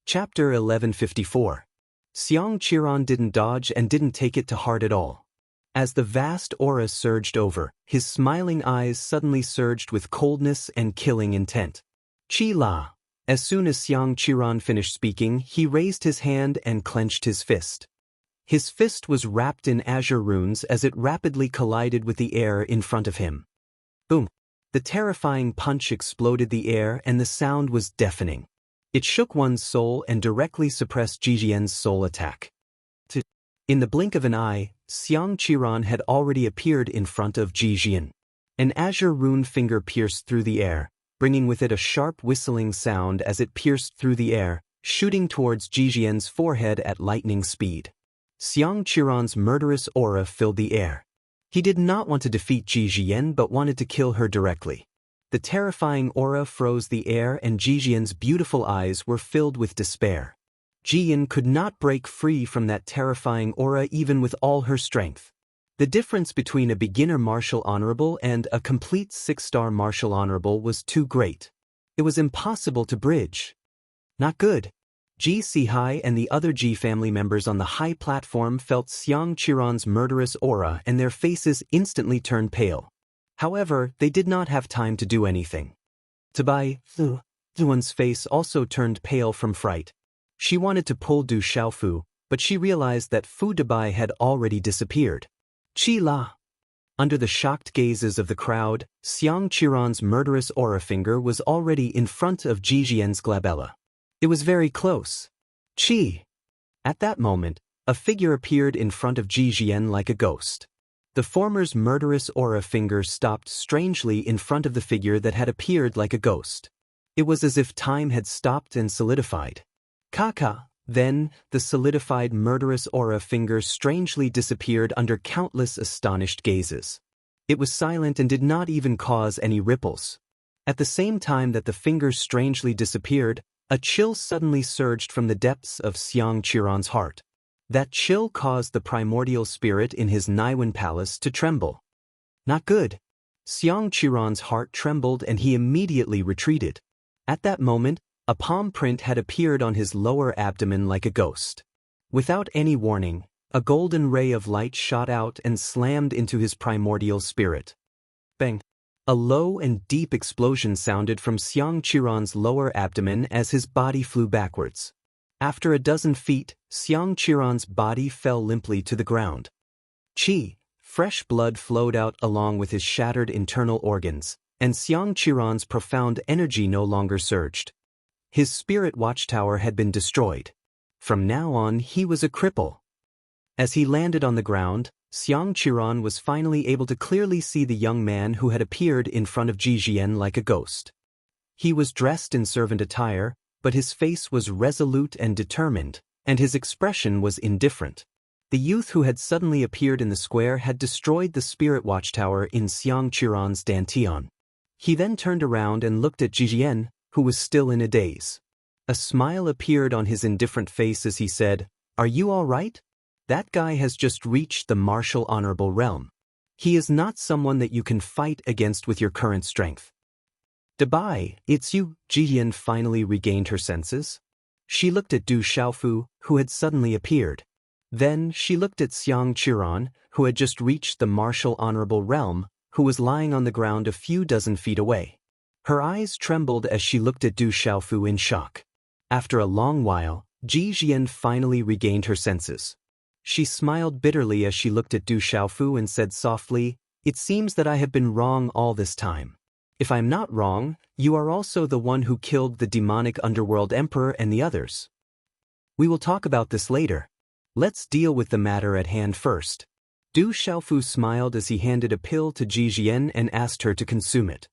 Chapter 1154. Xiang Qiran didn't dodge and didn't take it to heart at all. As the vast aura surged over, his smiling eyes suddenly surged with coldness and killing intent. Qi La. As soon as Xiang Qiran finished speaking, he raised his hand and clenched his fist. His fist was wrapped in azure runes as it rapidly collided with the air in front of him. Boom! The terrifying punch exploded the air and the sound was deafening. It shook one's soul and directly suppressed Jijian's soul attack. In the blink of an eye, Xiang Qiran had already appeared in front of Jijian. An azure rune finger pierced through the air, bringing with it a sharp whistling sound as it pierced through the air, shooting towards Jijian's forehead at lightning speed. Xiang Qiran's murderous aura filled the air. He did not want to defeat Jijian but wanted to kill her directly. The terrifying aura froze the air and Jijian's beautiful eyes were filled with despair. Jiyan could not break free from that terrifying aura even with all her strength. The difference between a beginner martial honorable and a complete 6-star martial honorable was too great. It was impossible to bridge. Not good. Ji Sihai and the other Ji family members on the high platform felt Xiang Qiran's murderous aura and their faces instantly turned pale. However, they did not have time to do anything. Tabai Duan's face also turned pale from fright. She wanted to pull Du Xiaofu, but she realized that Fu Dabai had already disappeared. Qi La. Under the shocked gazes of the crowd, Xiang Qiran's murderous aura finger was already in front of Jijian's glabella. It was very close. Qi. At that moment, a figure appeared in front of Jijian like a ghost. The former's murderous aura finger stopped strangely in front of the figure that had appeared like a ghost. It was as if time had stopped and solidified. Kaka. Then, the solidified murderous aura finger strangely disappeared under countless astonished gazes. It was silent and did not even cause any ripples. At the same time that the finger strangely disappeared, a chill suddenly surged from the depths of Xiang Qiran's heart. That chill caused the primordial spirit in his Naiwan palace to tremble. Not good. Xiang Qiran's heart trembled and he immediately retreated. At that moment, a palm print had appeared on his lower abdomen like a ghost. Without any warning, a golden ray of light shot out and slammed into his primordial spirit. Bang! A low and deep explosion sounded from Xiang Qiran's lower abdomen as his body flew backwards. After a dozen feet, Xiang Qiran's body fell limply to the ground. Qi, fresh blood flowed out along with his shattered internal organs, and Xiang Qiran's profound energy no longer surged. His spirit watchtower had been destroyed. From now on, he was a cripple. As he landed on the ground, Xiang Qiran was finally able to clearly see the young man who had appeared in front of Jijian like a ghost. He was dressed in servant attire, but his face was resolute and determined, and his expression was indifferent. The youth who had suddenly appeared in the square had destroyed the spirit watchtower in Xiang Qiran's dantian. He then turned around and looked at Jijian, who was still in a daze. A smile appeared on his indifferent face as he said, "Are you all right? That guy has just reached the martial honorable realm. He is not someone that you can fight against with your current strength." "Dabai, it's you." Jijian finally regained her senses. She looked at Du Xiaofu, who had suddenly appeared. Then she looked at Xiang Qiran, who had just reached the martial honorable realm, who was lying on the ground a few dozen feet away. Her eyes trembled as she looked at Du Xiaofu in shock. After a long while, Jijian finally regained her senses. She smiled bitterly as she looked at Du Xiaofu and said softly, "It seems that I have been wrong all this time. If I'm not wrong, you are also the one who killed the demonic underworld emperor and the others. We will talk about this later. Let's deal with the matter at hand first." Du Xiaofu smiled as he handed a pill to Jijian and asked her to consume it.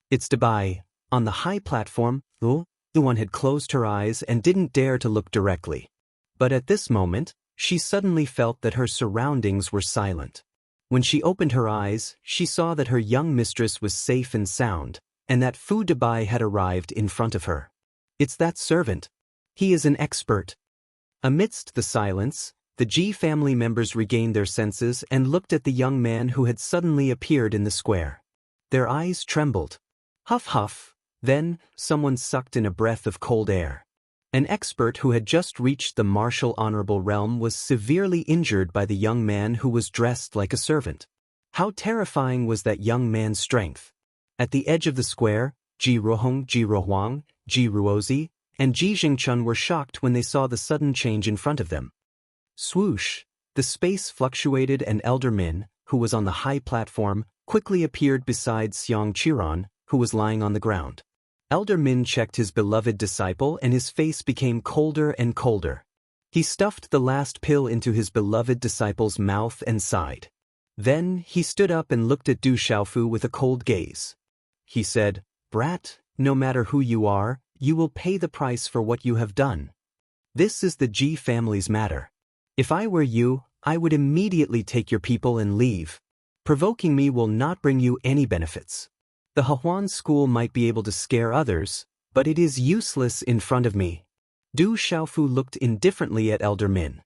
"It's Dabai." On the high platform, the one had closed her eyes and didn't dare to look directly. But at this moment, she suddenly felt that her surroundings were silent. When she opened her eyes, she saw that her young mistress was safe and sound, and that Fu Dabai had arrived in front of her. "It's that servant. He is an expert." Amidst the silence, the Ji family members regained their senses and looked at the young man who had suddenly appeared in the square. Their eyes trembled. Huff huff. Then, someone sucked in a breath of cold air. An expert who had just reached the martial honorable realm was severely injured by the young man who was dressed like a servant. How terrifying was that young man's strength! At the edge of the square, Ji Ruhong, Ji Ruhuang, Ji Ruozi, and Ji Jingchun were shocked when they saw the sudden change in front of them. Swoosh! The space fluctuated and Elder Min, who was on the high platform, quickly appeared beside Xiang Qiran, who was lying on the ground. Elder Min checked his beloved disciple and his face became colder and colder. He stuffed the last pill into his beloved disciple's mouth and sighed. Then he stood up and looked at Du Xiaofu with a cold gaze. He said, "Brat, no matter who you are, you will pay the price for what you have done. This is the Ji family's matter. If I were you, I would immediately take your people and leave. Provoking me will not bring you any benefits. The Hehuan school might be able to scare others, but it is useless in front of me." Du Xiaofu looked indifferently at Elder Min.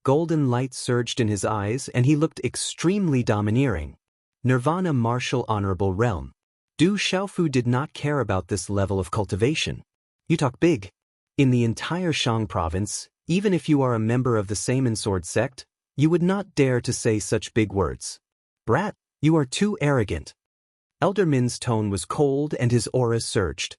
Golden light surged in his eyes and he looked extremely domineering. Nirvana martial honorable realm. Du Xiaofu did not care about this level of cultivation. You talk big. In the entire Shang province, even if you are a member of the Saman Sword sect, you would not dare to say such big words. Brat, you are too arrogant. Elder Min's tone was cold and his aura surged.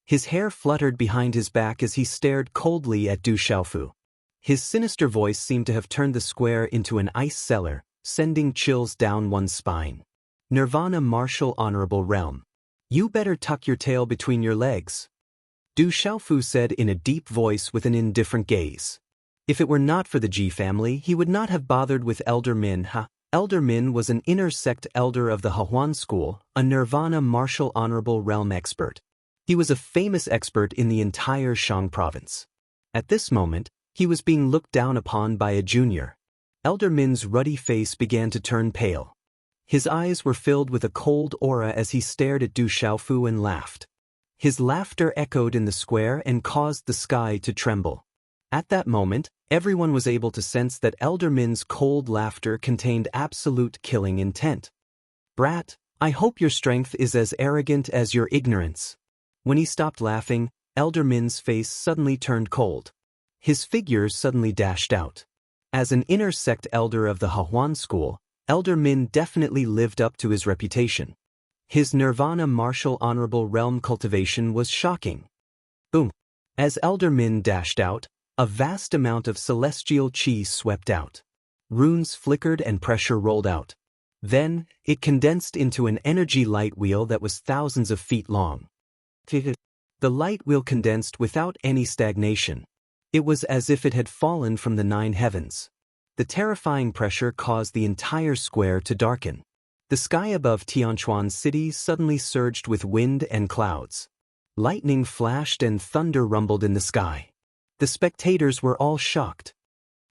His hair fluttered behind his back as he stared coldly at Du Xiaofu. His sinister voice seemed to have turned the square into an ice cellar, sending chills down one's spine. Nirvana martial honorable realm. You better tuck your tail between your legs. Du Xiaofu said in a deep voice with an indifferent gaze. If it were not for the Ji family, he would not have bothered with Elder Min. Elder Min was an inner sect elder of the Hehuan school, a Nirvana martial honorable realm expert. He was a famous expert in the entire Shang province. At this moment, he was being looked down upon by a junior. Elder Min's ruddy face began to turn pale. His eyes were filled with a cold aura as he stared at Du Xiaofu and laughed. His laughter echoed in the square and caused the sky to tremble. At that moment, everyone was able to sense that Elder Min's cold laughter contained absolute killing intent. Brat, I hope your strength is as arrogant as your ignorance. When he stopped laughing, Elder Min's face suddenly turned cold. His figure suddenly dashed out. As an inner sect elder of the Hehuan school, Elder Min definitely lived up to his reputation. His Nirvana martial honorable realm cultivation was shocking. Boom! As Elder Min dashed out, a vast amount of celestial chi swept out. Runes flickered and pressure rolled out. Then, it condensed into an energy light wheel that was thousands of feet long. The light wheel condensed without any stagnation. It was as if it had fallen from the 9 heavens. The terrifying pressure caused the entire square to darken. The sky above Tianchuan City suddenly surged with wind and clouds. Lightning flashed and thunder rumbled in the sky. The spectators were all shocked.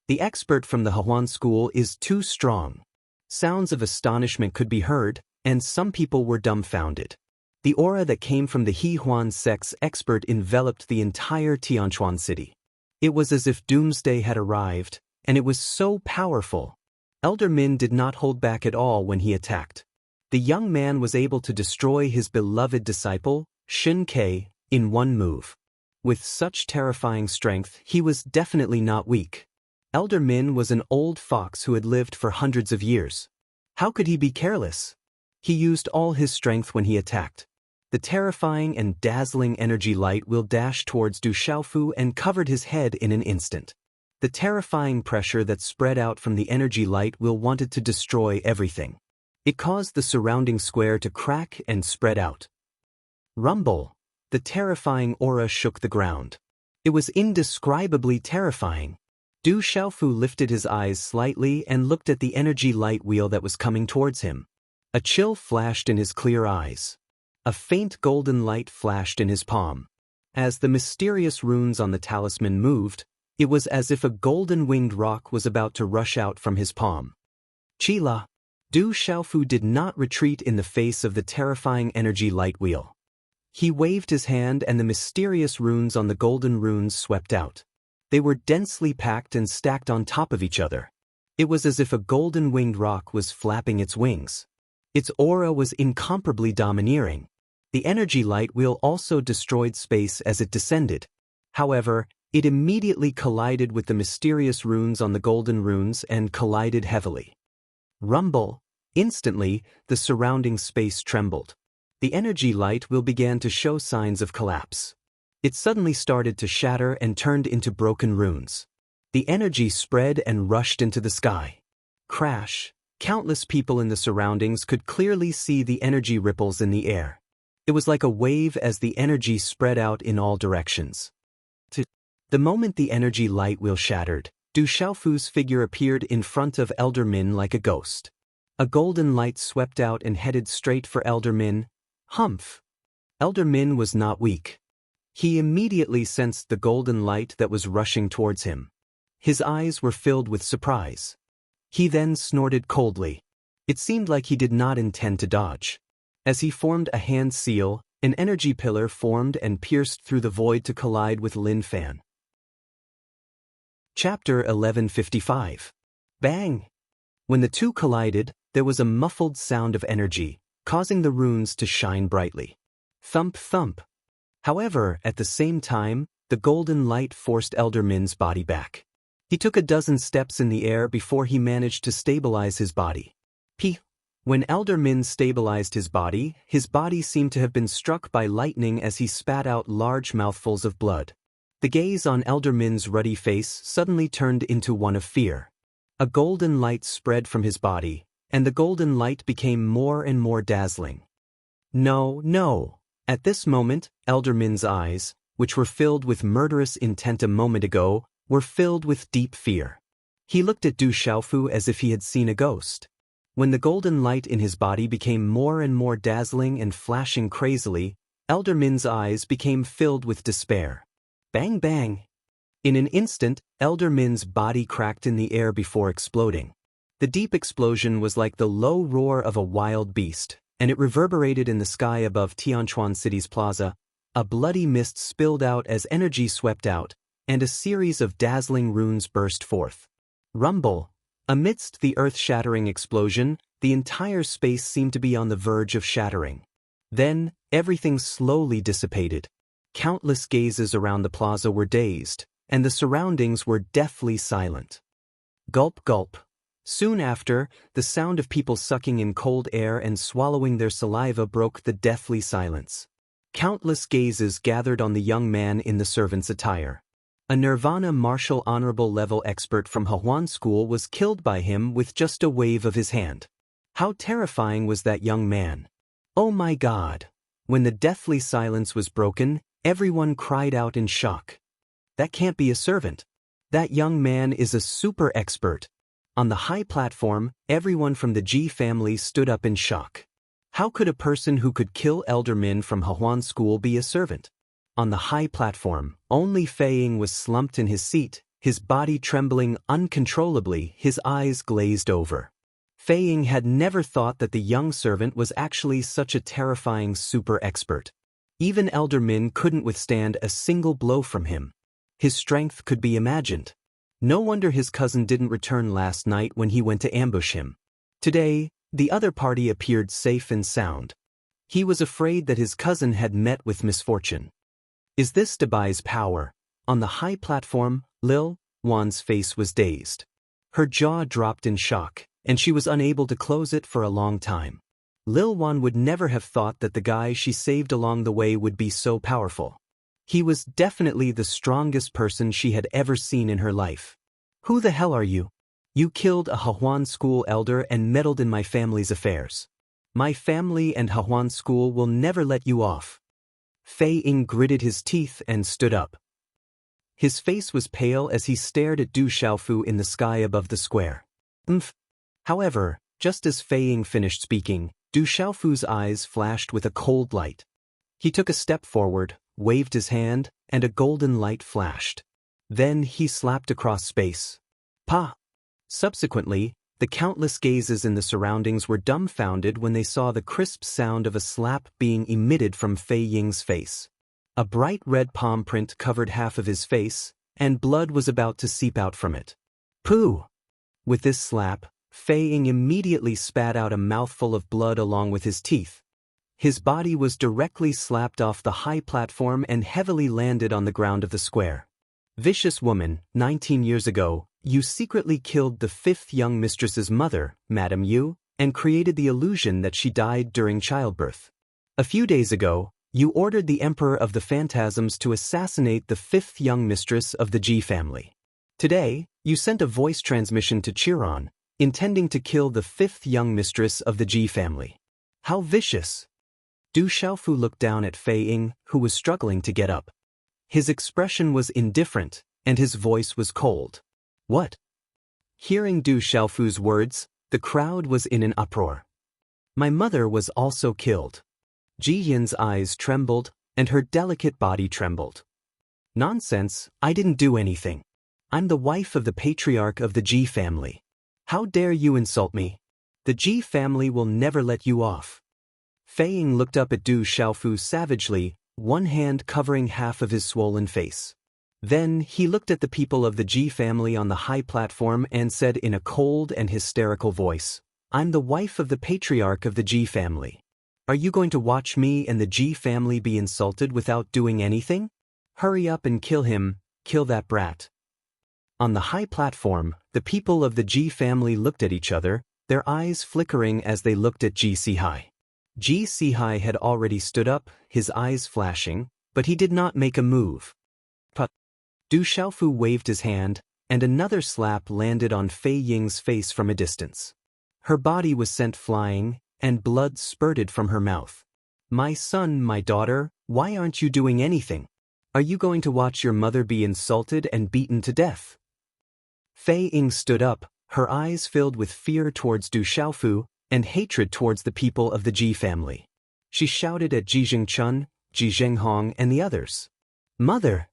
The expert from the Hehuan school is too strong. Sounds of astonishment could be heard, and some people were dumbfounded. The aura that came from the Hehuan sect's expert enveloped the entire Tianchuan City. It was as if doomsday had arrived, and it was so powerful. Elder Min did not hold back at all when he attacked. The young man was able to destroy his beloved disciple, Shin Ke, in one move. With such terrifying strength, he was definitely not weak. Elder Min was an old fox who had lived for hundreds of years. How could he be careless? He used all his strength when he attacked. The terrifying and dazzling energy light wheel dashed towards Du Xiaofu and covered his head in an instant. The terrifying pressure that spread out from the energy light wheel wanted to destroy everything. It caused the surrounding square to crack and spread out. Rumble! The terrifying aura shook the ground. It was indescribably terrifying. Du Xiaofu lifted his eyes slightly and looked at the energy light wheel that was coming towards him. A chill flashed in his clear eyes. A faint golden light flashed in his palm. As the mysterious runes on the talisman moved, it was as if a golden-winged rock was about to rush out from his palm. Chila! Du Xiaofu did not retreat in the face of the terrifying energy light wheel. He waved his hand and the mysterious runes on the golden runes swept out. They were densely packed and stacked on top of each other. It was as if a golden-winged rock was flapping its wings. Its aura was incomparably domineering. The energy light wheel also destroyed space as it descended. However, It immediately collided with the mysterious runes on the golden runes and collided heavily. Rumble. Instantly, the surrounding space trembled. The energy light wheel began to show signs of collapse. It suddenly started to shatter and turned into broken runes. The energy spread and rushed into the sky. Crash. Countless people in the surroundings could clearly see the energy ripples in the air. It was like a wave as the energy spread out in all directions. The moment the energy light wheel shattered, Du Xiaofu's figure appeared in front of Elder Min like a ghost. A golden light swept out and headed straight for Elder Min. Humph! Elder Min was not weak. He immediately sensed the golden light that was rushing towards him. His eyes were filled with surprise. He then snorted coldly. It seemed like he did not intend to dodge. As he formed a hand seal, an energy pillar formed and pierced through the void to collide with Lin Fan. Chapter 1155. Bang! When the two collided, there was a muffled sound of energy, causing the runes to shine brightly. Thump thump. However, at the same time, the golden light forced Elder Min's body back. He took a dozen steps in the air before he managed to stabilize his body. When Elder Min stabilized his body seemed to have been struck by lightning as he spat out large mouthfuls of blood. The gaze on Elder Min's ruddy face suddenly turned into one of fear. A golden light spread from his body, and the golden light became more and more dazzling. No. At this moment, Elder Min's eyes, which were filled with murderous intent a moment ago, were filled with deep fear. He looked at Du Xiaofu as if he had seen a ghost. When the golden light in his body became more and more dazzling and flashing crazily, Elder Min's eyes became filled with despair. Bang bang! In an instant, Elder Min's body cracked in the air before exploding. The deep explosion was like the low roar of a wild beast, and it reverberated in the sky above Tianquan City's plaza. A bloody mist spilled out as energy swept out, and a series of dazzling runes burst forth. Rumble! Amidst the earth-shattering explosion, the entire space seemed to be on the verge of shattering. Then, everything slowly dissipated. Countless gazes around the plaza were dazed, and the surroundings were deathly silent. Gulp gulp. Soon after, the sound of people sucking in cold air and swallowing their saliva broke the deathly silence. Countless gazes gathered on the young man in the servant's attire. A Nirvana martial honorable level expert from Hehuan School was killed by him with just a wave of his hand. How terrifying was that young man? Oh my God! When the deathly silence was broken, everyone cried out in shock. That can't be a servant. That young man is a super expert. On the high platform, everyone from the Ji family stood up in shock. How could a person who could kill Elder Min from Hehuan School be a servant? On the high platform, only Fei Ying was slumped in his seat, his body trembling uncontrollably, his eyes glazed over. Fei Ying had never thought that the young servant was actually such a terrifying super expert. Even Elder Min couldn't withstand a single blow from him. His strength could be imagined. No wonder his cousin didn't return last night when he went to ambush him. Today, the other party appeared safe and sound. He was afraid that his cousin had met with misfortune. Is this Dabai's power? On the high platform, Lil Wan's face was dazed. Her jaw dropped in shock, and she was unable to close it for a long time. Lil Wan would never have thought that the guy she saved along the way would be so powerful. He was definitely the strongest person she had ever seen in her life. Who the hell are you? You killed a Hehuan School elder and meddled in my family's affairs. My family and Hehuan School will never let you off. Fei Ying gritted his teeth and stood up. His face was pale as he stared at Du Xiaofu in the sky above the square. However, just as Fei Ying finished speaking, Du Xiaofu's eyes flashed with a cold light. He took a step forward, waved his hand, and a golden light flashed. Then he slapped across space. Pa! Subsequently, the countless gazes in the surroundings were dumbfounded when they saw the crisp sound of a slap being emitted from Fei Ying's face. A bright red palm print covered half of his face, and blood was about to seep out from it. Pooh! With this slap, Fei Ying immediately spat out a mouthful of blood along with his teeth. His body was directly slapped off the high platform and heavily landed on the ground of the square. Vicious woman, 19 years ago, you secretly killed the fifth young mistress's mother, Madam Yu, and created the illusion that she died during childbirth. A few days ago, you ordered the Emperor of the Phantasms to assassinate the fifth young mistress of the Ji family. Today, you sent a voice transmission to Chiron, intending to kill the fifth young mistress of the Ji family. How vicious! Du Xiaofu looked down at Fei Ying, who was struggling to get up. His expression was indifferent, and his voice was cold. What? Hearing Du Xiaofu's words, the crowd was in an uproar. My mother was also killed. Ji Yin's eyes trembled, and her delicate body trembled. Nonsense, I didn't do anything. I'm the wife of the patriarch of the Ji family. How dare you insult me? The Ji family will never let you off. Fei Ying looked up at Du Xiaofu savagely, one hand covering half of his swollen face. Then he looked at the people of the Ji family on the high platform and said in a cold and hysterical voice, I'm the wife of the patriarch of the Ji family. Are you going to watch me and the Ji family be insulted without doing anything? Hurry up and kill him, kill that brat. On the high platform, the people of the Ji family looked at each other, their eyes flickering as they looked at Ji Sihai. Ji Sihai had already stood up, his eyes flashing, but he did not make a move. Du Xiaofu waved his hand, and another slap landed on Fei Ying's face from a distance. Her body was sent flying, and blood spurted from her mouth. My son, my daughter, why aren't you doing anything? Are you going to watch your mother be insulted and beaten to death? Fei Ying stood up, her eyes filled with fear towards Du Xiaofu, and hatred towards the people of the Ji family. She shouted at Ji Jingchun, Ji Zhenghong and the others. Mother!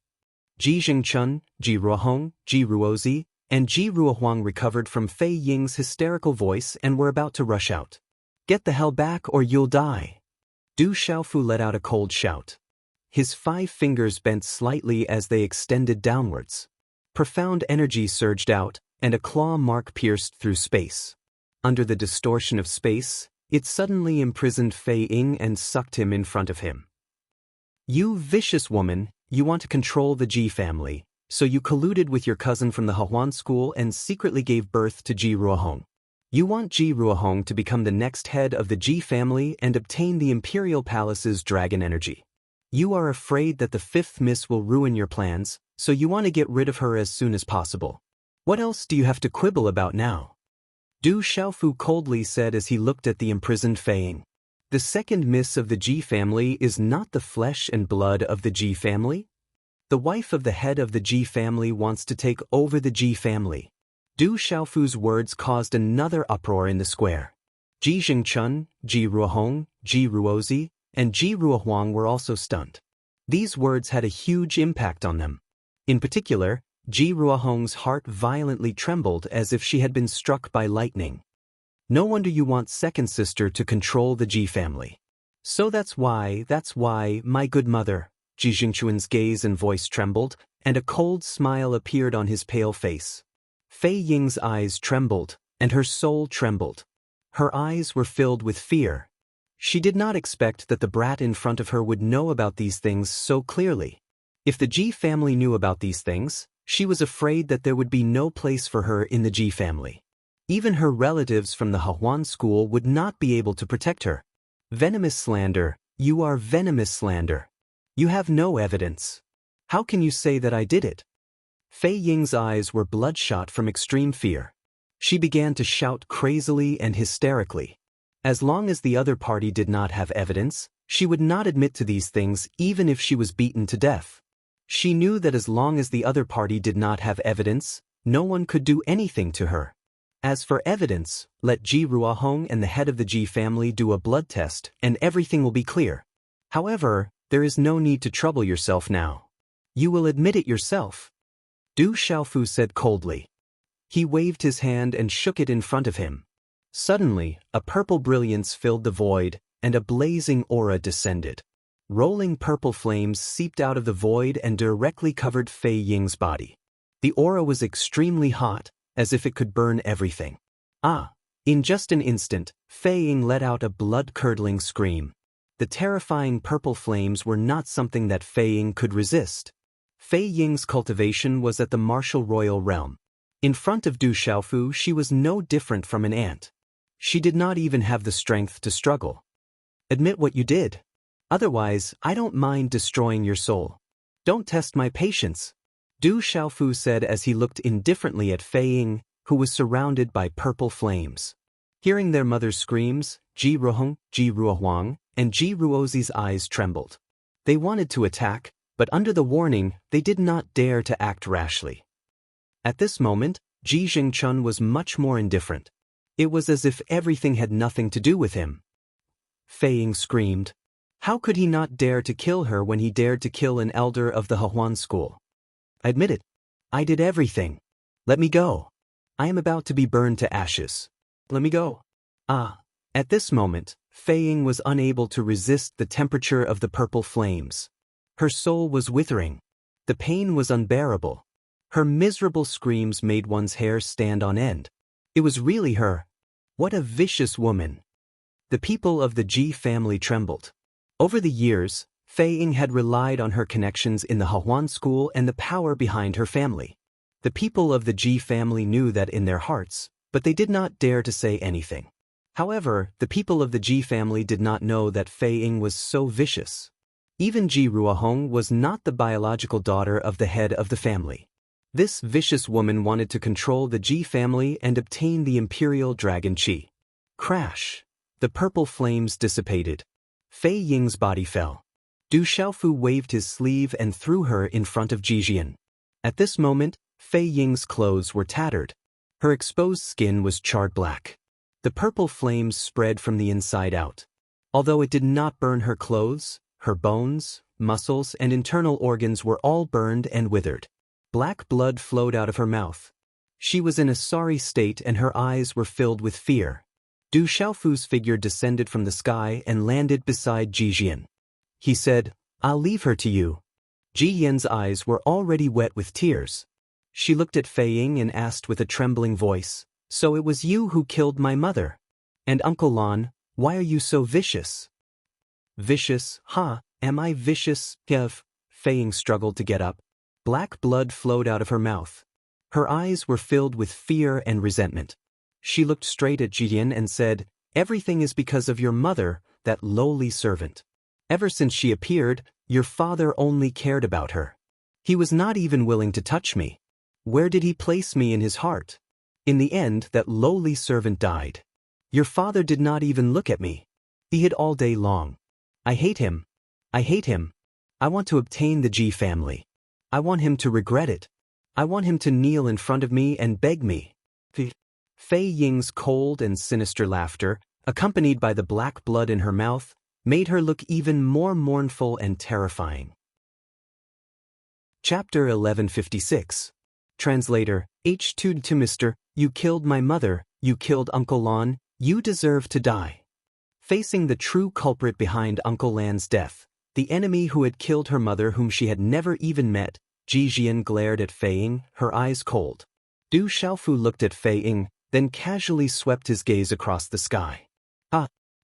Ji Jingchun, Ji Ruohong, Ji Ruozi, and Ji Ruohuang recovered from Fei Ying's hysterical voice and were about to rush out. Get the hell back or you'll die! Du Xiaofu let out a cold shout. His 5 fingers bent slightly as they extended downwards. Profound energy surged out, and a claw mark pierced through space. Under the distortion of space, it suddenly imprisoned Fei Ying and sucked him in front of him. You vicious woman, you want to control the Ji family, so you colluded with your cousin from the Hehuan school and secretly gave birth to Ji Ruohong. You want Ji Ruohong to become the next head of the Ji family and obtain the Imperial Palace's dragon energy. You are afraid that the 5th miss will ruin your plans, so you want to get rid of her as soon as possible. What else do you have to quibble about now? Du Xiaofu coldly said as he looked at the imprisoned Fei Ying. The 2nd miss of the Ji family is not the flesh and blood of the Ji family. The wife of the head of the Ji family wants to take over the Ji family. Du Xiaofu's words caused another uproar in the square. Ji Jingchun, Ji Ruohong, Ji Ruozi, and Ji Ruohuang were also stunned. These words had a huge impact on them. In particular, Ji Ruohong's heart violently trembled as if she had been struck by lightning. No wonder you want second sister to control the Ji family. So that's why, my good mother. Ji Jingchuan's gaze and voice trembled, and a cold smile appeared on his pale face. Fei Ying's eyes trembled, and her soul trembled. Her eyes were filled with fear. She did not expect that the brat in front of her would know about these things so clearly. If the Ji family knew about these things, she was afraid that there would be no place for her in the Ji family. Even her relatives from the Hehuan school would not be able to protect her. Venomous slander, you are venomous slander. You have no evidence. How can you say that I did it? Fei Ying's eyes were bloodshot from extreme fear. She began to shout crazily and hysterically. As long as the other party did not have evidence, she would not admit to these things even if she was beaten to death. She knew that as long as the other party did not have evidence, no one could do anything to her. As for evidence, let Ji Ruohong and the head of the Ji family do a blood test and everything will be clear. However, there is no need to trouble yourself now. You will admit it yourself. Du Xiaofu said coldly. He waved his hand and shook it in front of him. Suddenly, a purple brilliance filled the void, and a blazing aura descended. Rolling purple flames seeped out of the void and directly covered Fei Ying's body. The aura was extremely hot, as if it could burn everything. In just an instant, Fei Ying let out a blood-curdling scream. The terrifying purple flames were not something that Fei Ying could resist. Fei Ying's cultivation was at the martial royal realm. In front of Du Xiaofu she was no different from an ant. She did not even have the strength to struggle. Admit what you did. Otherwise, I don't mind destroying your soul. Don't test my patience, Du Xiaofu said as he looked indifferently at Fei Ying, who was surrounded by purple flames. Hearing their mother's screams, Ji Ruhong, Ji Ruohuang, and Ji Ruozi's eyes trembled. They wanted to attack, but under the warning, they did not dare to act rashly. At this moment, Ji Jingchun was much more indifferent. It was as if everything had nothing to do with him. Fei Ying screamed. How could he not dare to kill her when he dared to kill an elder of the Hehuan school? I admit it. I did everything. Let me go. I am about to be burned to ashes. Let me go. At this moment, Fei Ying was unable to resist the temperature of the purple flames. Her soul was withering. The pain was unbearable. Her miserable screams made one's hair stand on end. It was really her. What a vicious woman. The people of the Ji family trembled. Over the years, Fei Ying had relied on her connections in the Hehuan school and the power behind her family. The people of the Ji family knew that in their hearts, but they did not dare to say anything. However, the people of the Ji family did not know that Fei Ying was so vicious. Even Ji Ruohong was not the biological daughter of the head of the family. This vicious woman wanted to control the Ji family and obtain the imperial dragon chi. Crash! The purple flames dissipated. Fei Ying's body fell. Du Xiaofu waved his sleeve and threw her in front of Ji Jian. At this moment, Fei Ying's clothes were tattered. Her exposed skin was charred black. The purple flames spread from the inside out. Although it did not burn her clothes, her bones, muscles, and internal organs were all burned and withered. Black blood flowed out of her mouth. She was in a sorry state and her eyes were filled with fear. Du Xiaofu's figure descended from the sky and landed beside Ji Jian. He said, I'll leave her to you. Ji Yan's eyes were already wet with tears. She looked at Fei Ying and asked with a trembling voice, So it was you who killed my mother? And Uncle Lan, why are you so vicious? Vicious, huh? Am I vicious? Fei Ying struggled to get up. Black blood flowed out of her mouth. Her eyes were filled with fear and resentment. She looked straight at Ji Jian and said, Everything is because of your mother, that lowly servant. Ever since she appeared, your father only cared about her. He was not even willing to touch me. Where did he place me in his heart? In the end, that lowly servant died. Your father did not even look at me. He hid all day long. I hate him. I hate him. I want to obtain the Ji family. I want him to regret it. I want him to kneel in front of me and beg me. Fei Ying's cold and sinister laughter, accompanied by the black blood in her mouth, made her look even more mournful and terrifying. Chapter 1156. Translator, H2 to Mr. You killed my mother, you killed Uncle Lan, you deserve to die. Facing the true culprit behind Uncle Lan's death, the enemy who had killed her mother whom she had never even met, Ji Jian glared at Fei Ying, her eyes cold. Du Xiaofu looked at Fei Ying, then casually swept his gaze across the sky.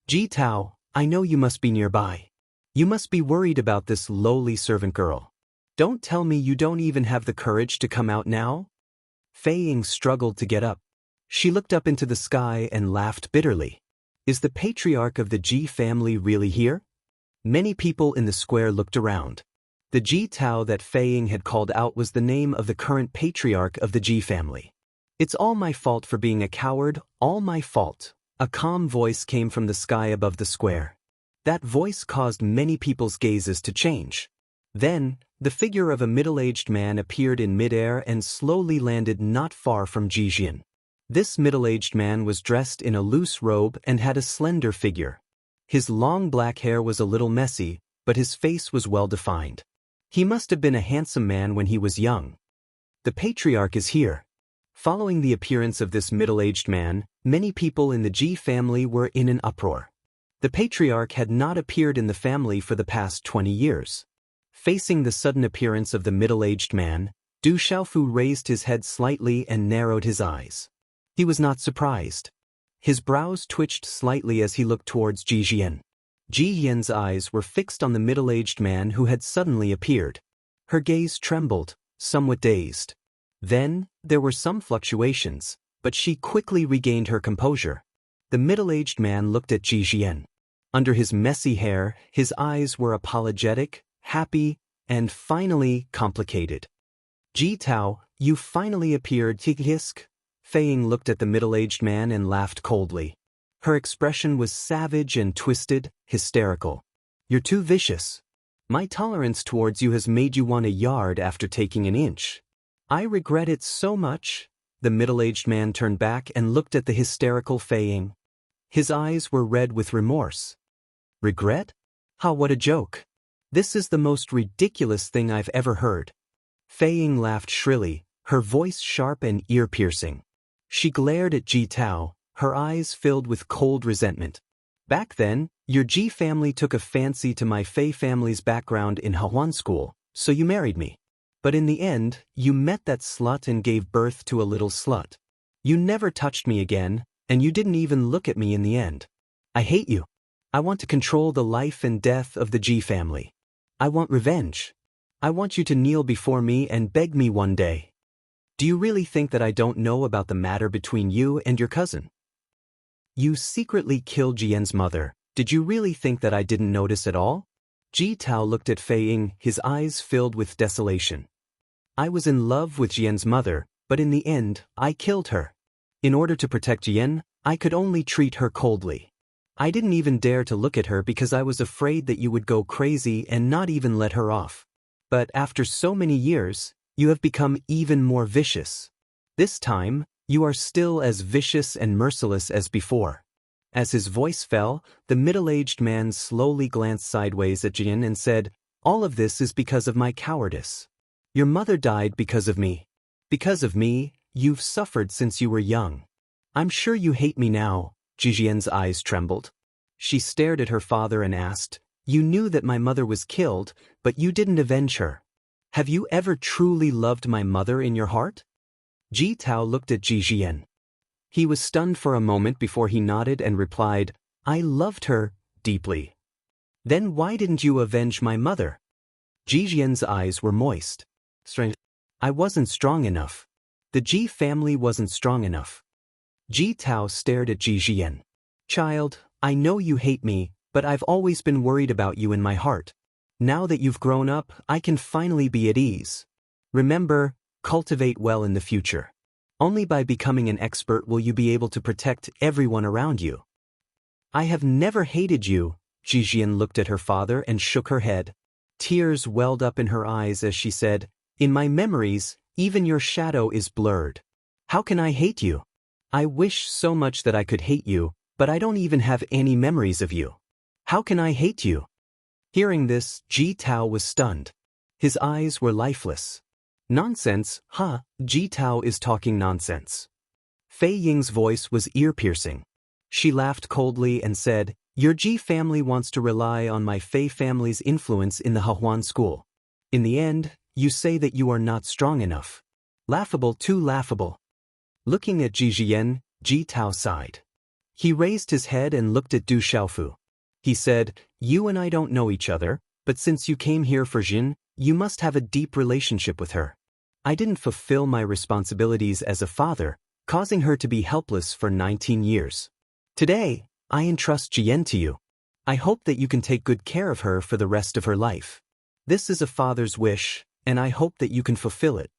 Ji Tao, I know you must be nearby. You must be worried about this lowly servant girl. Don't tell me you don't even have the courage to come out now? Fei Ying struggled to get up. She looked up into the sky and laughed bitterly. Is the patriarch of the Ji family really here? Many people in the square looked around. The Ji Tao that Fei Ying had called out was the name of the current patriarch of the Ji family. It's all my fault for being a coward, all my fault. A calm voice came from the sky above the square. That voice caused many people's gazes to change. Then, the figure of a middle-aged man appeared in midair and slowly landed not far from Ji Jian. This middle-aged man was dressed in a loose robe and had a slender figure. His long black hair was a little messy, but his face was well-defined. He must have been a handsome man when he was young. The patriarch is here. Following the appearance of this middle-aged man, many people in the Ji family were in an uproar. The patriarch had not appeared in the family for the past 20 years. Facing the sudden appearance of the middle-aged man, Du Xiaofu raised his head slightly and narrowed his eyes. He was not surprised. His brows twitched slightly as he looked towards Ji Jian. Ji Jian's eyes were fixed on the middle-aged man who had suddenly appeared. Her gaze trembled, somewhat dazed. Then, there were some fluctuations, but she quickly regained her composure. The middle-aged man looked at Ji Jian. Under his messy hair, his eyes were apologetic, happy, and finally complicated. Ji Tao, you finally appeared, Hisk. Fei Ying looked at the middle-aged man and laughed coldly. Her expression was savage and twisted, hysterical. You're too vicious. My tolerance towards you has made you want a yard after taking an inch. I regret it so much. The middle-aged man turned back and looked at the hysterical Fei Ying. His eyes were red with remorse. Regret? Ha, what a joke. This is the most ridiculous thing I've ever heard. Fei Ying laughed shrilly, her voice sharp and ear-piercing. She glared at Ji Tao, her eyes filled with cold resentment. Back then, your Ji family took a fancy to my Fei family's background in Hahuan school, so you married me. But in the end, you met that slut and gave birth to a little slut. You never touched me again, and you didn't even look at me in the end. I hate you. I want to control the life and death of the Ji family. I want revenge. I want you to kneel before me and beg me one day. Do you really think that I don't know about the matter between you and your cousin? You secretly killed Jian's mother. Did you really think that I didn't notice at all? Ji Tao looked at Fei Ying, his eyes filled with desolation. I was in love with Jian's mother, but in the end, I killed her. In order to protect Jian, I could only treat her coldly. I didn't even dare to look at her because I was afraid that you would go crazy and not even let her off. But after so many years, you have become even more vicious. This time, you are still as vicious and merciless as before. As his voice fell, the middle-aged man slowly glanced sideways at Jian and said, all of this is because of my cowardice. Your mother died because of me. Because of me, you've suffered since you were young. I'm sure you hate me now. Ji Jian's eyes trembled. She stared at her father and asked, you knew that my mother was killed, but you didn't avenge her. Have you ever truly loved my mother in your heart? Ji Tao looked at Ji Jian. He was stunned for a moment before he nodded and replied, I loved her, deeply. Then why didn't you avenge my mother? Ji Jian's eyes were moist. I wasn't strong enough. The Ji family wasn't strong enough. Ji Tao stared at Ji Jian. Child, I know you hate me, but I've always been worried about you in my heart. Now that you've grown up, I can finally be at ease. Remember, cultivate well in the future. Only by becoming an expert will you be able to protect everyone around you. I have never hated you. Ji Jian looked at her father and shook her head. Tears welled up in her eyes as she said, in my memories, even your shadow is blurred. How can I hate you? I wish so much that I could hate you, but I don't even have any memories of you. How can I hate you? Hearing this, Ji Tao was stunned. His eyes were lifeless. Nonsense, huh? Ji Tao is talking nonsense. Fei Ying's voice was ear-piercing. She laughed coldly and said, your Ji family wants to rely on my Fei family's influence in the Hahuan school. In the end, you say that you are not strong enough. Laughable, too laughable. Looking at Ji Jian, Ji Tao sighed. He raised his head and looked at Du Xiaofu. He said, you and I don't know each other, but since you came here for Jin, you must have a deep relationship with her. I didn't fulfill my responsibilities as a father, causing her to be helpless for 19 years. Today, I entrust Jian to you. I hope that you can take good care of her for the rest of her life. This is a father's wish, and I hope that you can fulfill it.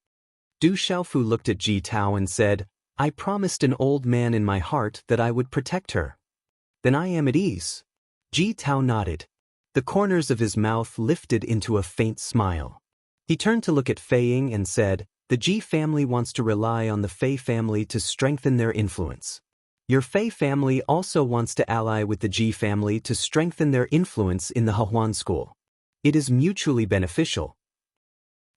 Du Xiaofu looked at Ji Tao and said, I promised an old man in my heart that I would protect her. Then I am at ease. Ji Tao nodded. The corners of his mouth lifted into a faint smile. He turned to look at Fei Ying and said, the Ji family wants to rely on the Fei family to strengthen their influence. Your Fei family also wants to ally with the Ji family to strengthen their influence in the Hahuan school. It is mutually beneficial.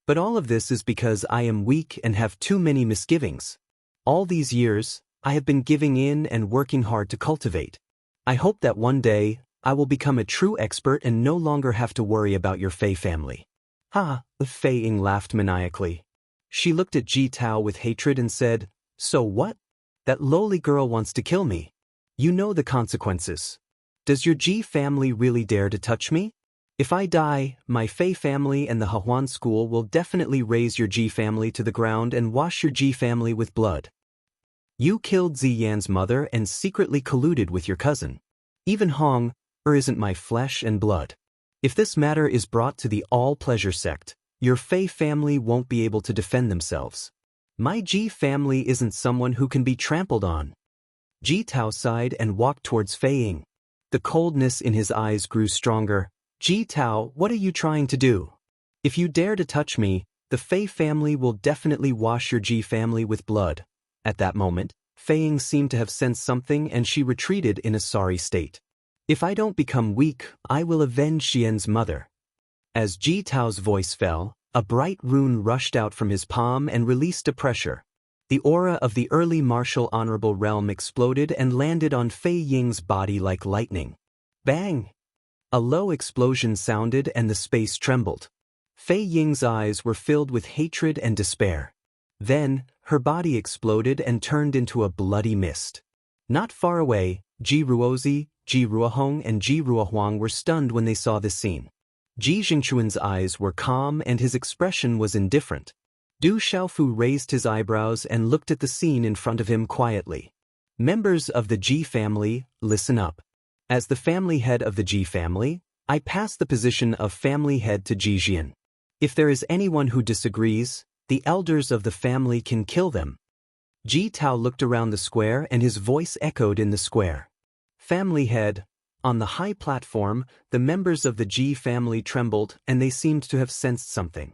But all of this is because I am weak and have too many misgivings. All these years, I have been giving in and working hard to cultivate. I hope that one day, I will become a true expert and no longer have to worry about your Fei family. Ha! Fei Ying laughed maniacally. She looked at Ji Tao with hatred and said, so what? That lowly girl wants to kill me. You know the consequences. Does your Ji family really dare to touch me? If I die, my Fei family and the Hahuan school will definitely raze your Ji family to the ground and wash your Ji family with blood. You killed Ziyan's mother and secretly colluded with your cousin. Even Hong, isn't my flesh and blood. If this matter is brought to the all-pleasure sect, your Fei family won't be able to defend themselves. My Ji family isn't someone who can be trampled on. Ji Tao sighed and walked towards Fei Ying. The coldness in his eyes grew stronger. Ji Tao, what are you trying to do? If you dare to touch me, the Fei family will definitely wash your Ji family with blood. At that moment, Fei Ying seemed to have sensed something and she retreated in a sorry state. If I don't become weak, I will avenge Xian's mother. As Ji Tao's voice fell, a bright rune rushed out from his palm and released a pressure. The aura of the early martial honorable realm exploded and landed on Fei Ying's body like lightning. Bang! A low explosion sounded and the space trembled. Fei Ying's eyes were filled with hatred and despair. Then, her body exploded and turned into a bloody mist. Not far away, Ji Ruozi, Ji Ruohong and Ji Ruohuang were stunned when they saw this scene. Ji Jingchuan's eyes were calm and his expression was indifferent. Du Xiaofu raised his eyebrows and looked at the scene in front of him quietly. Members of the Ji family, listen up. As the family head of the Ji family, I pass the position of family head to Ji Jian. If there is anyone who disagrees, the elders of the family can kill them. Ji Tao looked around the square and his voice echoed in the square. Family head. On the high platform, the members of the Ji family trembled and they seemed to have sensed something.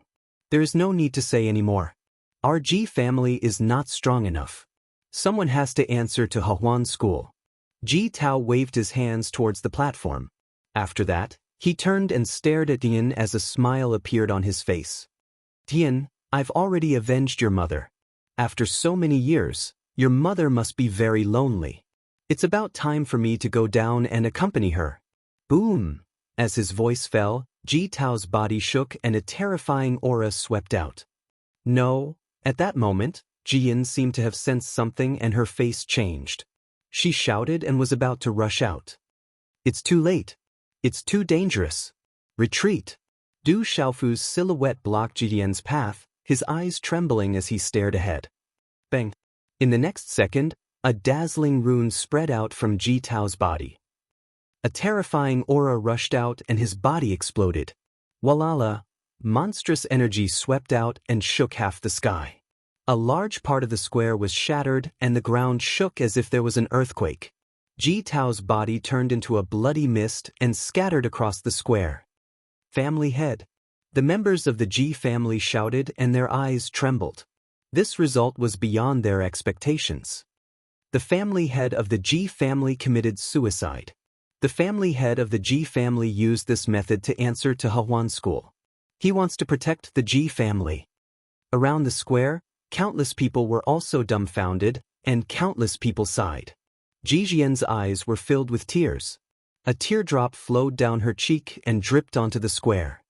There is no need to say any more. Our Ji family is not strong enough. Someone has to answer to Hahuan school. Ji Tao waved his hands towards the platform. After that, he turned and stared at Tian as a smile appeared on his face. Tian, I've already avenged your mother. After so many years, your mother must be very lonely. It's about time for me to go down and accompany her. Boom! As his voice fell, Ji Tao's body shook and a terrifying aura swept out. No, at that moment, Jian seemed to have sensed something and her face changed. She shouted and was about to rush out. It's too late. It's too dangerous. Retreat. Du Xiaofu's silhouette blocked Jian's path, his eyes trembling as he stared ahead. Bang! In the next second, a dazzling rune spread out from Ji Tao's body. A terrifying aura rushed out and his body exploded. Walala! Monstrous energy swept out and shook half the sky. A large part of the square was shattered and the ground shook as if there was an earthquake. Ji Tao's body turned into a bloody mist and scattered across the square. Family head. The members of the Ji family shouted and their eyes trembled. This result was beyond their expectations. The family head of the Ji family committed suicide. The family head of the Ji family used this method to answer to Hahuan school. He wants to protect the Ji family. Around the square, countless people were also dumbfounded, and countless people sighed. Ji Jian's eyes were filled with tears. A teardrop flowed down her cheek and dripped onto the square.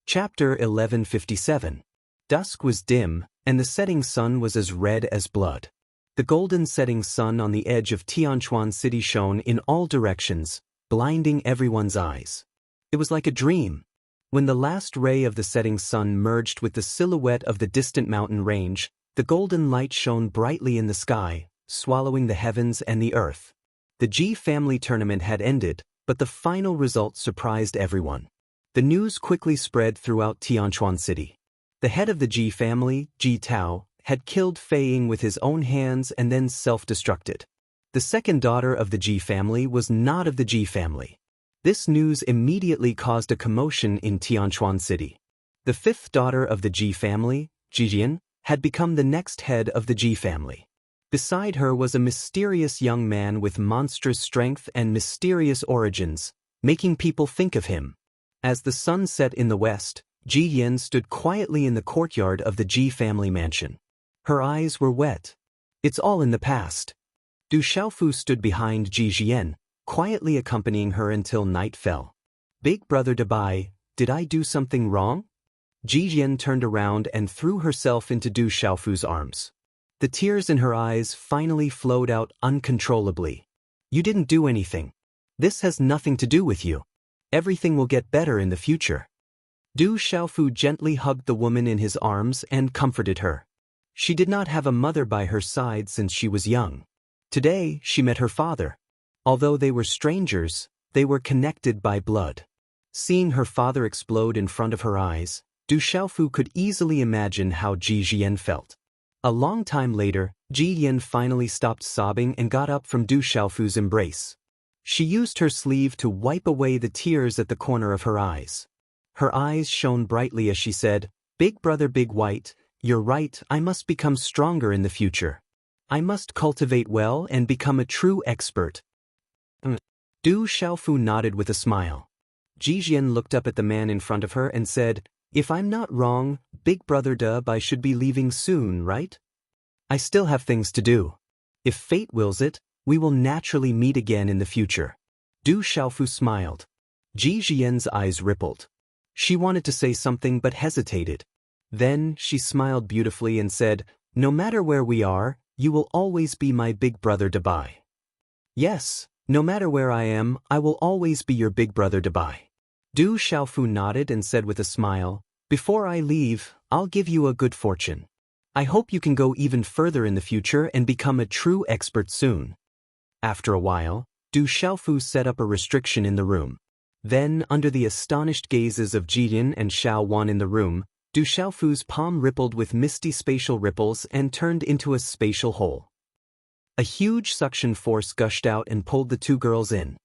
Chapter 1157. Dusk was dim, and the setting sun was as red as blood. The golden setting sun on the edge of Tianquan City shone in all directions, blinding everyone's eyes. It was like a dream. When the last ray of the setting sun merged with the silhouette of the distant mountain range, the golden light shone brightly in the sky, swallowing the heavens and the earth. The Ji family tournament had ended, but the final result surprised everyone. The news quickly spread throughout Tianquan City. The head of the Ji family, Ji Tao, had killed Fei Ying with his own hands and then self-destructed. The second daughter of the Ji family was not of the Ji family. This news immediately caused a commotion in Tianquan City. The fifth daughter of the Ji family, Ji Jian, had become the next head of the Ji family. Beside her was a mysterious young man with monstrous strength and mysterious origins, making people think of him. As the sun set in the west, Ji Yan stood quietly in the courtyard of the Ji family mansion. Her eyes were wet. It's all in the past. Du Xiaofu stood behind Ji Jian, quietly accompanying her until night fell. Big brother Dabai, did I do something wrong? Ji Jian turned around and threw herself into Du Xiaofu's arms. The tears in her eyes finally flowed out uncontrollably. You didn't do anything. This has nothing to do with you. Everything will get better in the future. Du Xiaofu gently hugged the woman in his arms and comforted her. She did not have a mother by her side since she was young. Today, she met her father. Although they were strangers, they were connected by blood. Seeing her father explode in front of her eyes, Du Xiaofu could easily imagine how Ji Jian felt. A long time later, Ji Yan finally stopped sobbing and got up from Du Xiaofu's embrace. She used her sleeve to wipe away the tears at the corner of her eyes. Her eyes shone brightly as she said, "Big brother Big White, you're right, I must become stronger in the future. I must cultivate well and become a true expert." Du Xiaofu nodded with a smile. Ji Jian looked up at the man in front of her and said, "If I'm not wrong, Big Brother Dub, I should be leaving soon, right? I still have things to do. If fate wills it, we will naturally meet again in the future." Du Xiaofu smiled. Ji Jian's eyes rippled. She wanted to say something but hesitated. Then she smiled beautifully and said, "No matter where we are, you will always be my big brother Dabai." "Yes, no matter where I am, I will always be your big brother Dabai." Du Xiaofu nodded and said with a smile, "Before I leave, I'll give you a good fortune. I hope you can go even further in the future and become a true expert soon." After a while, Du Xiaofu set up a restriction in the room. Then, under the astonished gazes of Jiyan and Xiao Wan in the room, Du Xiaofu's palm rippled with misty spatial ripples and turned into a spatial hole. A huge suction force gushed out and pulled the two girls in.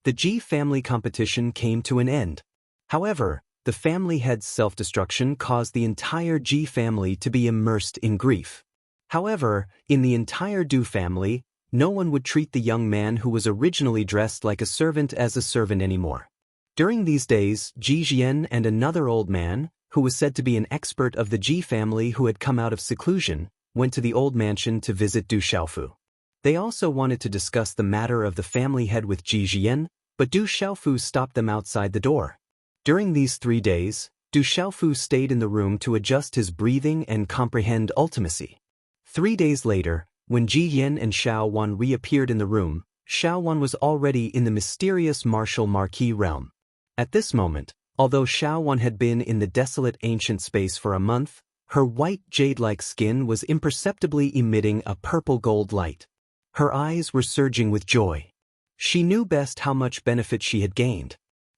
The Ji family competition came to an end. However, the family head's self-destruction caused the entire Ji family to be immersed in grief. However, in the entire Du family, no one would treat the young man who was originally dressed like a servant as a servant anymore. During these days, Ji Jian and another old man, who was said to be an expert of the Ji family who had come out of seclusion, went to the old mansion to visit Du Xiaofu. They also wanted to discuss the matter of the family head with Ji Jian, but Du Xiaofu stopped them outside the door. During these 3 days, Du Xiaofu stayed in the room to adjust his breathing and comprehend ultimacy. 3 days later, when Ji Yan and Xiao Wan reappeared in the room, Xiao Wan was already in the mysterious martial marquee realm. At this moment, although Xiao Wan had been in the desolate ancient space for a month, her white jade-like skin was imperceptibly emitting a purple-gold light. Her eyes were surging with joy. She knew best how much benefit she had gained.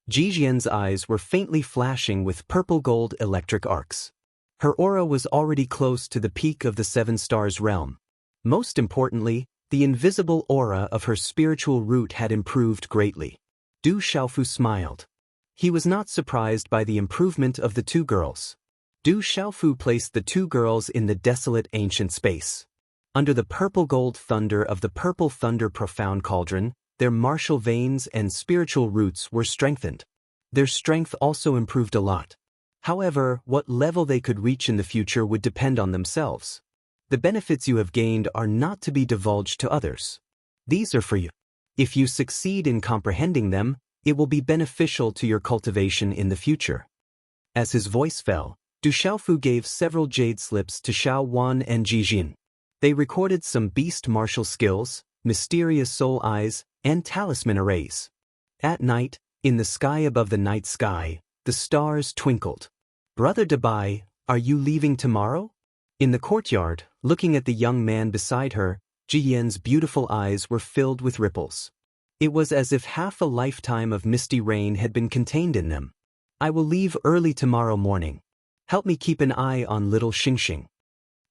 Ji Jian's eyes were faintly flashing with purple-gold electric arcs. Her aura was already close to the peak of the 7 stars realm. Most importantly, the invisible aura of her spiritual root had improved greatly. Du Xiaofu smiled. He was not surprised by the improvement of the two girls. Du Xiaofu placed the two girls in the desolate ancient space. Under the purple-gold thunder of the purple thunder profound cauldron, their martial veins and spiritual roots were strengthened. Their strength also improved a lot. However, what level they could reach in the future would depend on themselves. The benefits you have gained are not to be divulged to others. These are for you. If you succeed in comprehending them, it will be beneficial to your cultivation in the future. As his voice fell, Du Xiaofu gave several jade slips to Xiao Wan and Ji Jin. They recorded some beast martial skills, mysterious soul eyes, and talisman arrays. At night, in the sky above the night sky, the stars twinkled. "Brother Dabai, are you leaving tomorrow?" In the courtyard, looking at the young man beside her, Ji Yan's beautiful eyes were filled with ripples. It was as if half a lifetime of misty rain had been contained in them. "I will leave early tomorrow morning. Help me keep an eye on little Xingxing."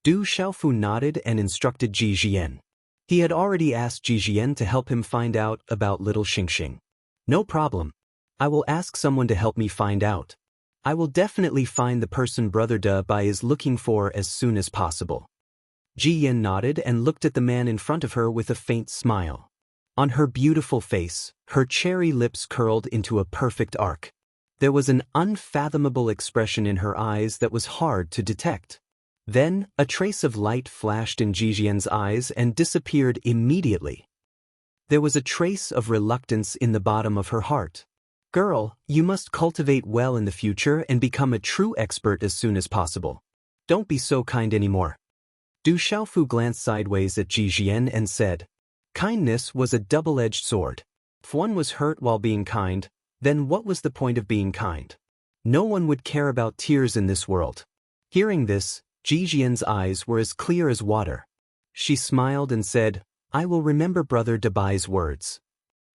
Du Xiaofu nodded and instructed Ji Jian. He had already asked Ji Jian to help him find out about little Xingxing. "No problem. I will ask someone to help me find out. I will definitely find the person Brother Dabai is looking for as soon as possible." Ji Yan nodded and looked at the man in front of her with a faint smile. On her beautiful face, her cherry lips curled into a perfect arc. There was an unfathomable expression in her eyes that was hard to detect. Then, a trace of light flashed in Ji Jian's eyes and disappeared immediately. There was a trace of reluctance in the bottom of her heart. "Girl, you must cultivate well in the future and become a true expert as soon as possible. Don't be so kind anymore." Du Xiaofu glanced sideways at Ji Jian and said, "Kindness was a double-edged sword. If one was hurt while being kind, Then what was the point of being kind? No one would care about tears in this world. Hearing this, Ji Jian's eyes were as clear as water. She smiled and said, I will remember Brother Dabai's words.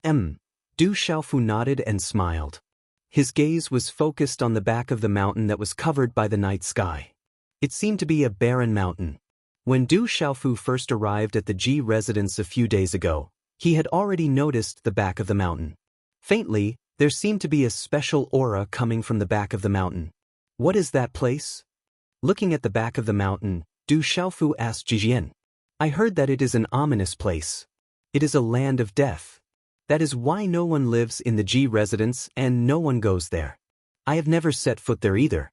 Du Xiaofu nodded and smiled. His gaze was focused on the back of the mountain that was covered by the night sky. It seemed to be a barren mountain. When Du Xiaofu first arrived at the Ji residence a few days ago, he had already noticed the back of the mountain. Faintly, there seemed to be a special aura coming from the back of the mountain. What is that place? Looking at the back of the mountain, Du Xiaofu asked Ji Jian. I heard that it is an ominous place. It is a land of death. That is why no one lives in the Ji residence and no one goes there. I have never set foot there either.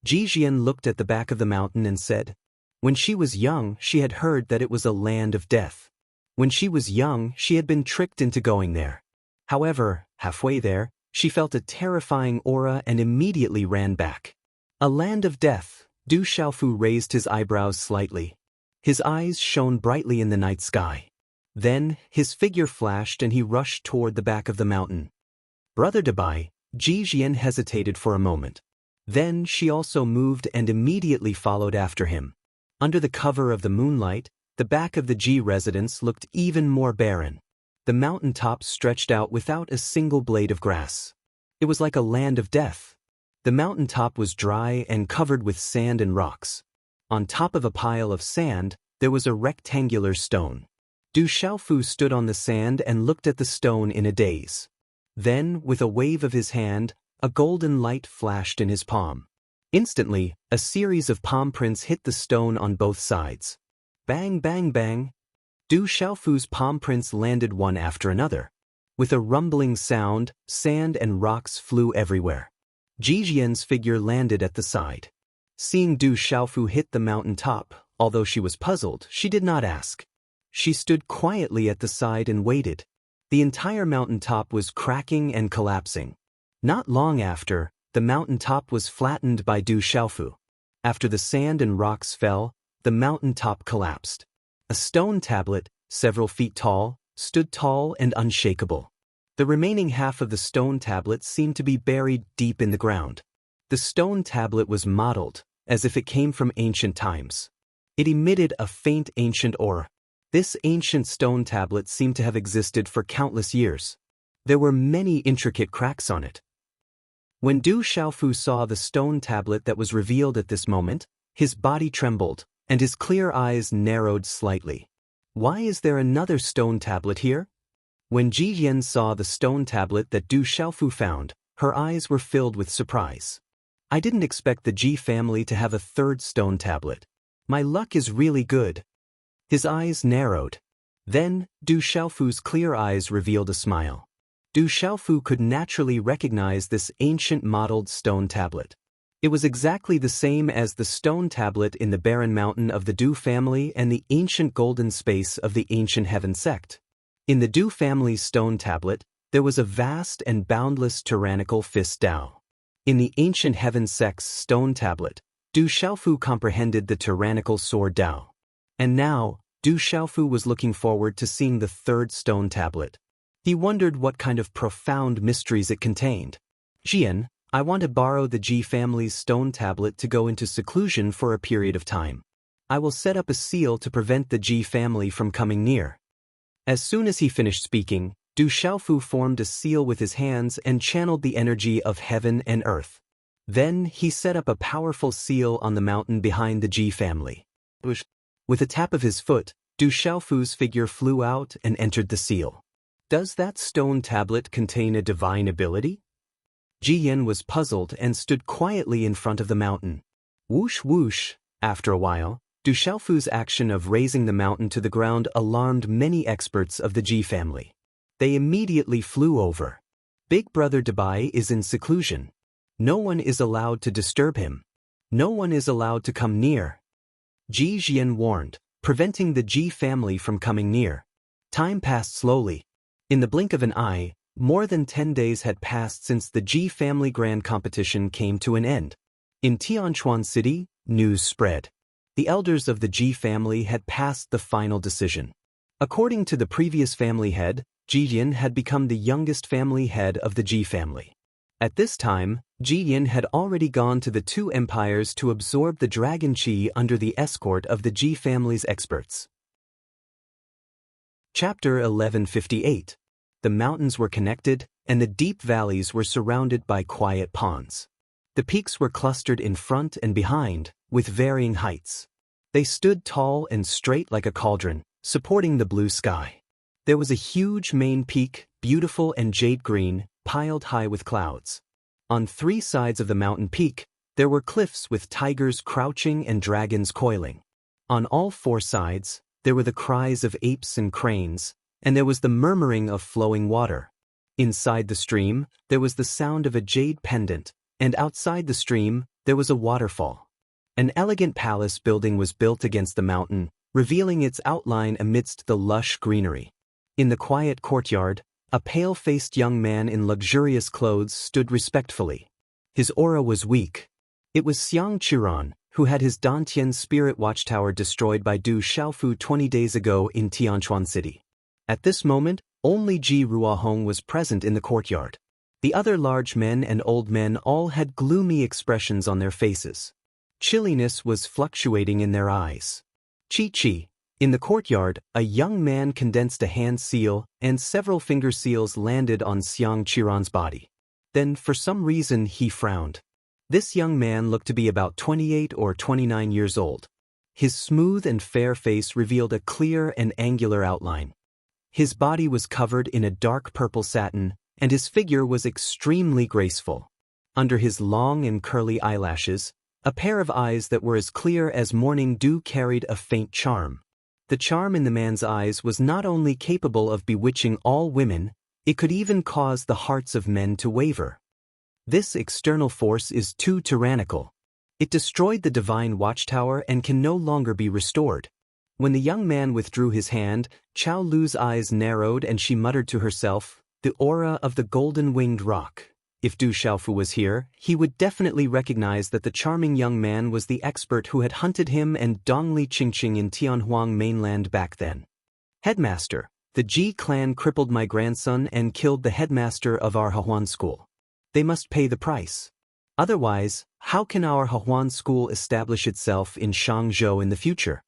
Ji Jian looked at the back of the mountain and said, when she was young, she had heard that it was a land of death. When she was young, she had been tricked into going there. However, halfway there, she felt a terrifying aura and immediately ran back. A land of death. Du Xiaofu raised his eyebrows slightly. His eyes shone brightly in the night sky. Then, his figure flashed and he rushed toward the back of the mountain. Brother Dabai, Ji Jian hesitated for a moment. Then she also moved and immediately followed after him. Under the cover of the moonlight, the back of the Ji residence looked even more barren. The mountain tops stretched out without a single blade of grass. It was like a land of death. The mountain top was dry and covered with sand and rocks. On top of a pile of sand, there was a rectangular stone. Du Xiaofu stood on the sand and looked at the stone in a daze. Then, with a wave of his hand, a golden light flashed in his palm. Instantly, a series of palm prints hit the stone on both sides. Bang, bang, bang. Du Xiaofu's palm prints landed one after another. With a rumbling sound, sand and rocks flew everywhere. Ji Jian's figure landed at the side. Seeing Du Xiaofu hit the mountain top, although she was puzzled, she did not ask. She stood quietly at the side and waited. The entire mountain top was cracking and collapsing. Not long after, the mountain top was flattened by Du Xiaofu. After the sand and rocks fell, the mountain top collapsed. A stone tablet, several feet tall, stood tall and unshakable. The remaining half of the stone tablet seemed to be buried deep in the ground. The stone tablet was mottled, as if it came from ancient times. It emitted a faint ancient aura. This ancient stone tablet seemed to have existed for countless years. There were many intricate cracks on it. When Du Xiaofu saw the stone tablet that was revealed at this moment, his body trembled, and his clear eyes narrowed slightly. Why is there another stone tablet here? When Ji Jian saw the stone tablet that Du Xiaofu found, her eyes were filled with surprise. I didn't expect the Ji family to have a third stone tablet. My luck is really good. His eyes narrowed. Then, Du Xiaofu's clear eyes revealed a smile. Du Xiaofu could naturally recognize this ancient mottled stone tablet. It was exactly the same as the stone tablet in the barren mountain of the Du family and the ancient golden space of the ancient heaven sect. In the Du family's stone tablet, there was a vast and boundless tyrannical fist Dao. In the ancient heaven sect's stone tablet, Du Xiaofu comprehended the tyrannical sword Dao. And now, Du Xiaofu was looking forward to seeing the third stone tablet. He wondered what kind of profound mysteries it contained. Jian, I want to borrow the Ji family's stone tablet to go into seclusion for a period of time. I will set up a seal to prevent the Ji family from coming near. As soon as he finished speaking, Du Xiaofu formed a seal with his hands and channeled the energy of heaven and earth. Then he set up a powerful seal on the mountain behind the Ji family. With a tap of his foot, Du Xiaofu's figure flew out and entered the seal. Does that stone tablet contain a divine ability? Ji Jian was puzzled and stood quietly in front of the mountain. Whoosh whoosh. After a while, Du Xiaofu's action of raising the mountain to the ground alarmed many experts of the Ji family. They immediately flew over. Big Brother Dabai is in seclusion. No one is allowed to disturb him. No one is allowed to come near. Ji Jian warned, preventing the Ji family from coming near. Time passed slowly. In the blink of an eye, more than 10 days had passed since the Ji family grand competition came to an end. In Tianchuan City, news spread. The elders of the Ji family had passed the final decision. According to the previous family head, Ji Yin had become the youngest family head of the Ji family. At this time, Ji Yin had already gone to the two empires to absorb the dragon chi under the escort of the Ji family's experts. Chapter 1158. The mountains were connected, and the deep valleys were surrounded by quiet ponds. The peaks were clustered in front and behind, with varying heights. They stood tall and straight like a cauldron, supporting the blue sky. There was a huge main peak, beautiful and jade green, piled high with clouds. On three sides of the mountain peak, there were cliffs with tigers crouching and dragons coiling. On all four sides, there were the cries of apes and cranes, and there was the murmuring of flowing water. Inside the stream, there was the sound of a jade pendant, and outside the stream, there was a waterfall. An elegant palace building was built against the mountain, revealing its outline amidst the lush greenery. In the quiet courtyard, a pale-faced young man in luxurious clothes stood respectfully. His aura was weak. It was Xiang Qiran, who had his Dantian spirit watchtower destroyed by Du Xiaofu 20 days ago in Tianquan City. At this moment, only Ji Ruahong was present in the courtyard. The other large men and old men all had gloomy expressions on their faces. Chilliness was fluctuating in their eyes. Chi. In the courtyard, a young man condensed a hand seal, and several finger seals landed on Xiang Qiran's body. Then, for some reason, he frowned. This young man looked to be about 28 or 29 years old. His smooth and fair face revealed a clear and angular outline. His body was covered in a dark purple satin, and his figure was extremely graceful. Under his long and curly eyelashes, a pair of eyes that were as clear as morning dew carried a faint charm. The charm in the man's eyes was not only capable of bewitching all women, it could even cause the hearts of men to waver. This external force is too tyrannical. It destroyed the divine watchtower and can no longer be restored. When the young man withdrew his hand, Chao Lu's eyes narrowed and she muttered to herself, "The aura of the golden-winged rock." If Du Xiaofu was here, he would definitely recognize that the charming young man was the expert who had hunted him and Dongli Qingqing in Tianhuang mainland back then. "Headmaster, the Ji clan crippled my grandson and killed the headmaster of our Hahuan school. They must pay the price. Otherwise, how can our Hahuan school establish itself in Shangzhou in the future?"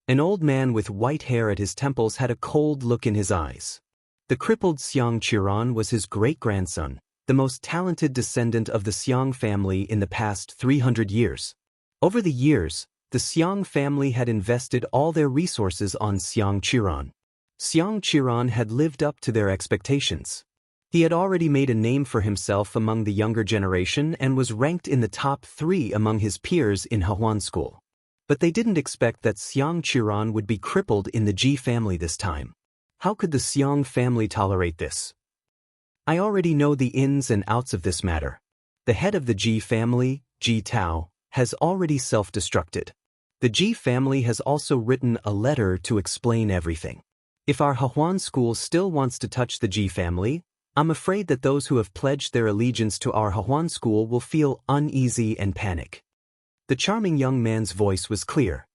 An old man with white hair at his temples had a cold look in his eyes. The crippled Xiang Qiran was his great-grandson, the most talented descendant of the Xiang family in the past 300 years. Over the years, the Xiang family had invested all their resources on Xiang Qiran. Xiang Qiran had lived up to their expectations. He had already made a name for himself among the younger generation and was ranked in the top 3 among his peers in Hahuan school. But they didn't expect that Xiang Qiran would be crippled in the Ji family this time. How could the Xiang family tolerate this? I already know the ins and outs of this matter. The head of the Ji family, Ji Tao, has already self-destructed. The Ji family has also written a letter to explain everything. If our Hahuan school still wants to touch the Ji family, I'm afraid that those who have pledged their allegiance to our Hahuan school will feel uneasy and panic. The charming young man's voice was clear.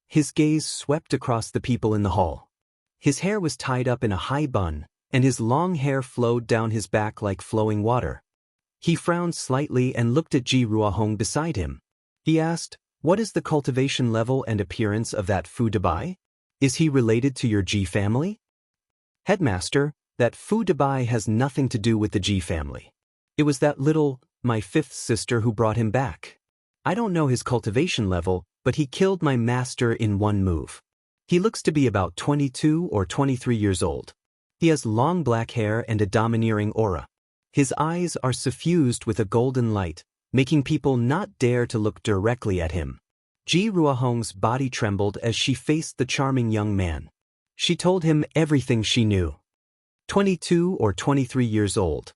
His gaze swept across the people in the hall. His hair was tied up in a high bun, and his long hair flowed down his back like flowing water. He frowned slightly and looked at Ji Ruahong beside him. He asked, "What is the cultivation level and appearance of that Fu Dabai? Is he related to your Ji family?" "Headmaster, that Fu Dabai has nothing to do with the Ji family. It was that little, my 5th sister who brought him back. I don't know his cultivation level, but he killed my master in one move. He looks to be about 22 or 23 years old. He has long black hair and a domineering aura. His eyes are suffused with a golden light, making people not dare to look directly at him." Ji Ruahong's body trembled as she faced the charming young man. She told him everything she knew. 22 or 23 years old.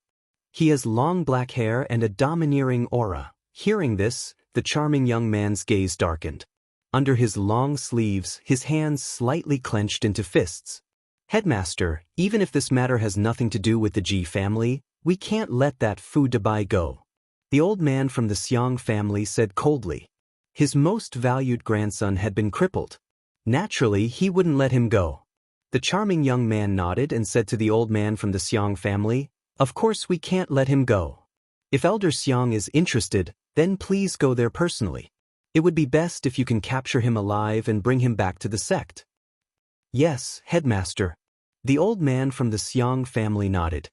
He has long black hair and a domineering aura. Hearing this, the charming young man's gaze darkened. Under his long sleeves, his hands slightly clenched into fists. "Headmaster, even if this matter has nothing to do with the Ji family, we can't let that Fu Dabai go," the old man from the Xiang family said coldly. His most valued grandson had been crippled. Naturally, he wouldn't let him go. The charming young man nodded and said to the old man from the Xiang family, "Of course we can't let him go. If Elder Xiang is interested, then please go there personally. It would be best if you can capture him alive and bring him back to the sect." "Yes, headmaster." The old man from the Xiang family nodded.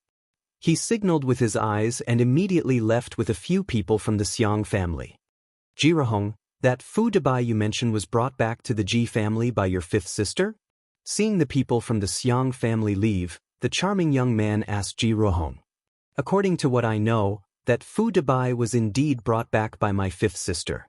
He signaled with his eyes and immediately left with a few people from the Xiang family. "Jirahong, that Fu Dabai you mentioned was brought back to the Ji family by your fifth sister?" Seeing the people from the Xiang family leave, the charming young man asked Jirahong. "According to what I know, that Fu Dabai was indeed brought back by my fifth sister."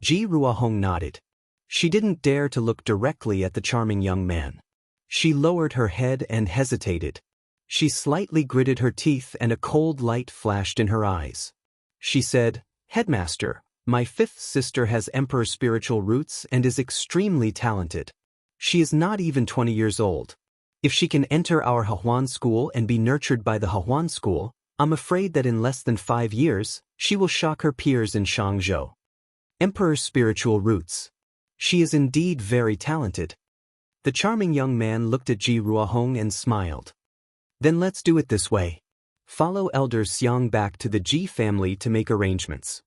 Ji Ruahong nodded. She didn't dare to look directly at the charming young man. She lowered her head and hesitated. She slightly gritted her teeth and a cold light flashed in her eyes. She said, "Headmaster, my fifth sister has emperor spiritual roots and is extremely talented. She is not even 20 years old. If she can enter our Hahuan school and be nurtured by the Hahuan school, I'm afraid that in less than 5 years, she will shock her peers in Shangzhou." Emperor spiritual roots. She is indeed very talented. The charming young man looked at Ji Ruahong and smiled. "Then let's do it this way. Follow Elder Xiang back to the Ji family to make arrangements.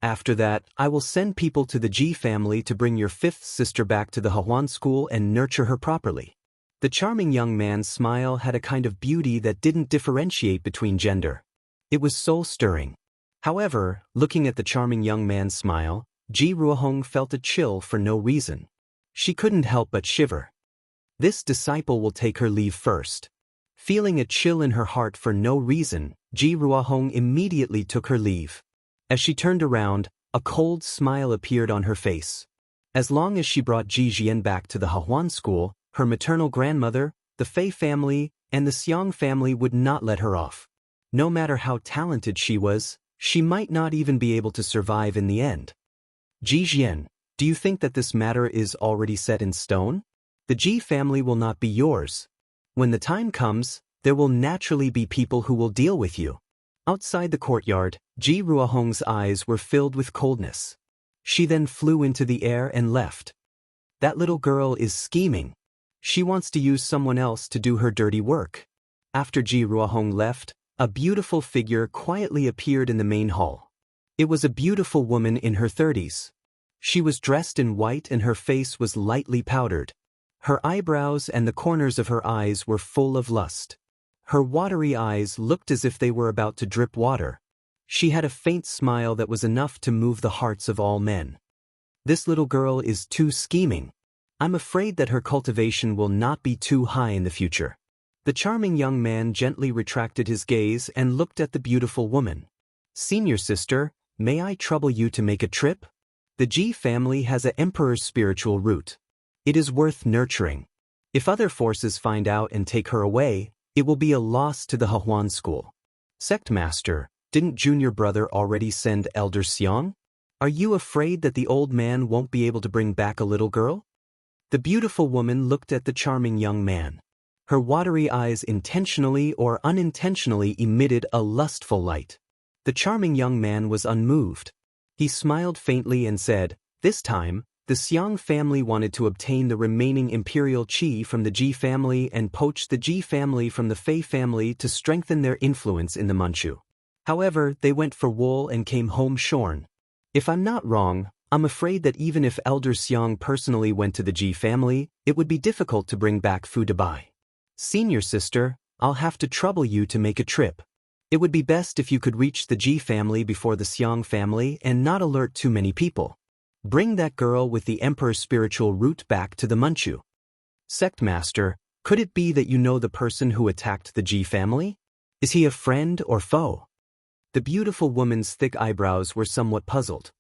After that, I will send people to the Ji family to bring your fifth sister back to the Hahuan school and nurture her properly." The charming young man's smile had a kind of beauty that didn't differentiate between gender. It was soul-stirring. However, looking at the charming young man's smile, Ji Ruahong felt a chill for no reason. She couldn't help but shiver. This disciple will take her leave first. Feeling a chill in her heart for no reason, Ji Ruahong immediately took her leave. As she turned around, a cold smile appeared on her face. As long as she brought Ji Jian back to the Hahuan school, her maternal grandmother, the Fei family, and the Xiang family would not let her off. No matter how talented she was, she might not even be able to survive in the end. "Ji Jian, do you think that this matter is already set in stone? The Ji family will not be yours. When the time comes, there will naturally be people who will deal with you." Outside the courtyard, Ji Ruahong's eyes were filled with coldness. She then flew into the air and left. That little girl is scheming. She wants to use someone else to do her dirty work. After Ji Ruahong left, a beautiful figure quietly appeared in the main hall. It was a beautiful woman in her 30s. She was dressed in white and her face was lightly powdered. Her eyebrows and the corners of her eyes were full of lust. Her watery eyes looked as if they were about to drip water. She had a faint smile that was enough to move the hearts of all men. This little girl is too scheming. I'm afraid that her cultivation will not be too high in the future. The charming young man gently retracted his gaze and looked at the beautiful woman. "Senior sister, may I trouble you to make a trip? The Ji family has an emperor's spiritual root. It is worth nurturing. If other forces find out and take her away, it will be a loss to the Hahuan school." "Sect master, didn't junior brother already send Elder Xiang? Are you afraid that the old man won't be able to bring back a little girl?" The beautiful woman looked at the charming young man. Her watery eyes intentionally or unintentionally emitted a lustful light. The charming young man was unmoved. He smiled faintly and said, "This time, the Xiang family wanted to obtain the remaining imperial qi from the Ji family and poach the Ji family from the Fei family to strengthen their influence in the Manchu. However, they went for wool and came home shorn. If I'm not wrong, I'm afraid that even if Elder Xiang personally went to the Ji family, it would be difficult to bring back Fu Dabai. Senior sister, I'll have to trouble you to make a trip. It would be best if you could reach the Ji family before the Xiang family and not alert too many people. Bring that girl with the emperor's spiritual root back to the Manchu." "Sect master, could it be that you know the person who attacked the Ji family? Is he a friend or foe?" The beautiful woman's thick eyebrows were somewhat puzzled.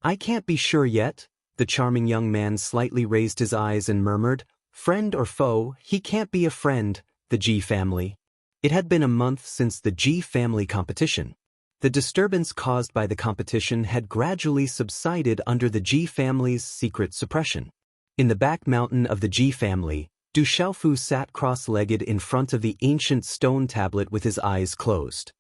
"I can't be sure yet." The charming young man slightly raised his eyes and murmured, "Friend or foe, he can't be a friend, the Ji family." It had been a month since the Ji family competition. The disturbance caused by the competition had gradually subsided under the Ji family's secret suppression. In the back mountain of the Ji family, Du Xiaofu sat cross-legged in front of the ancient stone tablet with his eyes closed.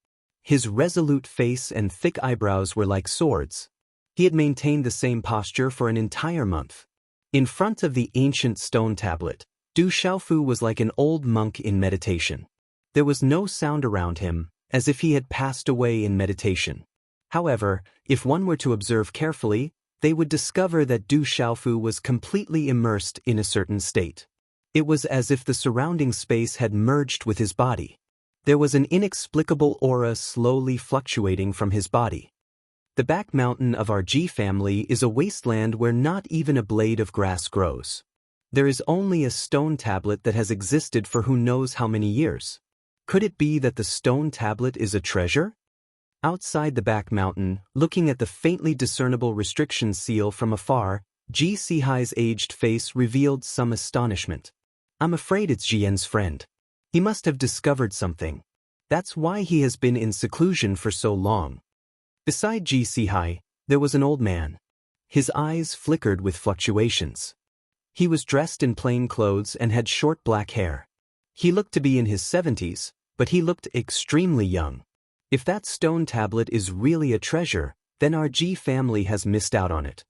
His resolute face and thick eyebrows were like swords. He had maintained the same posture for an entire month. In front of the ancient stone tablet, Du Xiaofu was like an old monk in meditation. There was no sound around him, as if he had passed away in meditation. However, if one were to observe carefully, they would discover that Du Xiaofu was completely immersed in a certain state. It was as if the surrounding space had merged with his body. There was an inexplicable aura slowly fluctuating from his body. The back mountain of our Ji family is a wasteland where not even a blade of grass grows. There is only a stone tablet that has existed for who knows how many years. Could it be that the stone tablet is a treasure? Outside the back mountain, looking at the faintly discernible restriction seal from afar, Ji Sihai's aged face revealed some astonishment. I'm afraid it's Jian's friend. He must have discovered something. That's why he has been in seclusion for so long. Beside Ji Sihai, there was an old man. His eyes flickered with fluctuations. He was dressed in plain clothes and had short black hair. He looked to be in his 70s, but he looked extremely young. If that stone tablet is really a treasure, then our Ji family has missed out on it.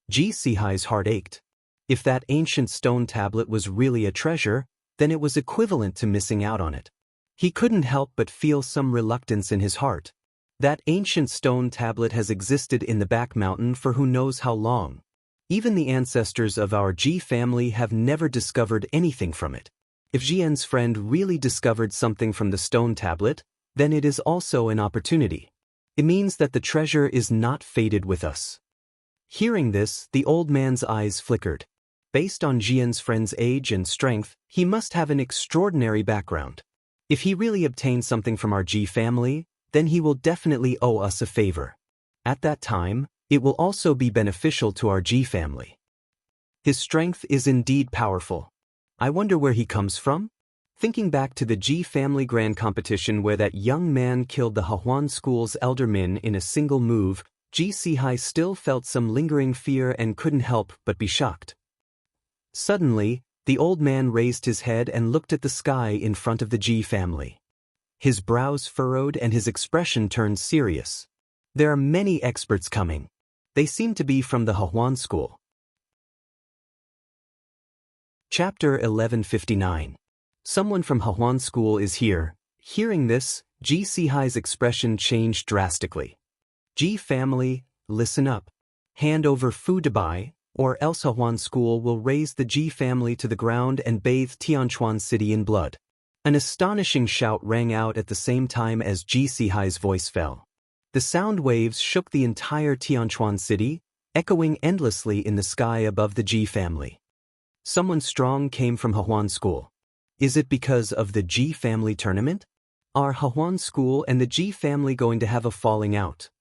Ji Sihai's heart ached. If that ancient stone tablet was really a treasure, then it was equivalent to missing out on it. He couldn't help but feel some reluctance in his heart. That ancient stone tablet has existed in the back mountain for who knows how long. Even the ancestors of our Ji family have never discovered anything from it. If Jian's friend really discovered something from the stone tablet, then it is also an opportunity. It means that the treasure is not fated with us. Hearing this, the old man's eyes flickered. Based on Jian's friend's age and strength, he must have an extraordinary background. If he really obtained something from our Ji family, then he will definitely owe us a favor. At that time, it will also be beneficial to our Ji family. His strength is indeed powerful. I wonder where he comes from? Thinking back to the Ji family grand competition where that young man killed the Hahuan school's elder Min in a single move, Ji Sihai still felt some lingering fear and couldn't help but be shocked. Suddenly, the old man raised his head and looked at the sky in front of the Ji family. His brows furrowed and his expression turned serious. There are many experts coming. They seem to be from the Hahuan school. Chapter 1159. Someone from Hahuan school is here. Hearing this, Ji Sihai's expression changed drastically. Ji family, listen up. Hand over food to buy, or else Hahuan school will raise the Ji family to the ground and bathe Tianquan City in blood. An astonishing shout rang out at the same time as Ji Sihai's voice fell. The sound waves shook the entire Tianquan City, echoing endlessly in the sky above the Ji family. Someone strong came from Hahuan school. Is it because of the Ji family tournament? Are Hahuan school and the Ji family going to have a falling out?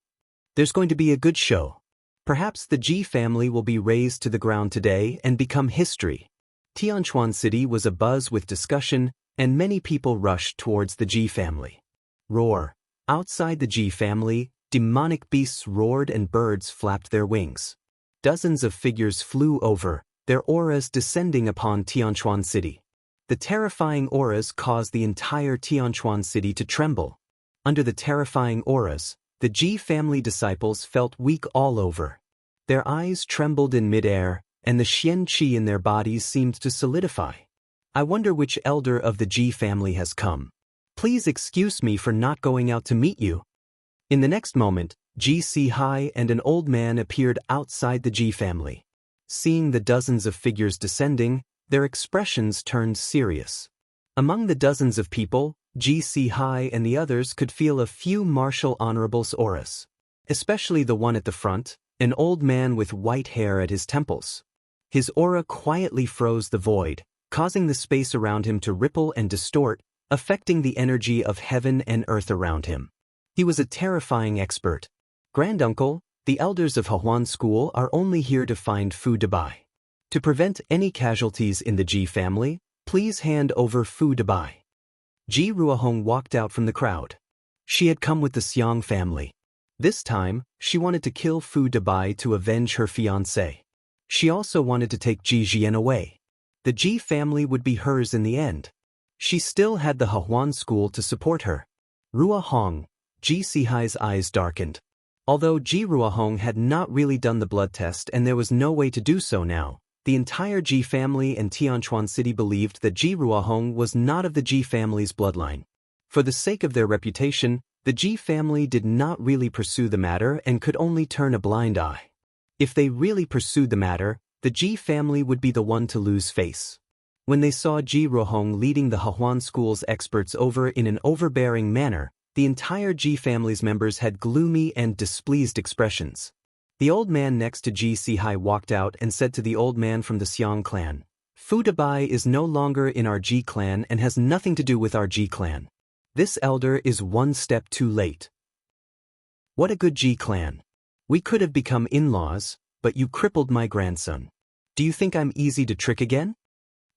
There's going to be a good show. Perhaps the Ji family will be razed to the ground today and become history. Tianquan City was abuzz with discussion, and many people rushed towards the Ji family. Roar. Outside the Ji family, demonic beasts roared and birds flapped their wings. Dozens of figures flew over, their auras descending upon Tianquan City. The terrifying auras caused the entire Tianquan City to tremble. Under the terrifying auras, the Ji family disciples felt weak all over. Their eyes trembled in midair, and the Xian Qi in their bodies seemed to solidify. I wonder which elder of the Ji family has come. Please excuse me for not going out to meet you. In the next moment, Ji Sihai and an old man appeared outside the Ji family. Seeing the dozens of figures descending, their expressions turned serious. Among the dozens of people, Ji Sihai and the others could feel a few martial honorables auras. Especially the one at the front, an old man with white hair at his temples. His aura quietly froze the void, causing the space around him to ripple and distort, affecting the energy of heaven and earth around him. He was a terrifying expert. Granduncle, the elders of Hahuan school are only here to find food to buy. To prevent any casualties in the Ji family, please hand over food to buy. Ji Ruohong walked out from the crowd. She had come with the Xiang family. This time, she wanted to kill Fu Dabai to avenge her fiancé. She also wanted to take Ji Jian away. The Ji family would be hers in the end. She still had the Hahuan school to support her. Ruohong, Ji Sihai's eyes darkened. Although Ji Ruohong had not really done the blood test and there was no way to do so now, the entire Ji family and Tianchuan City believed that Ji Ruohong was not of the Ji family's bloodline. For the sake of their reputation, the Ji family did not really pursue the matter and could only turn a blind eye. If they really pursued the matter, the Ji family would be the one to lose face. When they saw Ji Ruohong leading the Hehuan school's experts over in an overbearing manner, the entire Ji family's members had gloomy and displeased expressions. The old man next to Ji Sihai walked out and said to the old man from the Xiang clan, "Fu Dabai is no longer in our Ji clan and has nothing to do with our Ji clan. This elder is one step too late. What a good Ji clan. We could have become in-laws, but you crippled my grandson. Do you think I'm easy to trick again?"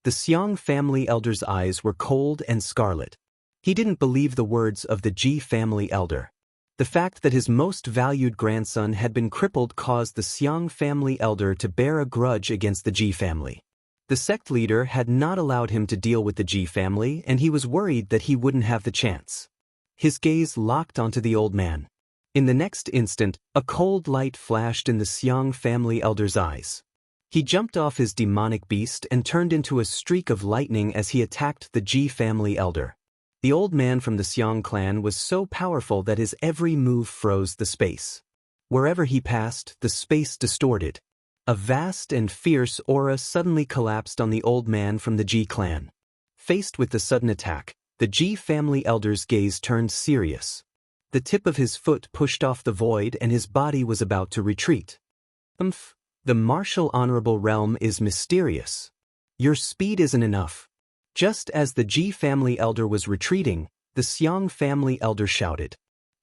The Xiang family elder's eyes were cold and scarlet. He didn't believe the words of the Ji family elder. The fact that his most valued grandson had been crippled caused the Xiang family elder to bear a grudge against the Ji family. The sect leader had not allowed him to deal with the Ji family, and he was worried that he wouldn't have the chance. His gaze locked onto the old man. In the next instant, a cold light flashed in the Xiang family elder's eyes. He jumped off his demonic beast and turned into a streak of lightning as he attacked the Ji family elder. The old man from the Xiang clan was so powerful that his every move froze the space. Wherever he passed, the space distorted. A vast and fierce aura suddenly collapsed on the old man from the Ji clan. Faced with the sudden attack, the Ji family elder's gaze turned serious. The tip of his foot pushed off the void and his body was about to retreat. The martial honorable realm is mysterious. Your speed isn't enough. Just as the Ji family elder was retreating, the Xiang family elder shouted.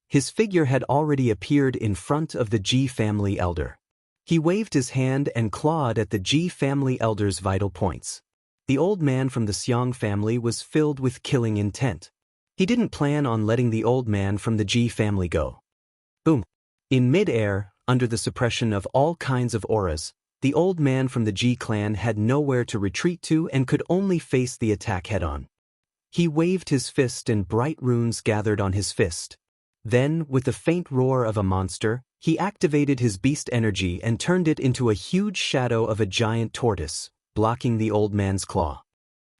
His figure had already appeared in front of the Ji family elder. He waved his hand and clawed at the Ji family elder's vital points. The old man from the Xiang family was filled with killing intent. He didn't plan on letting the old man from the Ji family go. Boom! In mid-air, under the suppression of all kinds of auras, the old man from the Ji clan had nowhere to retreat to and could only face the attack head-on. He waved his fist and bright runes gathered on his fist. Then, with the faint roar of a monster, he activated his beast energy and turned it into a huge shadow of a giant tortoise, blocking the old man's claw.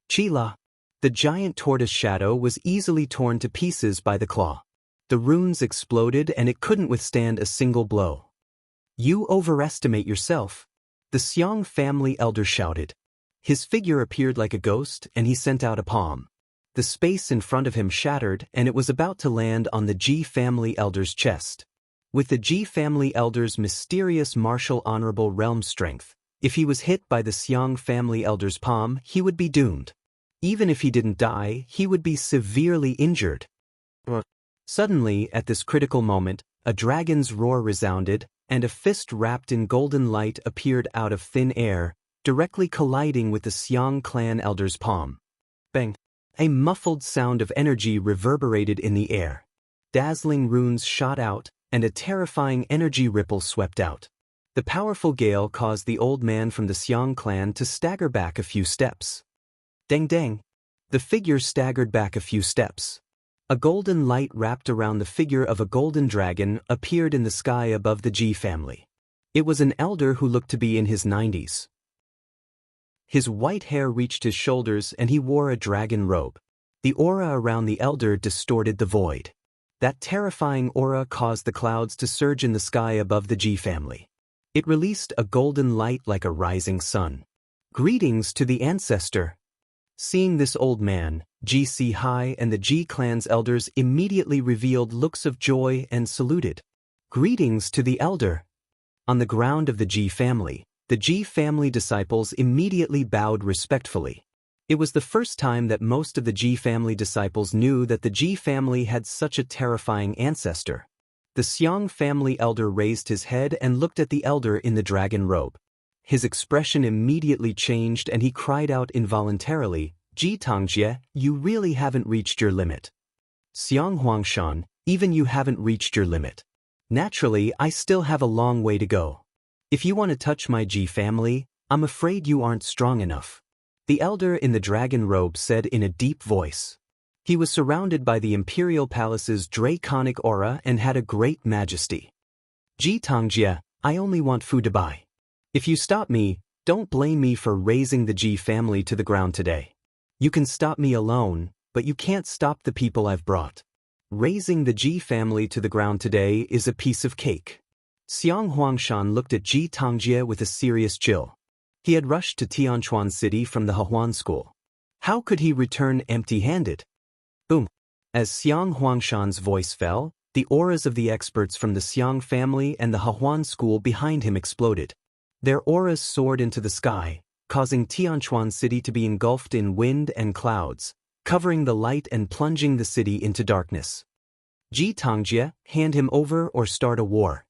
Chila! The giant tortoise shadow was easily torn to pieces by the claw. The runes exploded and it couldn't withstand a single blow. You overestimate yourself. The Xiang family elder shouted. His figure appeared like a ghost and he sent out a palm. The space in front of him shattered and it was about to land on the Ji family elder's chest. With the Ji family elder's mysterious martial honorable realm strength, if he was hit by the Xiang family elder's palm, he would be doomed. Even if he didn't die, he would be severely injured. Suddenly, at this critical moment, a dragon's roar resounded, and a fist wrapped in golden light appeared out of thin air, directly colliding with the Xiang clan elder's palm. Bang! A muffled sound of energy reverberated in the air. Dazzling runes shot out, and a terrifying energy ripple swept out. The powerful gale caused the old man from the Xiang clan to stagger back a few steps. Dang dang! The figure staggered back a few steps. A golden light wrapped around the figure of a golden dragon appeared in the sky above the Ji family. It was an elder who looked to be in his 90s. His white hair reached his shoulders and he wore a dragon robe. The aura around the elder distorted the void. That terrifying aura caused the clouds to surge in the sky above the Ji family. It released a golden light like a rising sun. Greetings to the ancestor. Seeing this old man, Ji Sihai and the Ji clan's elders immediately revealed looks of joy and saluted. Greetings to the elder. On the ground of the Ji family, the Ji family disciples immediately bowed respectfully. It was the first time that most of the Ji family disciples knew that the Ji family had such a terrifying ancestor. The Xiang family elder raised his head and looked at the elder in the dragon robe. His expression immediately changed and he cried out involuntarily, Ji Tangjie, you really haven't reached your limit. Xiang Huangshan, even you haven't reached your limit. Naturally, I still have a long way to go. If you want to touch my Ji family, I'm afraid you aren't strong enough. The elder in the dragon robe said in a deep voice. He was surrounded by the imperial palace's draconic aura and had a great majesty. Ji Tangjie, I only want Fu Dabai. If you stop me, Don't blame me for raising the G family to the ground today. You can stop me alone, but you can't stop the people I've brought. Raising the Ji family to the ground today is a piece of cake. Xiang Huangshan looked at Ji Tangjie with a serious chill. He had rushed to Tianquan City from the Hehuan school. How could he return empty-handed? Boom! As Xiang Huangshan's voice fell, the auras of the experts from the Xiang family and the Hehuan school behind him exploded. Their auras soared into the sky, causing Tianquan City to be engulfed in wind and clouds, covering the light and plunging the city into darkness. Ji Tangjie, hand him over or start a war.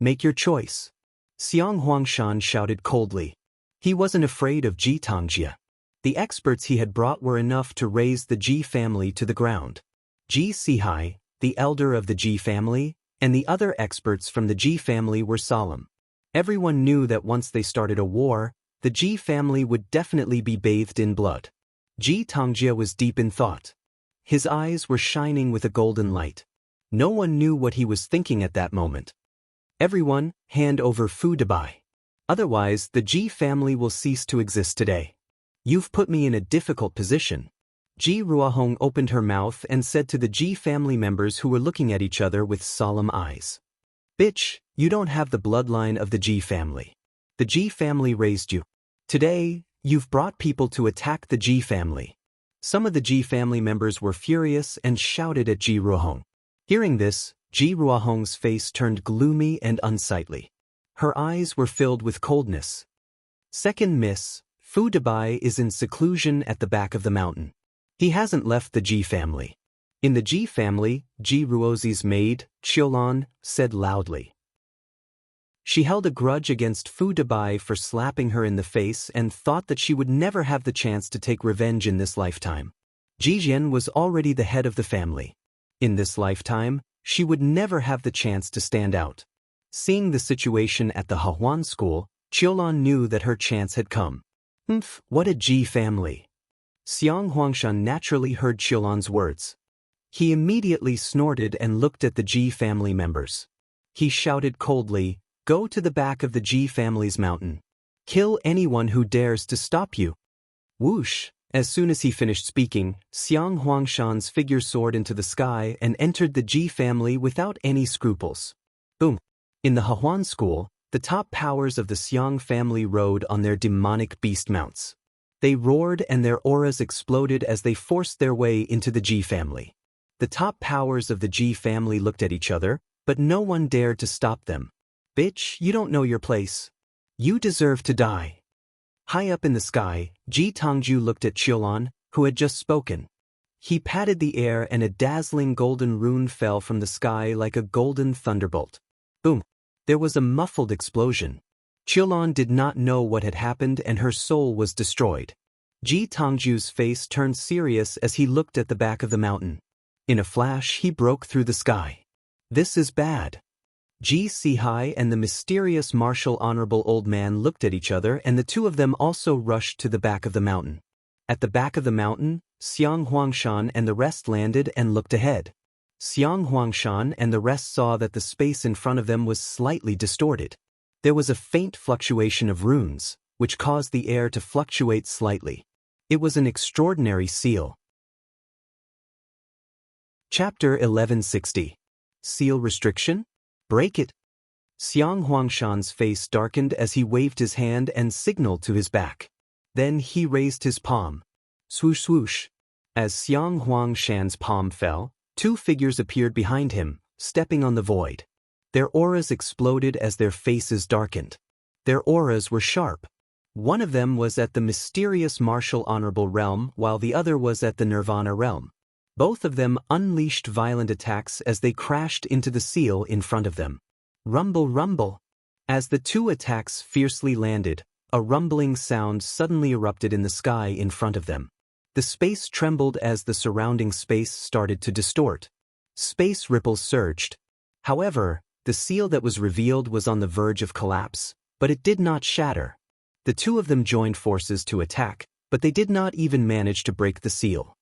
Make your choice. Xiang Huangshan shouted coldly. He wasn't afraid of Ji Tangjie. The experts he had brought were enough to raise the Ji family to the ground. Ji Sihai, the elder of the Ji family, and the other experts from the Ji family were solemn. Everyone knew that once they started a war, the Ji family would definitely be bathed in blood. Ji Tangjie was deep in thought. His eyes were shining with a golden light. No one knew what he was thinking at that moment. Everyone, hand over food to buy. Otherwise, the Ji family will cease to exist today. You've put me in a difficult position. Ji Ruahong opened her mouth and said to the Ji family members who were looking at each other with solemn eyes. Bitch, you don't have the bloodline of the Ji family. The Ji family raised you. Today, you've brought people to attack the Ji family. Some of the Ji family members were furious and shouted at Ji Ruahong. Hearing this, Ji Ruahong's face turned gloomy and unsightly. Her eyes were filled with coldness. Second miss, Fu Dabai is in seclusion at the back of the mountain. He hasn't left the Ji family. In the Ji family, Ji Ruozi's maid, Qiulan, said loudly. She held a grudge against Fu Dabai for slapping her in the face and thought that she would never have the chance to take revenge in this lifetime. Ji Jian was already the head of the family. In this lifetime, she would never have the chance to stand out. Seeing the situation at the Hehuan school, Qiulan knew that her chance had come. What a Ji family! Xiang Huangshan naturally heard Qiulan's words. He immediately snorted and looked at the Ji family members. He shouted coldly, "Go to the back of the Ji family's mountain. Kill anyone who dares to stop you." Whoosh! As soon as he finished speaking, Xiang Huangshan's figure soared into the sky and entered the Ji family without any scruples. Boom! In the Hehuan school, the top powers of the Xiang family rode on their demonic beast mounts. They roared and their auras exploded as they forced their way into the Ji family. The top powers of the Ji family looked at each other, but no one dared to stop them. Bitch, you don't know your place. You deserve to die. High up in the sky, Ji Tangju looked at Qiulan, who had just spoken. He patted the air and a dazzling golden rune fell from the sky like a golden thunderbolt. Boom! There was a muffled explosion. Qiulan did not know what had happened and her soul was destroyed. Ji Tangju's face turned serious as he looked at the back of the mountain. In a flash, he broke through the sky. This is bad. Ji Sihai and the mysterious martial honorable old man looked at each other and the two of them also rushed to the back of the mountain. At the back of the mountain, Xiang Huangshan and the rest landed and looked ahead. Xiang Huangshan and the rest saw that the space in front of them was slightly distorted. There was a faint fluctuation of runes, which caused the air to fluctuate slightly. It was an extraordinary seal. Chapter 1160. Seal Restriction? Break it. Xiang Huangshan's face darkened as he waved his hand and signaled to his back. Then he raised his palm. Swoosh swoosh. As Xiang Huangshan's palm fell, two figures appeared behind him, stepping on the void. Their auras exploded as their faces darkened. Their auras were sharp. One of them was at the mysterious martial honorable realm while the other was at the nirvana realm. Both of them unleashed violent attacks as they crashed into the seal in front of them. Rumble, rumble. As the two attacks fiercely landed, a rumbling sound suddenly erupted in the sky in front of them. The space trembled as the surrounding space started to distort. Space ripples surged. However, the seal that was revealed was on the verge of collapse, but it did not shatter. The two of them joined forces to attack, but they did not even manage to break the seal.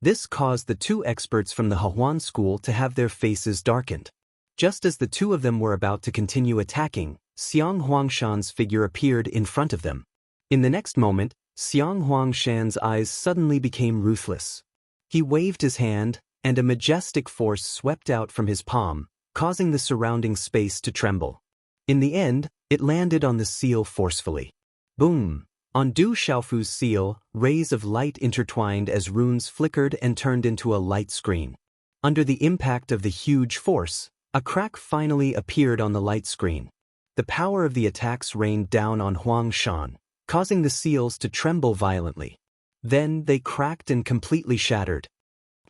This caused the two experts from the Hehuan school to have their faces darkened. Just as the two of them were about to continue attacking, Xiang Huangshan's figure appeared in front of them. In the next moment, Xiang Huangshan's eyes suddenly became ruthless. He waved his hand, and a majestic force swept out from his palm, causing the surrounding space to tremble. In the end, it landed on the seal forcefully. Boom! On Du Xiaofu's seal, rays of light intertwined as runes flickered and turned into a light screen. Under the impact of the huge force, a crack finally appeared on the light screen. The power of the attacks rained down on Huangshan, causing the seals to tremble violently. Then they cracked and completely shattered.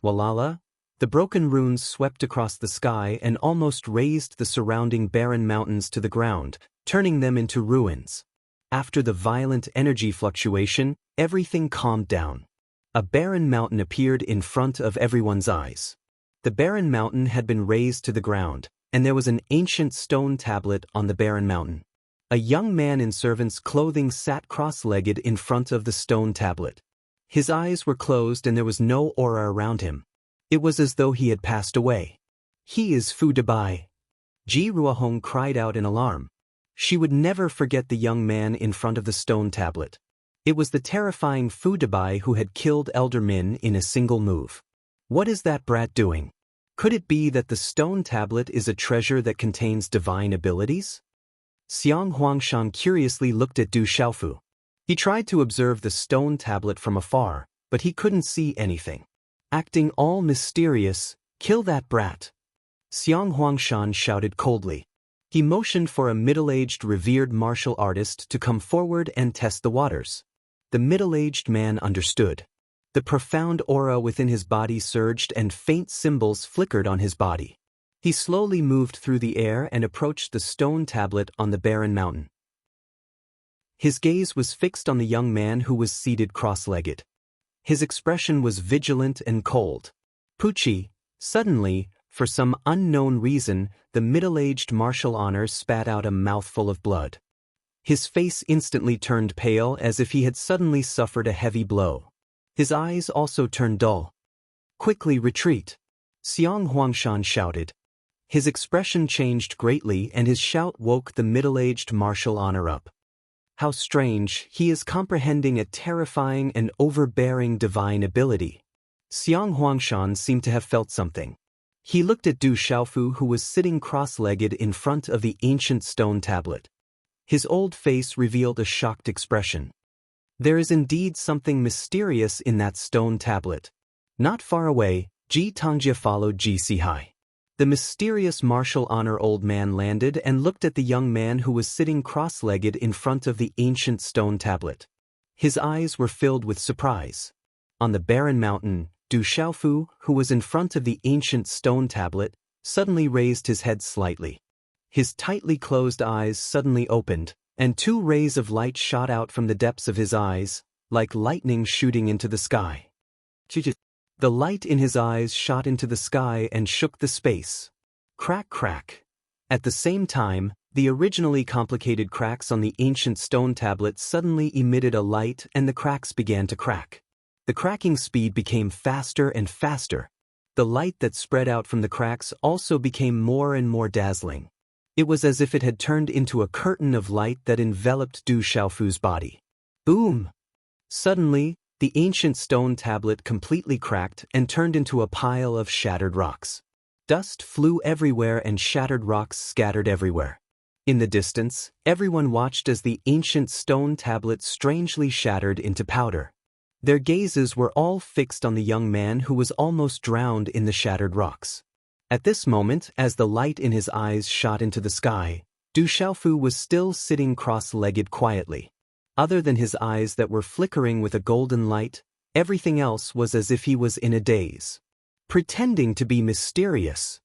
Walala! The broken runes swept across the sky and almost razed the surrounding barren mountains to the ground, turning them into ruins. After the violent energy fluctuation, everything calmed down. A barren mountain appeared in front of everyone's eyes. The barren mountain had been razed to the ground, and there was an ancient stone tablet on the barren mountain. A young man in servant's clothing sat cross-legged in front of the stone tablet. His eyes were closed and there was no aura around him. It was as though he had passed away. He is Fu Debai. Ji Ruohong cried out in alarm. She would never forget the young man in front of the stone tablet. It was the terrifying Fu Debai who had killed Elder Min in a single move. What is that brat doing? Could it be that the stone tablet is a treasure that contains divine abilities? Xiang Huangshan curiously looked at Du Xiaofu. He tried to observe the stone tablet from afar, but he couldn't see anything. Acting all mysterious, "Kill that brat!" Xiang Huangshan shouted coldly. He motioned for a middle-aged revered martial artist to come forward and test the waters. The middle-aged man understood. The profound aura within his body surged and faint symbols flickered on his body. He slowly moved through the air and approached the stone tablet on the barren mountain. His gaze was fixed on the young man who was seated cross-legged. His expression was vigilant and cold. Pucci, suddenly, for some unknown reason, the middle-aged martial honor spat out a mouthful of blood. His face instantly turned pale as if he had suddenly suffered a heavy blow. His eyes also turned dull. "Quickly retreat!" Xiang Huangshan shouted. His expression changed greatly and his shout woke the middle-aged martial honor up. How strange, he is comprehending a terrifying and overbearing divine ability. Xiang Huangshan seemed to have felt something. He looked at Du Xiaofu who was sitting cross-legged in front of the ancient stone tablet. His old face revealed a shocked expression. There is indeed something mysterious in that stone tablet. Not far away, Ji Tangjia followed Ji Sihai. The mysterious martial honor old man landed and looked at the young man who was sitting cross-legged in front of the ancient stone tablet. His eyes were filled with surprise. On the barren mountain, Du Xiaofu, who was in front of the ancient stone tablet, suddenly raised his head slightly. His tightly closed eyes suddenly opened, and two rays of light shot out from the depths of his eyes, like lightning shooting into the sky. The light in his eyes shot into the sky and shook the space. Crack, crack. At the same time, the originally complicated cracks on the ancient stone tablet suddenly emitted a light and the cracks began to crack. The cracking speed became faster and faster. The light that spread out from the cracks also became more and more dazzling. It was as if it had turned into a curtain of light that enveloped Du Xiaofu's body. Boom! Suddenly, the ancient stone tablet completely cracked and turned into a pile of shattered rocks. Dust flew everywhere and shattered rocks scattered everywhere. In the distance, everyone watched as the ancient stone tablet strangely shattered into powder. Their gazes were all fixed on the young man who was almost drowned in the shattered rocks. At this moment, as the light in his eyes shot into the sky, Du Xiaofu was still sitting cross-legged quietly. Other than his eyes that were flickering with a golden light, everything else was as if he was in a daze. Pretending to be mysterious.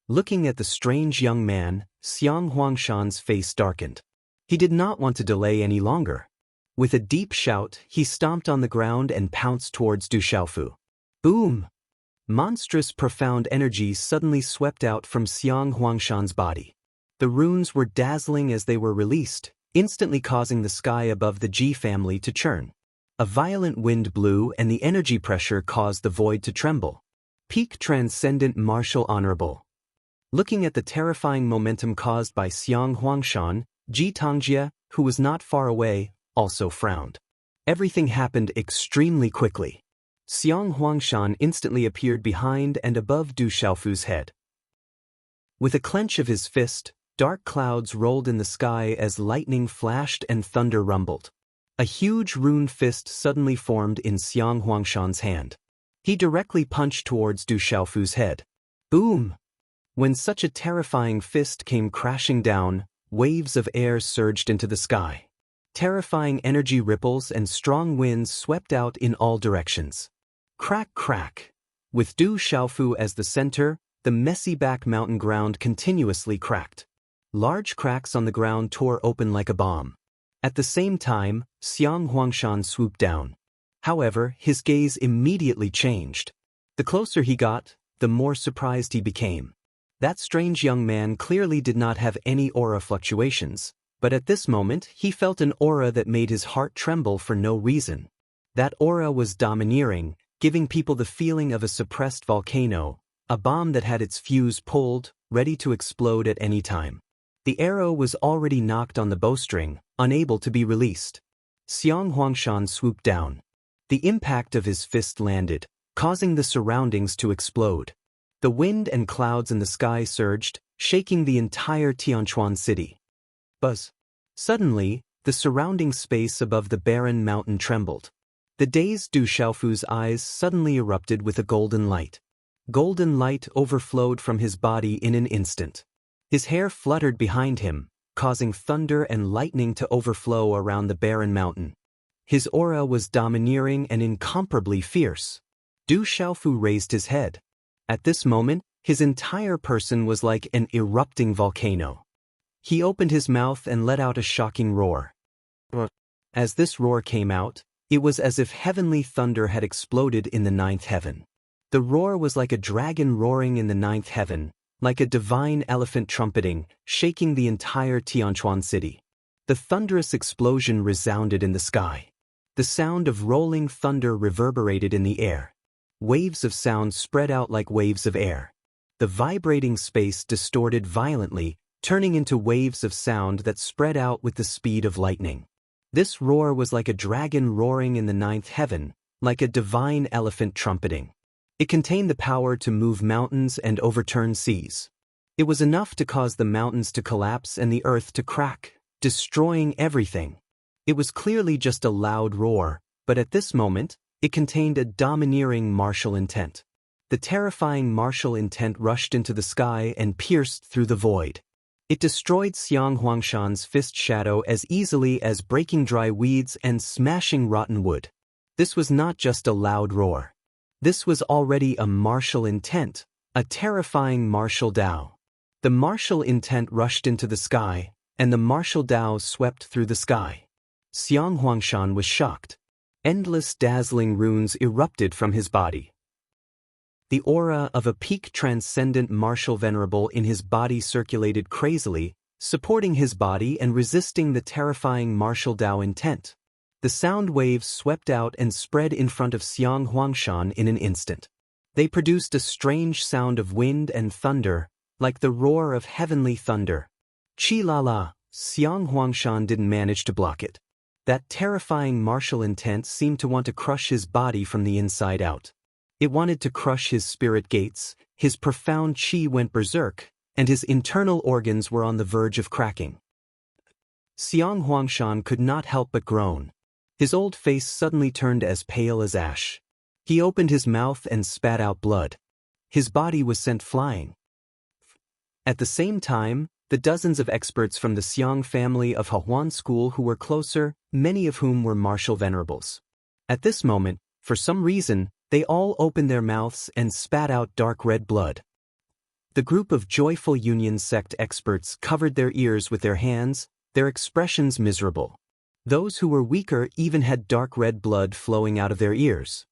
Looking at the strange young man, Xiang Huangshan's face darkened. He did not want to delay any longer. With a deep shout, he stomped on the ground and pounced towards Du Xiaofu. Boom! Monstrous profound energy suddenly swept out from Xiang Huangshan's body. The runes were dazzling as they were released, instantly causing the sky above the Ji family to churn. A violent wind blew and the energy pressure caused the void to tremble. Peak transcendent martial honorable. Looking at the terrifying momentum caused by Xiang Huangshan, Ji Tangjia, who was not far away, also frowned. Everything happened extremely quickly. Xiang Huangshan instantly appeared behind and above Du Xiaofu's head. With a clench of his fist, dark clouds rolled in the sky as lightning flashed and thunder rumbled. A huge rune fist suddenly formed in Xiang Huangshan's hand. He directly punched towards Du Xiaofu's head. Boom! When such a terrifying fist came crashing down, waves of air surged into the sky. Terrifying energy ripples and strong winds swept out in all directions. Crack, crack. With Du Xiaofu as the center, the messy back mountain ground continuously cracked. Large cracks on the ground tore open like a bomb. At the same time, Xiang Huangshan swooped down. However, his gaze immediately changed. The closer he got, the more surprised he became. That strange young man clearly did not have any aura fluctuations, but at this moment he felt an aura that made his heart tremble for no reason. That aura was domineering, giving people the feeling of a suppressed volcano, a bomb that had its fuse pulled, ready to explode at any time. The arrow was already knocked on the bowstring, unable to be released. Xiang Huangshan swooped down. The impact of his fist landed, causing the surroundings to explode. The wind and clouds in the sky surged, shaking the entire Tianquan city. Buzz. Suddenly, the surrounding space above the barren mountain trembled. The dazed Du Xiaofu's eyes suddenly erupted with a golden light. Golden light overflowed from his body in an instant. His hair fluttered behind him, causing thunder and lightning to overflow around the barren mountain. His aura was domineering and incomparably fierce. Du Xiaofu raised his head. At this moment, his entire person was like an erupting volcano. He opened his mouth and let out a shocking roar. As this roar came out, it was as if heavenly thunder had exploded in the ninth heaven. The roar was like a dragon roaring in the ninth heaven, like a divine elephant trumpeting, shaking the entire Tianquan city. The thunderous explosion resounded in the sky. The sound of rolling thunder reverberated in the air. Waves of sound spread out like waves of air. The vibrating space distorted violently, turning into waves of sound that spread out with the speed of lightning. This roar was like a dragon roaring in the ninth heaven, like a divine elephant trumpeting. It contained the power to move mountains and overturn seas. It was enough to cause the mountains to collapse and the earth to crack, destroying everything. It was clearly just a loud roar, but at this moment, it contained a domineering martial intent. The terrifying martial intent rushed into the sky and pierced through the void. It destroyed Xiang Huangshan's fist shadow as easily as breaking dry weeds and smashing rotten wood. This was not just a loud roar. This was already a martial intent, a terrifying martial Dao. The martial intent rushed into the sky, and the martial Dao swept through the sky. Xiang Huangshan was shocked. Endless dazzling runes erupted from his body. The aura of a peak transcendent martial venerable in his body circulated crazily, supporting his body and resisting the terrifying martial Dao intent. The sound waves swept out and spread in front of Xiang Huangshan in an instant. They produced a strange sound of wind and thunder, like the roar of heavenly thunder. Chi-la-la, Xiang Huangshan didn't manage to block it. That terrifying martial intent seemed to want to crush his body from the inside out. It wanted to crush his spirit gates, his profound qi went berserk, and his internal organs were on the verge of cracking. Xiang Huangshan could not help but groan. His old face suddenly turned as pale as ash. He opened his mouth and spat out blood. His body was sent flying. At the same time, the dozens of experts from the Xiang family of Hehuan school who were closer, many of whom were martial venerables. At this moment, for some reason, they all opened their mouths and spat out dark red blood. The group of joyful Union sect experts covered their ears with their hands, their expressions miserable. Those who were weaker even had dark red blood flowing out of their ears.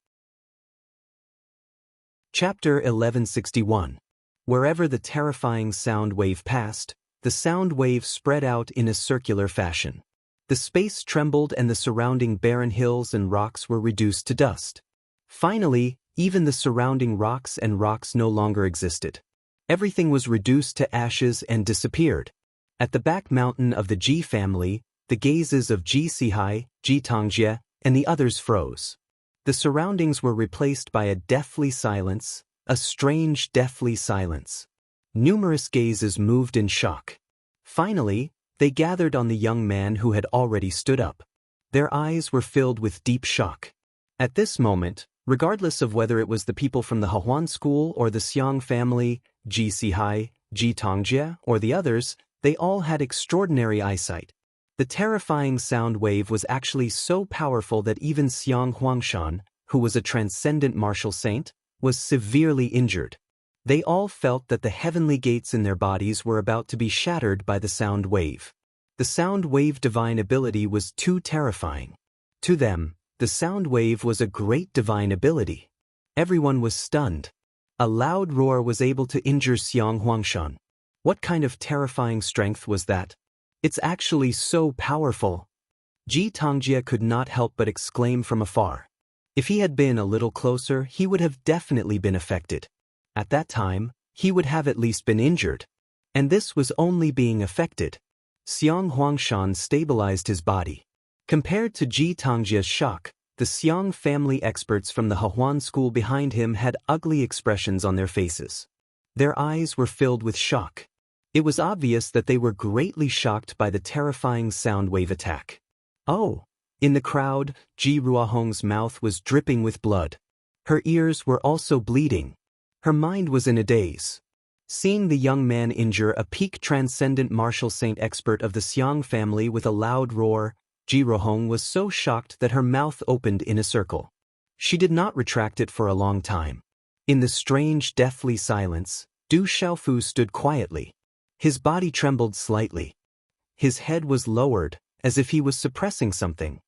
Chapter 1161. Wherever the terrifying sound wave passed, the sound wave spread out in a circular fashion. The space trembled and the surrounding barren hills and rocks were reduced to dust. Finally, even the surrounding rocks and rocks no longer existed. Everything was reduced to ashes and disappeared. At the back mountain of the Ji family, The gazes of Ji Sihai, Ji Tongjie, and the others froze. The surroundings were replaced by a deathly silence, a strange deathly silence. Numerous gazes moved in shock. Finally, they gathered on the young man who had already stood up. Their eyes were filled with deep shock. At this moment, regardless of whether it was the people from the Hahuan school or the Xiang family, Ji Sihai, Ji Tongjie, or the others, they all had extraordinary eyesight. The terrifying sound wave was actually so powerful that even Xiang Huangshan, who was a transcendent martial saint, was severely injured. They all felt that the heavenly gates in their bodies were about to be shattered by the sound wave. The sound wave divine ability was too terrifying. To them, the sound wave was a great divine ability. Everyone was stunned. A loud roar was able to injure Xiang Huangshan. What kind of terrifying strength was that? It's actually so powerful. Ji Tongjie could not help but exclaim from afar. If he had been a little closer, he would have definitely been affected. At that time, he would have at least been injured. And this was only being affected. Xiang Huangshan stabilized his body. Compared to Ji Tongjie's shock, the Xiang family experts from the Hahuan school behind him had ugly expressions on their faces. Their eyes were filled with shock. It was obvious that they were greatly shocked by the terrifying sound wave attack. Oh! In the crowd, Ji Ruahong's mouth was dripping with blood. Her ears were also bleeding. Her mind was in a daze. Seeing the young man injure a peak transcendent martial saint expert of the Xiang family with a loud roar, Ji Ruahong was so shocked that her mouth opened in a circle. She did not retract it for a long time. In the strange deathly silence, Du Xiaofu stood quietly. His body trembled slightly. His head was lowered, as if he was suppressing something.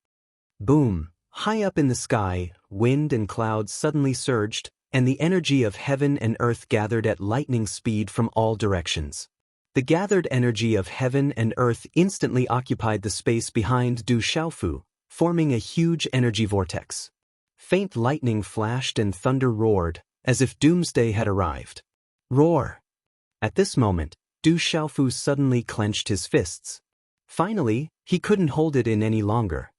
Boom! High up in the sky, wind and clouds suddenly surged, and the energy of heaven and earth gathered at lightning speed from all directions. The gathered energy of heaven and earth instantly occupied the space behind Du Xiaofu, forming a huge energy vortex. Faint lightning flashed and thunder roared, as if doomsday had arrived. Roar! At this moment, Du Xiaofu suddenly clenched his fists. Finally, he couldn't hold it in any longer.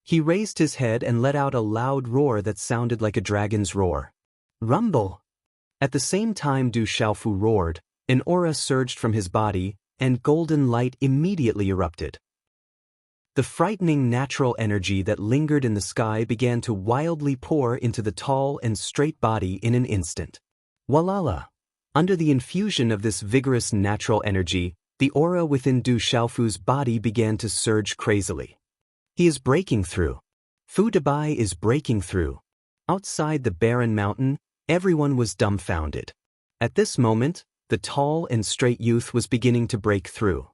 He raised his head and let out a loud roar that sounded like a dragon's roar. Rumble! At the same time Du Xiaofu roared, an aura surged from his body, and golden light immediately erupted. The frightening natural energy that lingered in the sky began to wildly pour into the tall and straight body in an instant. Walala! Under the infusion of this vigorous natural energy, the aura within Du Xiaofu's body began to surge crazily. He is breaking through. Fu Dabai is breaking through. Outside the barren mountain, everyone was dumbfounded. At this moment, the tall and straight youth was beginning to break through.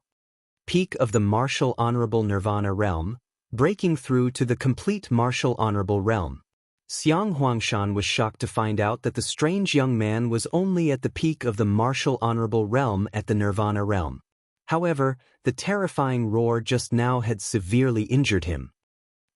Peak of the martial honorable nirvana realm, breaking through to the complete martial honorable realm. Xiang Huangshan was shocked to find out that the strange young man was only at the peak of the martial honorable realm at the nirvana realm. However, the terrifying roar just now had severely injured him.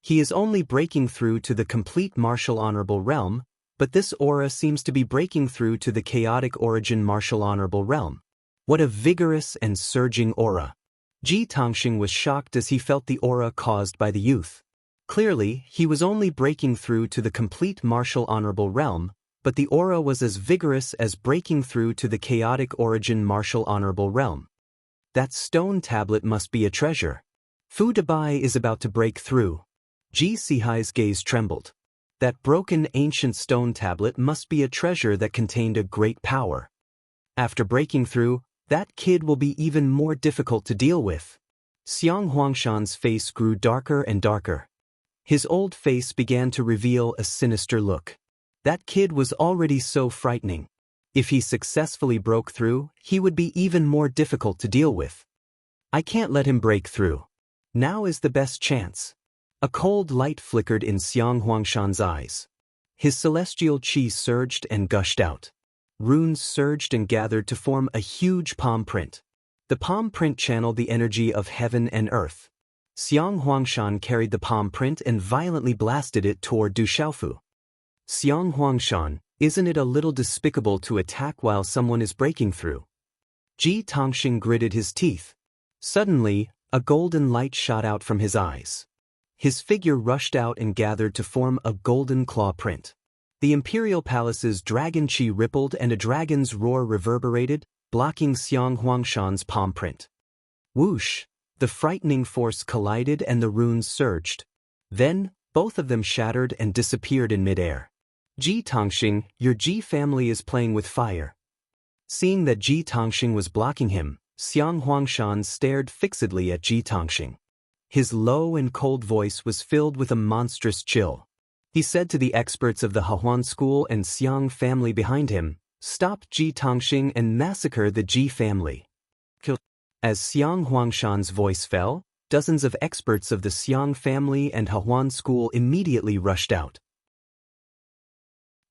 He is only breaking through to the complete martial honorable realm, but this aura seems to be breaking through to the chaotic origin martial honorable realm. What a vigorous and surging aura! Ji Tongxing was shocked as he felt the aura caused by the youth. Clearly, he was only breaking through to the complete martial honorable realm, but the aura was as vigorous as breaking through to the chaotic origin martial honorable realm. That stone tablet must be a treasure. Fu Dabai is about to break through. Ji Sihai's gaze trembled. That broken ancient stone tablet must be a treasure that contained a great power. After breaking through, that kid will be even more difficult to deal with. Xiang Huangshan's face grew darker and darker. His old face began to reveal a sinister look. That kid was already so frightening. If he successfully broke through, he would be even more difficult to deal with. I can't let him break through. Now is the best chance. A cold light flickered in Xiang Huangshan's eyes. His celestial qi surged and gushed out. Runes surged and gathered to form a huge palm print. The palm print channeled the energy of heaven and earth. Xiang Huangshan carried the palm print and violently blasted it toward Du Xiaofu. Xiang Huangshan, isn't it a little despicable to attack while someone is breaking through? Ji Tongxing gritted his teeth. Suddenly, A golden light shot out from his eyes. His figure rushed out and gathered to form a golden claw print. The imperial palace's dragon chi rippled and a dragon's roar reverberated, blocking Xiang Huangshan's palm print. Whoosh! The frightening force collided and the runes surged. Then, both of them shattered and disappeared in midair. Ji Tongxing, your Ji family is playing with fire. Seeing that Ji Tongxing was blocking him, Xiang Huangshan stared fixedly at Ji Tongxing. His low and cold voice was filled with a monstrous chill. He said to the experts of the Hehuan school and Xiang family behind him, "Stop Ji Tongxing and massacre the Ji family." As Xiang Huangshan's voice fell, dozens of experts of the Xiang family and Hehuan school immediately rushed out.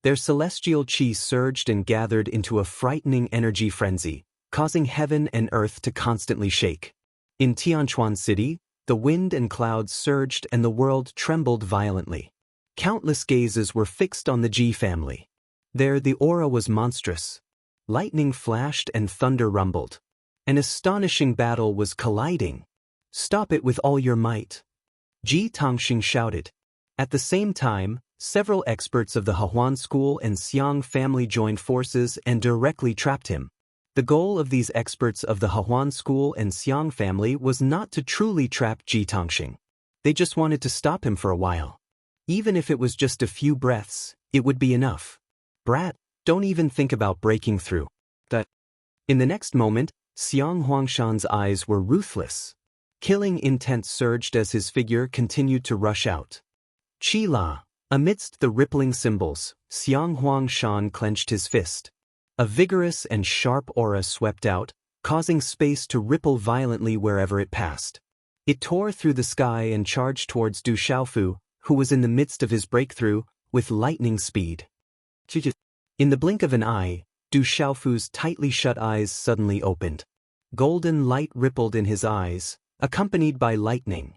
Their celestial chi surged and gathered into a frightening energy frenzy, causing heaven and earth to constantly shake. In Tianchuan City, the wind and clouds surged and the world trembled violently. Countless gazes were fixed on the Ji family. There the aura was monstrous. Lightning flashed and thunder rumbled. An astonishing battle was colliding. "Stop it with all your might," Ji Tongxing shouted. At the same time, several experts of the Hehuan school and Xiang family joined forces and directly trapped him. The goal of these experts of the Hehuan school and Xiang family was not to truly trap Ji Tongxing. They just wanted to stop him for a while. Even if it was just a few breaths, it would be enough. "Brat, don't even think about breaking through that." In the next moment, Xiang Huangshan's eyes were ruthless. Killing intent surged as his figure continued to rush out. "Chi La." Amidst the rippling symbols, Xiang Huangshan clenched his fist. A vigorous and sharp aura swept out, causing space to ripple violently wherever it passed. It tore through the sky and charged towards Du Xiaofu, who was in the midst of his breakthrough, with lightning speed. In the blink of an eye, Du Xiaofu's tightly shut eyes suddenly opened. Golden light rippled in his eyes, accompanied by lightning.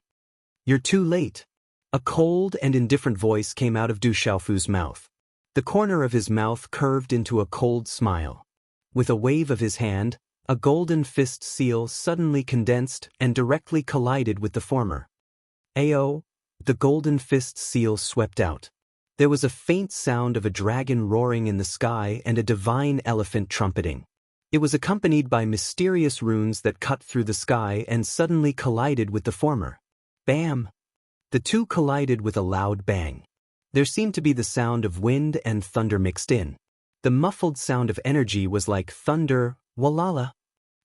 "You're too late." A cold and indifferent voice came out of Du Xiaofu's mouth. The corner of his mouth curved into a cold smile. With a wave of his hand, a golden fist seal suddenly condensed and directly collided with the former. "Ao!" The golden fist seal swept out. There was a faint sound of a dragon roaring in the sky and a divine elephant trumpeting. It was accompanied by mysterious runes that cut through the sky and suddenly collided with the former. Bam! The two collided with a loud bang. There seemed to be the sound of wind and thunder mixed in. The muffled sound of energy was like thunder, walala.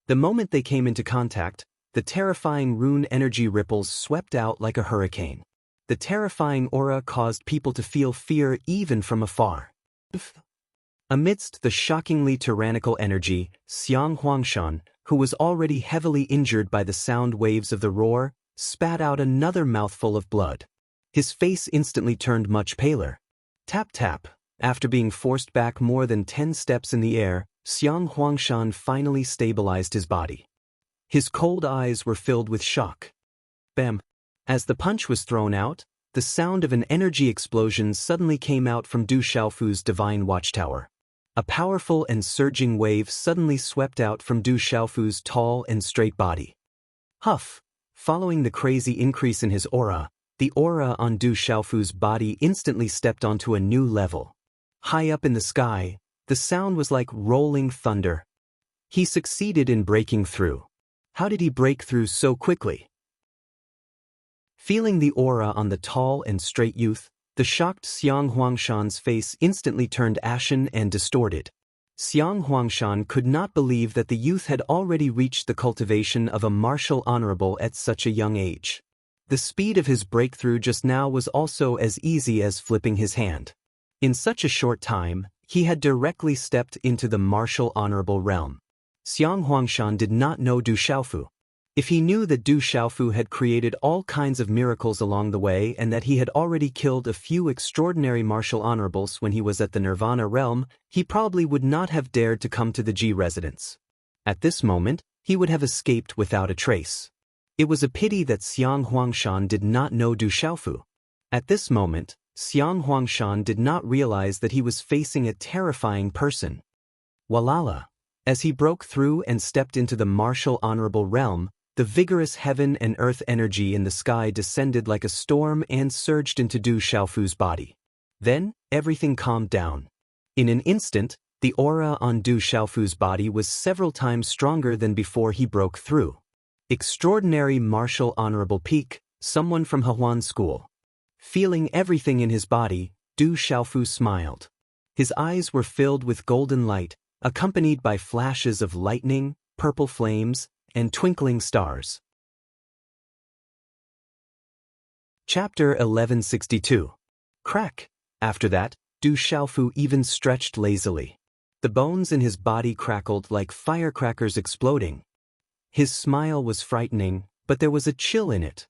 The moment they came into contact, the terrifying rune energy ripples swept out like a hurricane. The terrifying aura caused people to feel fear even from afar. Amidst the shockingly tyrannical energy, Xiang Huangshan, who was already heavily injured by the sound waves of the roar, spat out another mouthful of blood. His face instantly turned much paler. Tap tap. After being forced back more than 10 steps in the air, Xiang Huangshan finally stabilized his body. His cold eyes were filled with shock. Bam! As the punch was thrown out, the sound of an energy explosion suddenly came out from Du Xiaofu's divine watchtower. A powerful and surging wave suddenly swept out from Du Xiaofu's tall and straight body. Huff! Following the crazy increase in his aura, the aura on Du Xiaofu's body instantly stepped onto a new level. High up in the sky, the sound was like rolling thunder. He succeeded in breaking through. How did he break through so quickly? Feeling the aura on the tall and straight youth, the shocked Xiang Huangshan's face instantly turned ashen and distorted. Xiang Huangshan could not believe that the youth had already reached the cultivation of a martial honorable at such a young age. The speed of his breakthrough just now was also as easy as flipping his hand. In such a short time, he had directly stepped into the martial honorable realm. Xiang Huangshan did not know Du Xiaofu. If he knew that Du Xiaofu had created all kinds of miracles along the way and that he had already killed a few extraordinary martial honorables when he was at the Nirvana realm, he probably would not have dared to come to the Ji residence. At this moment, he would have escaped without a trace. It was a pity that Xiang Huangshan did not know Du Xiaofu. At this moment, Xiang Huangshan did not realize that he was facing a terrifying person. Walala! As he broke through and stepped into the martial honorable realm, The vigorous heaven and earth energy in the sky descended like a storm and surged into Du Xiaofu's body. Then, everything calmed down. In an instant, the aura on Du Xiaofu's body was several times stronger than before he broke through. Extraordinary martial honorable peak, someone from Hehuan school. Feeling everything in his body, Du Xiaofu smiled. His eyes were filled with golden light, accompanied by flashes of lightning, purple flames, and twinkling stars. Chapter 1162. Crack. After that, Du Xiaofu even stretched lazily. The bones in his body crackled like firecrackers exploding. His smile was frightening, but there was a chill in it.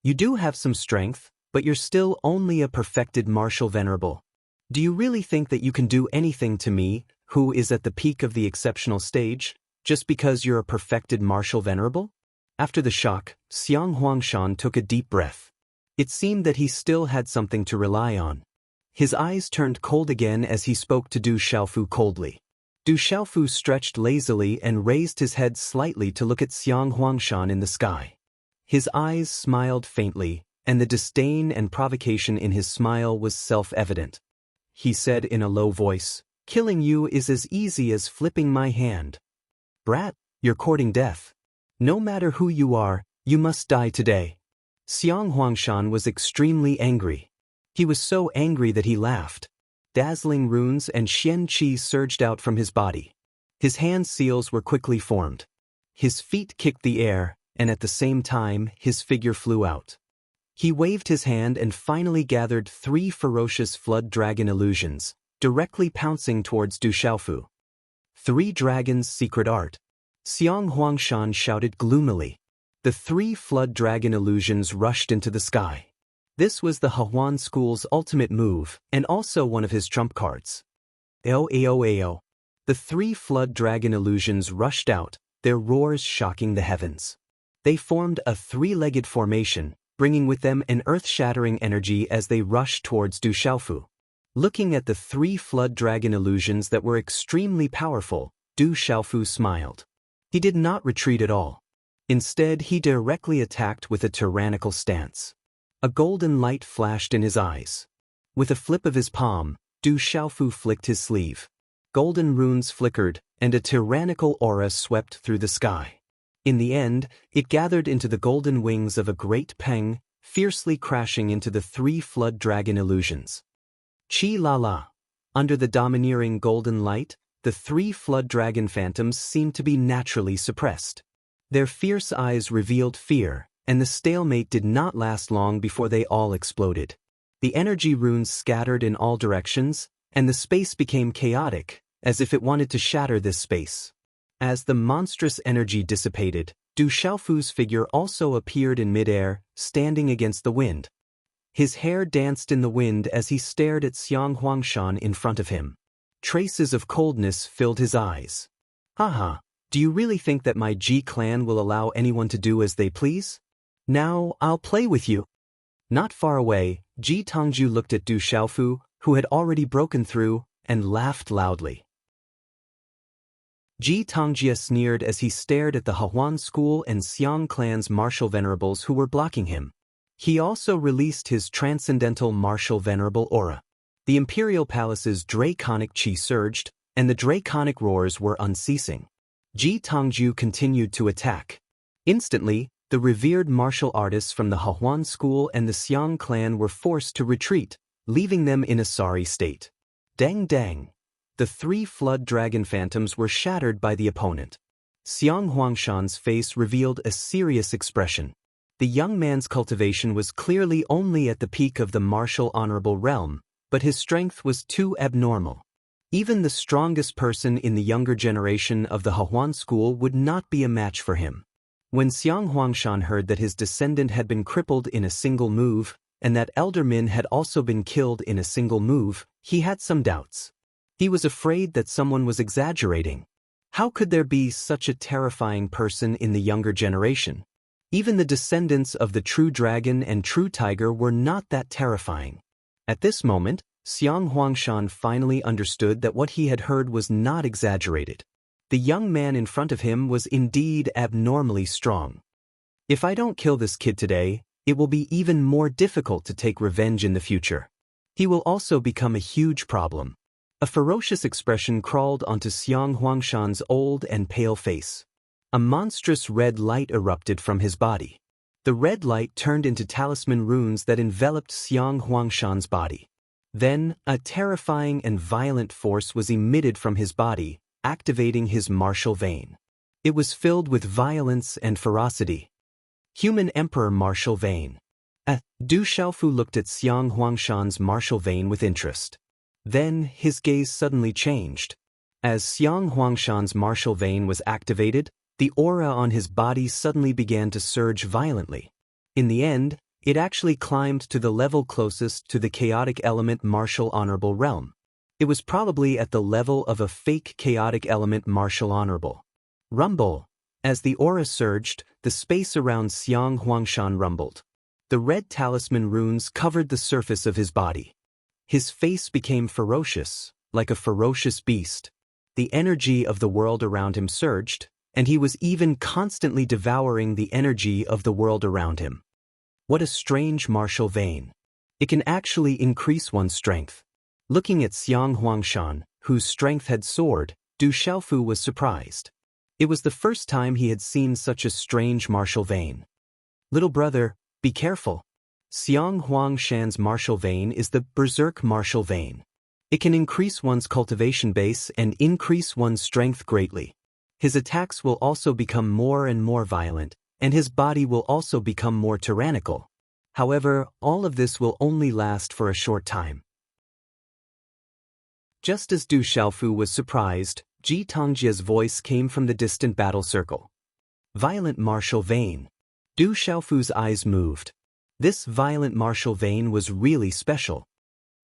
You do have some strength, but you're still only a perfected martial venerable. Do you really think that you can do anything to me, who is at the peak of the exceptional stage, just because you're a perfected martial venerable? After the shock, Xiang Huangshan took a deep breath. It seemed that he still had something to rely on. His eyes turned cold again as he spoke to Du Xiaofu coldly. Du Xiaofu stretched lazily and raised his head slightly to look at Xiang Huangshan in the sky. His eyes smiled faintly, and the disdain and provocation in his smile was self-evident. He said in a low voice, "Killing you is as easy as flipping my hand. Brat, you're courting death. No matter who you are, you must die today." Xiang Huangshan was extremely angry. He was so angry that he laughed. Dazzling runes and Xian Qi surged out from his body. His hand seals were quickly formed. His feet kicked the air, and at the same time, his figure flew out. He waved his hand and finally gathered 3 ferocious flood dragon illusions, directly pouncing towards Du Xiaofu. 3 dragons' secret art. Xiang Huangshan shouted gloomily. The 3 flood dragon illusions rushed into the sky. This was the Hehuan school's ultimate move, and also one of his trump cards. Ao. The 3 flood dragon illusions rushed out, their roars shocking the heavens. They formed a 3-legged formation, bringing with them an earth-shattering energy as they rushed towards Du Xiaofu. Looking at the 3 flood dragon illusions that were extremely powerful, Du Xiaofu smiled. He did not retreat at all. Instead, he directly attacked with a tyrannical stance. A golden light flashed in his eyes. With a flip of his palm, Du Xiaofu flicked his sleeve. Golden runes flickered, and a tyrannical aura swept through the sky. In the end, it gathered into the golden wings of a great peng, fiercely crashing into the 3 flood dragon illusions. Chi la la. Under the domineering golden light, the 3 flood dragon phantoms seemed to be naturally suppressed. Their fierce eyes revealed fear, and the stalemate did not last long before they all exploded. The energy runes scattered in all directions, and the space became chaotic, as if it wanted to shatter this space. As the monstrous energy dissipated, Du Xiaofu's figure also appeared in midair, standing against the wind. His hair danced in the wind as he stared at Xiang Huangshan in front of him. Traces of coldness filled his eyes. Haha, do you really think that my Ji clan will allow anyone to do as they please? Now, I'll play with you. Not far away, Ji Tongju looked at Du Xiaofu, who had already broken through, and laughed loudly. Ji Tongjia sneered as he stared at the Hehuan school and Xiang clan's martial venerables who were blocking him. He also released his transcendental martial venerable aura. The imperial palace's draconic qi surged, and the draconic roars were unceasing. Ji Tongju continued to attack. Instantly, the revered martial artists from the Hehuan school and the Xiang clan were forced to retreat, leaving them in a sorry state. Dang dang. The 3 flood dragon phantoms were shattered by the opponent. Xiang Huangshan's face revealed a serious expression. The young man's cultivation was clearly only at the peak of the martial honorable realm, but his strength was too abnormal. Even the strongest person in the younger generation of the Hehuan school would not be a match for him. When Xiang Huangshan heard that his descendant had been crippled in a single move, and that Elder Min had also been killed in a single move, he had some doubts. He was afraid that someone was exaggerating. How could there be such a terrifying person in the younger generation? Even the descendants of the true dragon and true tiger were not that terrifying. At this moment, Xiang Huangshan finally understood that what he had heard was not exaggerated. The young man in front of him was indeed abnormally strong. If I don't kill this kid today, it will be even more difficult to take revenge in the future. He will also become a huge problem. A ferocious expression crawled onto Xiang Huangshan's old and pale face. A monstrous red light erupted from his body. The red light turned into talisman runes that enveloped Xiang Huangshan's body. Then, a terrifying and violent force was emitted from his body, activating his martial vein. It was filled with violence and ferocity. Human Emperor Martial Vein. Du Xiaofu looked at Xiang Huangshan's martial vein with interest. Then, his gaze suddenly changed. As Xiang Huangshan's martial vein was activated, the aura on his body suddenly began to surge violently. In the end, it actually climbed to the level closest to the chaotic element martial honorable realm. It was probably at the level of a fake chaotic element martial honorable. Rumble. As the aura surged, the space around Xiang Huangshan rumbled. The red talisman runes covered the surface of his body. His face became ferocious, like a ferocious beast. The energy of the world around him surged, and he was even constantly devouring the energy of the world around him. What a strange martial vein. It can actually increase one's strength. Looking at Xiang Huangshan, whose strength had soared, Du Xiaofu was surprised. It was the first time he had seen such a strange martial vein. Little brother, be careful. Xiang Huangshan's martial vein is the berserk martial vein. It can increase one's cultivation base and increase one's strength greatly. His attacks will also become more and more violent, and his body will also become more tyrannical. However, all of this will only last for a short time. Just as Du Xiaofu was surprised, Ji Tongjia's voice came from the distant battle circle. Violent martial vein. Du Xiaofu's eyes moved. This violent martial vein was really special.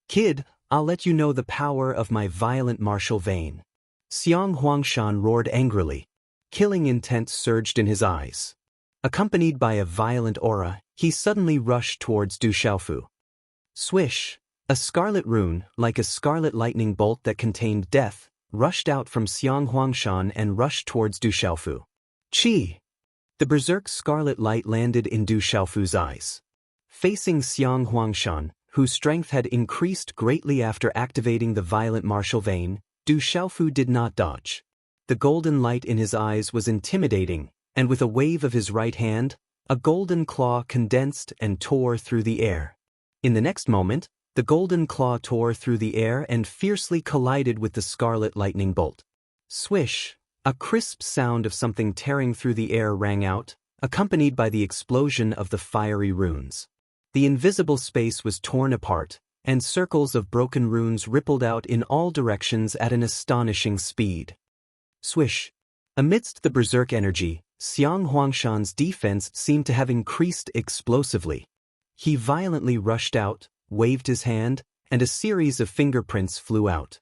Kid, I'll let you know the power of my violent martial vein. Xiang Huangshan roared angrily. Killing intent surged in his eyes. Accompanied by a violent aura, he suddenly rushed towards Du Xiaofu. Swish! A scarlet rune, like a scarlet lightning bolt that contained death, rushed out from Xiang Huangshan and rushed towards Du Xiaofu. Qi! The berserk scarlet light landed in Du Xiaofu's eyes. Facing Xiang Huangshan, whose strength had increased greatly after activating the violent martial vein, Du Xiaofu did not dodge. The golden light in his eyes was intimidating, and with a wave of his right hand, a golden claw condensed and tore through the air. In the next moment, the golden claw tore through the air and fiercely collided with the scarlet lightning bolt. Swish! A crisp sound of something tearing through the air rang out, accompanied by the explosion of the fiery runes. The invisible space was torn apart, and circles of broken runes rippled out in all directions at an astonishing speed. Swish! Amidst the berserk energy, Xiang Huangshan's defense seemed to have increased explosively. He violently rushed out, waved his hand, and a series of fingerprints flew out.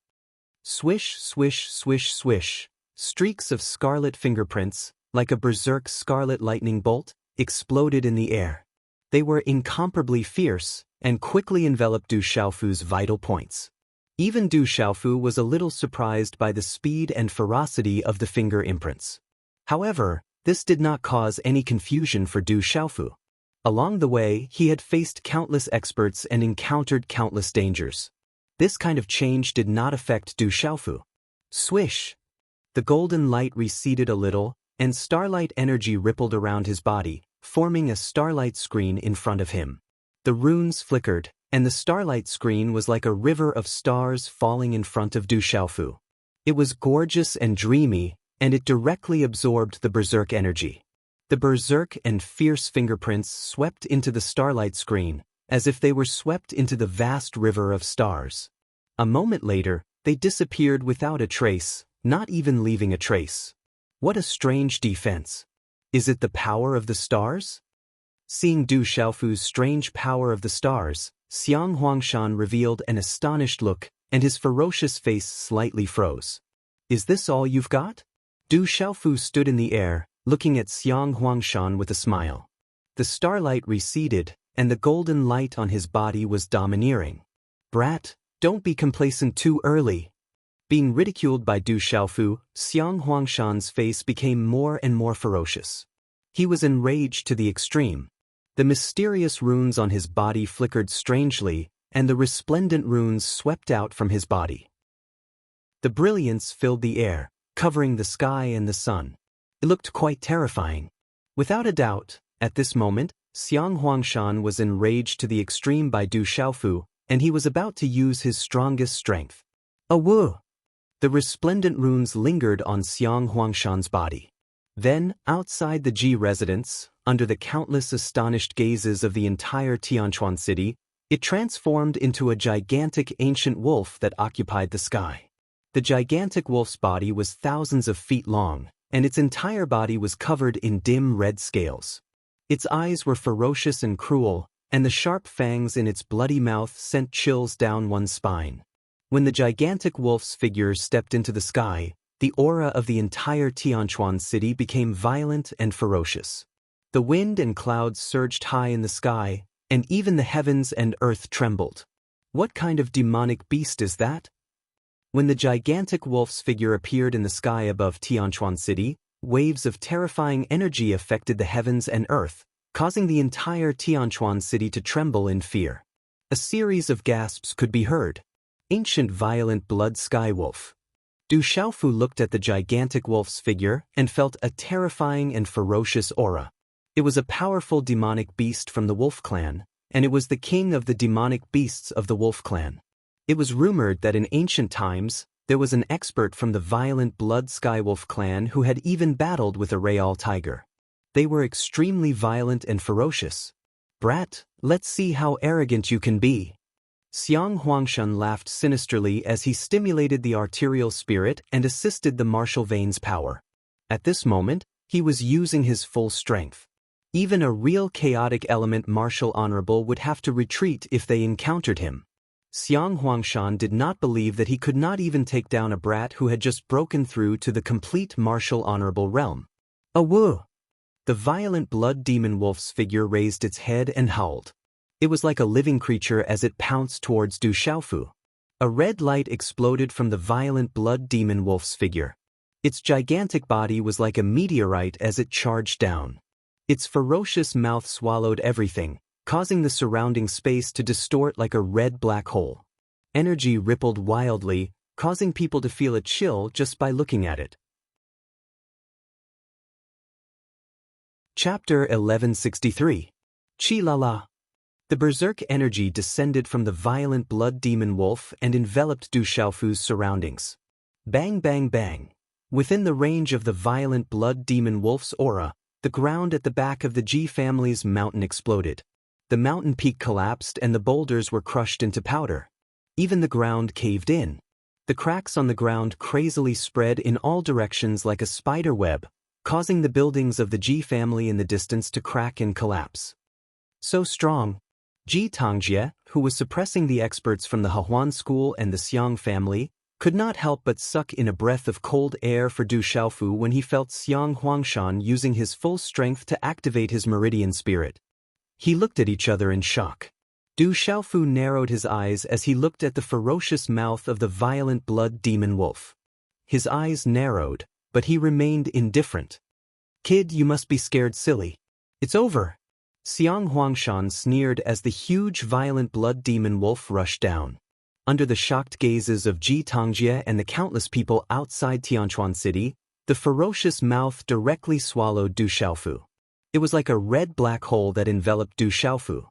Swish, swish, swish, swish. Streaks of scarlet fingerprints, like a berserk scarlet lightning bolt, exploded in the air. They were incomparably fierce, and quickly enveloped Du Xiaofu's vital points. Even Du Xiaofu was a little surprised by the speed and ferocity of the finger imprints. However, this did not cause any confusion for Du Xiaofu. Along the way, he had faced countless experts and encountered countless dangers. This kind of change did not affect Du Xiaofu. Swish! The golden light receded a little, and starlight energy rippled around his body, forming a starlight screen in front of him. The runes flickered, and the starlight screen was like a river of stars falling in front of Du Xiaofu. It was gorgeous and dreamy, and it directly absorbed the berserk energy. The berserk and fierce fingerprints swept into the starlight screen, as if they were swept into the vast river of stars. A moment later, they disappeared without a trace, not even leaving a trace. What a strange defense. Is it the power of the stars? Seeing Du Xiaofu's strange power of the stars, Xiang Huangshan revealed an astonished look, and his ferocious face slightly froze. Is this all you've got? Du Xiaofu stood in the air, looking at Xiang Huangshan with a smile. The starlight receded, and the golden light on his body was domineering. Brat, don't be complacent too early. Being ridiculed by Du Xiaofu, Xiang Huangshan's face became more and more ferocious. He was enraged to the extreme. The mysterious runes on his body flickered strangely, and the resplendent runes swept out from his body. The brilliance filled the air, covering the sky and the sun. It looked quite terrifying. Without a doubt, at this moment, Xiang Huangshan was enraged to the extreme by Du Xiaofu, and he was about to use his strongest strength. Awu! The resplendent runes lingered on Xiang Huangshan's body. Then, outside the Ji residence, under the countless astonished gazes of the entire Tianquan city, it transformed into a gigantic ancient wolf that occupied the sky. The gigantic wolf's body was thousands of feet long, and its entire body was covered in dim red scales. Its eyes were ferocious and cruel, and the sharp fangs in its bloody mouth sent chills down one's spine. When the gigantic wolf's figure stepped into the sky, the aura of the entire Tianquan city became violent and ferocious. The wind and clouds surged high in the sky, and even the heavens and earth trembled. What kind of demonic beast is that? When the gigantic wolf's figure appeared in the sky above Tianquan city, waves of terrifying energy affected the heavens and earth, causing the entire Tianquan city to tremble in fear. A series of gasps could be heard. Ancient violent blood sky wolf. Du Xiaofu looked at the gigantic wolf's figure and felt a terrifying and ferocious aura. It was a powerful demonic beast from the wolf clan, and it was the king of the demonic beasts of the wolf clan. It was rumored that in ancient times, there was an expert from the violent blood skywolf clan who had even battled with a real tiger. They were extremely violent and ferocious. Brat, let's see how arrogant you can be. Xiang Huangshan laughed sinisterly as he stimulated the arterial spirit and assisted the martial vein's power. At this moment, he was using his full strength. Even a real chaotic element martial honorable would have to retreat if they encountered him. Xiang Huangshan did not believe that he could not even take down a brat who had just broken through to the complete martial honorable realm. Awu! The violent blood demon wolf's figure raised its head and howled. It was like a living creature as it pounced towards Du Xiaofu. A red light exploded from the violent blood demon wolf's figure. Its gigantic body was like a meteorite as it charged down. Its ferocious mouth swallowed everything, causing the surrounding space to distort like a red black hole. Energy rippled wildly, causing people to feel a chill just by looking at it. Chapter 1163. Chi-la-la. The berserk energy descended from the violent blood demon wolf and enveloped Du Xiaofu's surroundings. Bang bang bang. Within the range of the violent blood demon wolf's aura, the ground at the back of the Ji family's mountain exploded. The mountain peak collapsed and the boulders were crushed into powder. Even the ground caved in. The cracks on the ground crazily spread in all directions like a spider web, causing the buildings of the Ji family in the distance to crack and collapse. So strong. Ji Tangjie, who was suppressing the experts from the Hehuan school and the Xiang family, could not help but suck in a breath of cold air for Du Xiaofu when he felt Xiang Huangshan using his full strength to activate his meridian spirit. He looked at each other in shock. Du Xiaofu narrowed his eyes as he looked at the ferocious mouth of the violent blood demon wolf. His eyes narrowed, but he remained indifferent. Kid, you must be scared silly. It's over. Xiang Huangshan sneered as the huge violent blood demon wolf rushed down. Under the shocked gazes of Ji Tangjie and the countless people outside Tianquan city, the ferocious mouth directly swallowed Du Xiaofu. It was like a red-black hole that enveloped Du Xiaofu.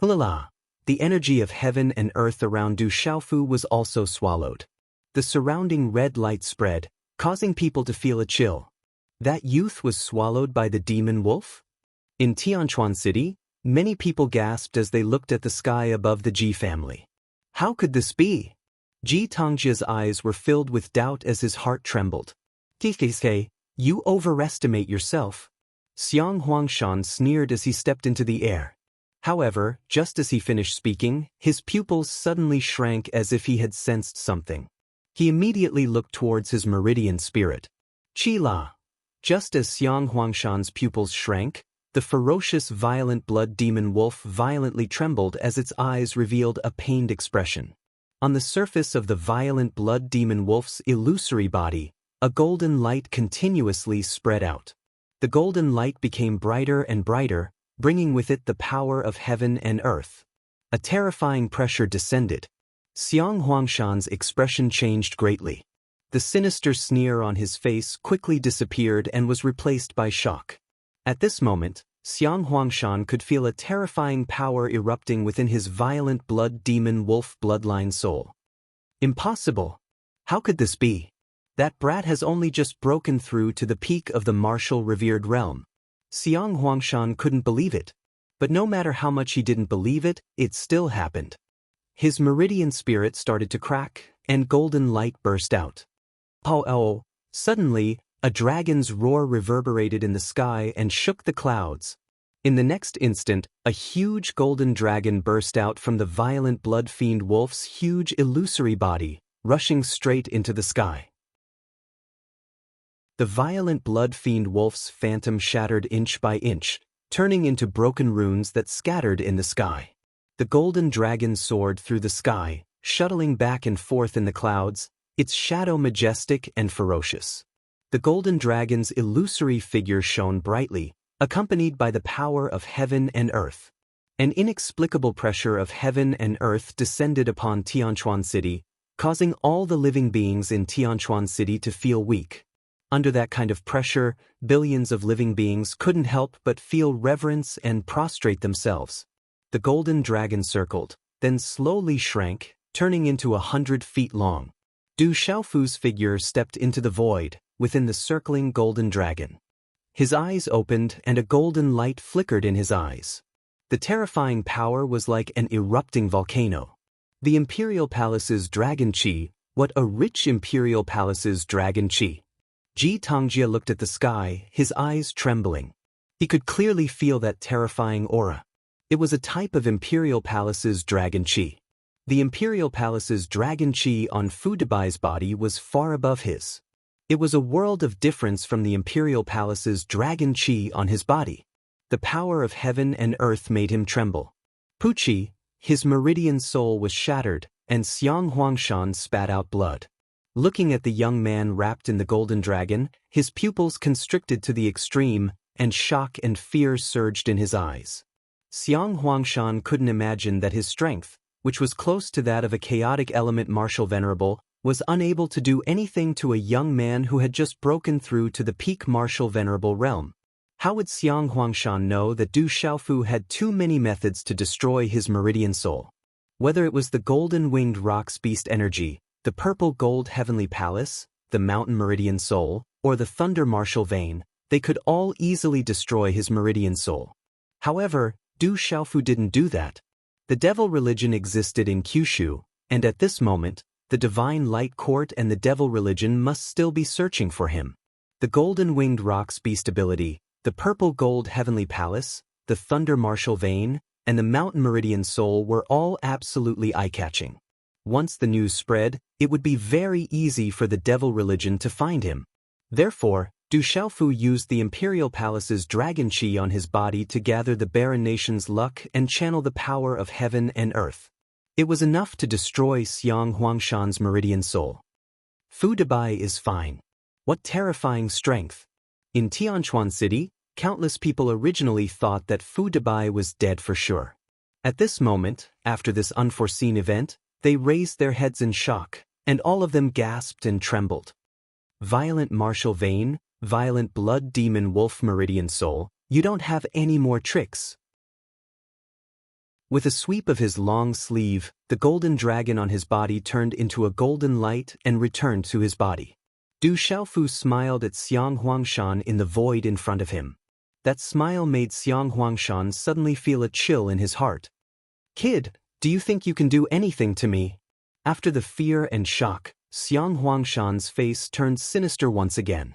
Hulala! The energy of heaven and earth around Du Xiaofu was also swallowed. The surrounding red light spread, causing people to feel a chill. That youth was swallowed by the demon wolf? In Tianquan city, many people gasped as they looked at the sky above the Ji family. How could this be? Ji Tangjie's eyes were filled with doubt as his heart trembled. Kikisuke, you overestimate yourself. Xiang Huangshan sneered as he stepped into the air. However, just as he finished speaking, his pupils suddenly shrank as if he had sensed something. He immediately looked towards his meridian spirit. Chi-la. Just as Xiang Huangshan's pupils shrank, the ferocious violent blood demon wolf violently trembled as its eyes revealed a pained expression. On the surface of the violent blood demon wolf's illusory body, a golden light continuously spread out. The golden light became brighter and brighter, bringing with it the power of heaven and earth. A terrifying pressure descended. Xiang Huangshan's expression changed greatly. The sinister sneer on his face quickly disappeared and was replaced by shock. At this moment, Xiang Huangshan could feel a terrifying power erupting within his violent blood demon wolf bloodline soul. Impossible! How could this be? That brat has only just broken through to the peak of the martial revered realm. Xiang Huangshan couldn't believe it. But no matter how much he didn't believe it, it still happened. His meridian spirit started to crack, and golden light burst out. Oh! Suddenly, a dragon's roar reverberated in the sky and shook the clouds. In the next instant, a huge golden dragon burst out from the violent blood fiend wolf's huge illusory body, rushing straight into the sky. The violent blood fiend wolf's phantom shattered inch by inch, turning into broken runes that scattered in the sky. The golden dragon soared through the sky, shuttling back and forth in the clouds, its shadow majestic and ferocious. The golden dragon's illusory figure shone brightly, accompanied by the power of heaven and earth. An inexplicable pressure of heaven and earth descended upon Tianquan City, causing all the living beings in Tianquan City to feel weak. Under that kind of pressure, billions of living beings couldn't help but feel reverence and prostrate themselves. The golden dragon circled, then slowly shrank, turning into 100 feet long. Du Xiaofu's figure stepped into the void, within the circling golden dragon. His eyes opened and a golden light flickered in his eyes. The terrifying power was like an erupting volcano. The Imperial Palace's dragon qi, what a rich Imperial Palace's dragon qi. Ji Tongjia looked at the sky, his eyes trembling. He could clearly feel that terrifying aura. It was a type of Imperial Palace's dragon qi. The Imperial Palace's dragon qi on Fu Debai's body was far above his. It was a world of difference from the Imperial Palace's dragon qi on his body. The power of heaven and earth made him tremble. Puqi, his meridian soul was shattered, and Xiang Huangshan spat out blood. Looking at the young man wrapped in the golden dragon, his pupils constricted to the extreme, and shock and fear surged in his eyes. Xiang Huangshan couldn't imagine that his strength, which was close to that of a chaotic element martial venerable, was unable to do anything to a young man who had just broken through to the peak martial venerable realm. How would Xiang Huangshan know that Du Xiaofu had too many methods to destroy his meridian soul? Whether it was the golden-winged rock's beast energy, the purple gold heavenly palace, the mountain meridian soul, or the thunder martial vein, they could all easily destroy his meridian soul. However, Du Xiaofu didn't do that. The devil religion existed in Kyushu, and at this moment, the divine light court and the devil religion must still be searching for him. The golden-winged rock's beast ability, the purple gold heavenly palace, the thunder martial vein, and the mountain meridian soul were all absolutely eye-catching. Once the news spread, it would be very easy for the devil religion to find him. Therefore, Du Xiaofu used the Imperial Palace's dragon qi on his body to gather the barren nation's luck and channel the power of heaven and earth. It was enough to destroy Xiang Huangshan's meridian soul. Fu Debai is fine. What terrifying strength! In Tianquan City, countless people originally thought that Fu Debai was dead for sure. At this moment, after this unforeseen event, they raised their heads in shock, and all of them gasped and trembled. Violent martial vein, violent blood demon wolf meridian soul, you don't have any more tricks. With a sweep of his long sleeve, the golden dragon on his body turned into a golden light and returned to his body. Du Xiaofu smiled at Xiang Huangshan in the void in front of him. That smile made Xiang Huangshan suddenly feel a chill in his heart. Kid, do you think you can do anything to me? After the fear and shock, Xiang Huangshan's face turned sinister once again.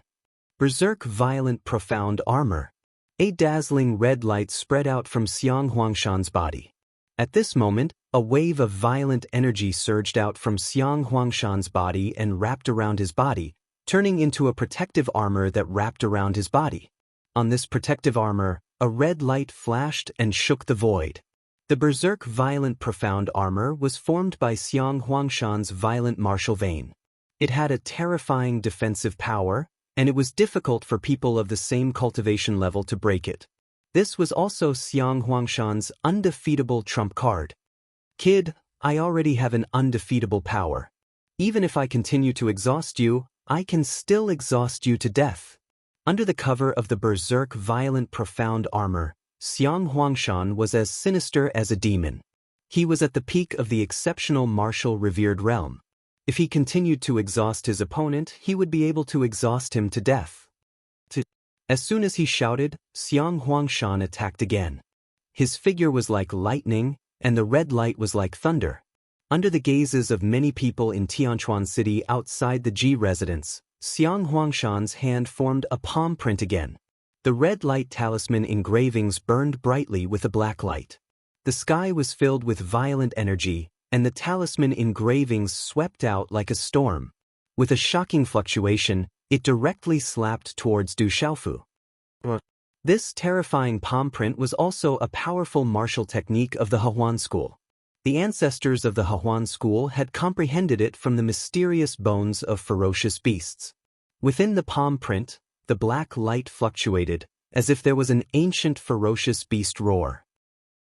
Berserk violent profound armor. A dazzling red light spread out from Xiang Huangshan's body. At this moment, a wave of violent energy surged out from Xiang Huangshan's body and wrapped around his body, turning into a protective armor that wrapped around his body. On this protective armor, a red light flashed and shook the void. The berserk violent profound armor was formed by Xiang Huangshan's violent martial vein. It had a terrifying defensive power, and it was difficult for people of the same cultivation level to break it. This was also Xiang Huangshan's undefeatable trump card. Kid, I already have an undefeatable power. Even if I continue to exhaust you, I can still exhaust you to death. Under the cover of the berserk violent profound armor, Xiang Huangshan was as sinister as a demon. He was at the peak of the exceptional martial revered realm. If he continued to exhaust his opponent, he would be able to exhaust him to death. As soon as he shouted, Xiang Huangshan attacked again. His figure was like lightning, and the red light was like thunder. Under the gazes of many people in Tianquan City outside the Ji residence, Xiang Huangshan's hand formed a palm print again. The red light talisman engravings burned brightly with a black light. The sky was filled with violent energy, and the talisman engravings swept out like a storm. With a shocking fluctuation, it directly slapped towards Du Xiaofu. This terrifying palm print was also a powerful martial technique of the Hehuan school. The ancestors of the Hehuan school had comprehended it from the mysterious bones of ferocious beasts. Within the palm print, the black light fluctuated, as if there was an ancient ferocious beast roar.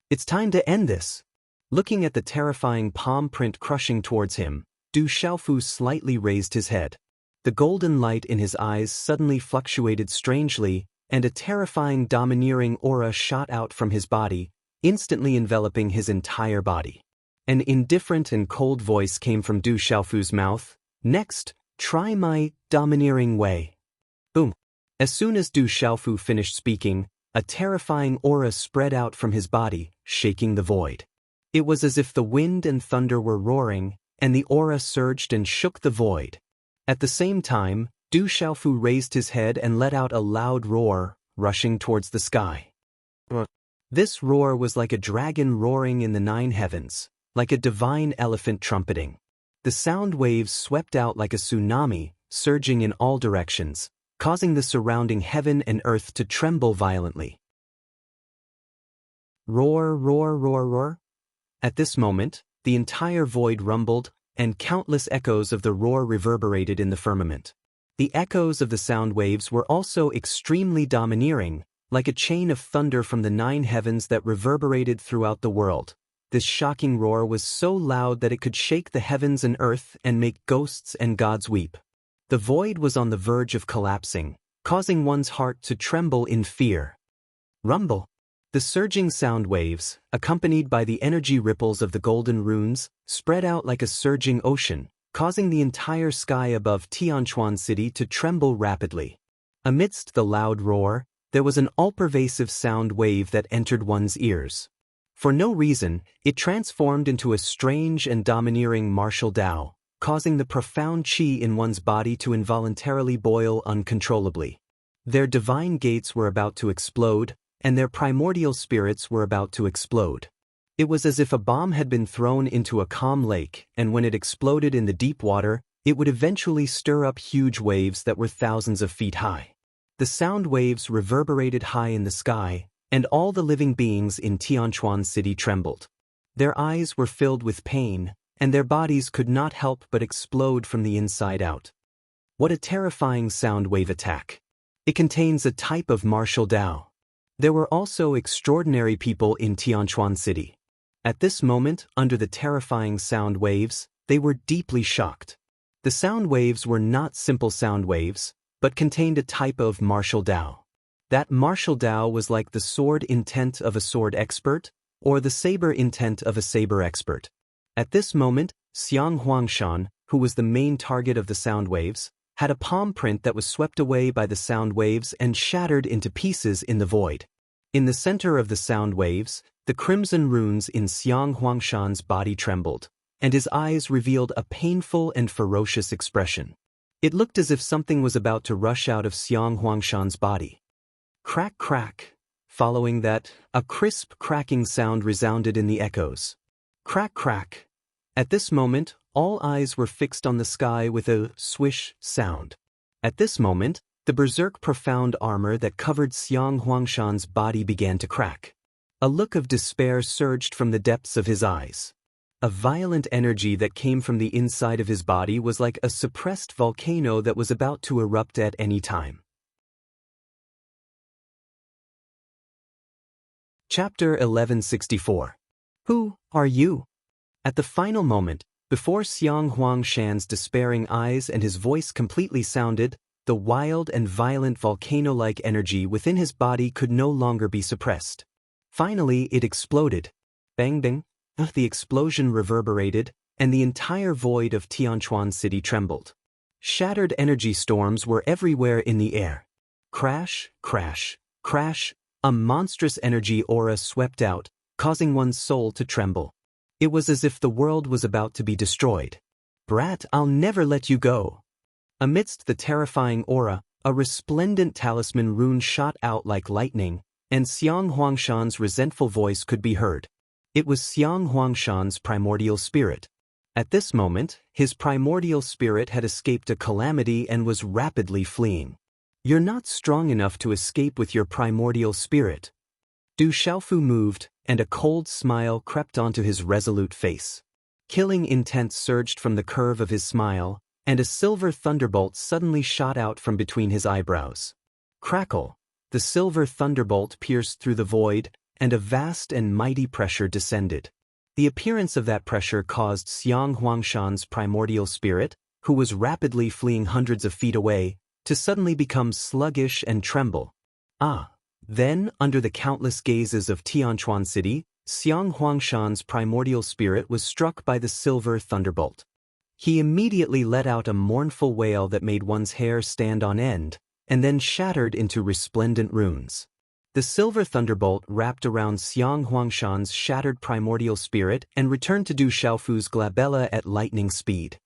It's time to end this. Looking at the terrifying palm print crushing towards him, Du Xiaofu slightly raised his head. The golden light in his eyes suddenly fluctuated strangely, and a terrifying domineering aura shot out from his body, instantly enveloping his entire body. An indifferent and cold voice came from Du Xiaofu's mouth. Next, try my domineering way. Boom. As soon as Du Xiaofu finished speaking, a terrifying aura spread out from his body, shaking the void. It was as if the wind and thunder were roaring, and the aura surged and shook the void. At the same time, Du Xiaofu raised his head and let out a loud roar, rushing towards the sky. This roar was like a dragon roaring in the 9 heavens, like a divine elephant trumpeting. The sound waves swept out like a tsunami, surging in all directions, causing the surrounding heaven and earth to tremble violently. Roar, roar, roar, roar. At this moment, the entire void rumbled, and countless echoes of the roar reverberated in the firmament. The echoes of the sound waves were also extremely domineering, like a chain of thunder from the 9 heavens that reverberated throughout the world. This shocking roar was so loud that it could shake the heavens and earth and make ghosts and gods weep. The void was on the verge of collapsing, causing one's heart to tremble in fear. Rumble. The surging sound waves, accompanied by the energy ripples of the golden runes, spread out like a surging ocean, causing the entire sky above Tianquan City to tremble rapidly. Amidst the loud roar, there was an all-pervasive sound wave that entered one's ears. For no reason, it transformed into a strange and domineering martial Tao, causing the profound qi in one's body to involuntarily boil uncontrollably. Their divine gates were about to explode, and their primordial spirits were about to explode. It was as if a bomb had been thrown into a calm lake, and when it exploded in the deep water, it would eventually stir up huge waves that were thousands of feet high. The sound waves reverberated high in the sky, and all the living beings in Tianquan City trembled. Their eyes were filled with pain, and their bodies could not help but explode from the inside out. What a terrifying sound wave attack! It contains a type of martial Tao. There were also extraordinary people in Tianquan City. At this moment, under the terrifying sound waves, they were deeply shocked. The sound waves were not simple sound waves, but contained a type of martial Tao. That martial Tao was like the sword intent of a sword expert, or the saber intent of a saber expert. At this moment, Xiang Huangshan, who was the main target of the sound waves, had a palm print that was swept away by the sound waves and shattered into pieces in the void. In the center of the sound waves, the crimson runes in Xiang Huangshan's body trembled, and his eyes revealed a painful and ferocious expression. It looked as if something was about to rush out of Xiang Huangshan's body. Crack, crack. Following that, a crisp cracking sound resounded in the echoes. Crack, crack. At this moment, all eyes were fixed on the sky with a swish sound. At this moment, the berserk profound armor that covered Xiang Huangshan's body began to crack. A look of despair surged from the depths of his eyes. A violent energy that came from the inside of his body was like a suppressed volcano that was about to erupt at any time. Chapter 1164. Who are you? At the final moment, before Xiang Huangshan's despairing eyes and his voice completely sounded, the wild and violent volcano-like energy within his body could no longer be suppressed. Finally, it exploded. Bang bang. The explosion reverberated, and the entire void of Tianquan City trembled. Shattered energy storms were everywhere in the air. Crash, crash, crash, a monstrous energy aura swept out, causing one's soul to tremble. It was as if the world was about to be destroyed. Brat, I'll never let you go. Amidst the terrifying aura, a resplendent talisman rune shot out like lightning, and Xiang Huangshan's resentful voice could be heard. It was Xiang Huangshan's primordial spirit. At this moment, his primordial spirit had escaped a calamity and was rapidly fleeing. You're not strong enough to escape with your primordial spirit. Du Xiaofu moved, and a cold smile crept onto his resolute face. Killing intent surged from the curve of his smile, and a silver thunderbolt suddenly shot out from between his eyebrows. Crackle! The silver thunderbolt pierced through the void, and a vast and mighty pressure descended. The appearance of that pressure caused Xiang Huangshan's primordial spirit, who was rapidly fleeing hundreds of feet away, to suddenly become sluggish and tremble. Then, under the countless gazes of Tianquan City, Xiang Huangshan's primordial spirit was struck by the silver thunderbolt. He immediately let out a mournful wail that made one's hair stand on end, and then shattered into resplendent runes. The silver thunderbolt wrapped around Xiang Huangshan's shattered primordial spirit and returned to Du Xiaofu's glabella at lightning speed.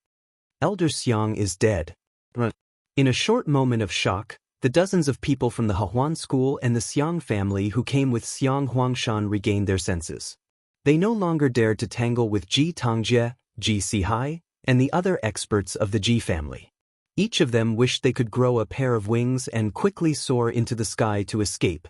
Elder Xiang is dead. In a short moment of shock, the dozens of people from the Hehuan school and the Xiang family who came with Xiang Huangshan regained their senses. They no longer dared to tangle with Ji Tangjie, Ji Sihai, and the other experts of the Ji family. Each of them wished they could grow a pair of wings and quickly soar into the sky to escape.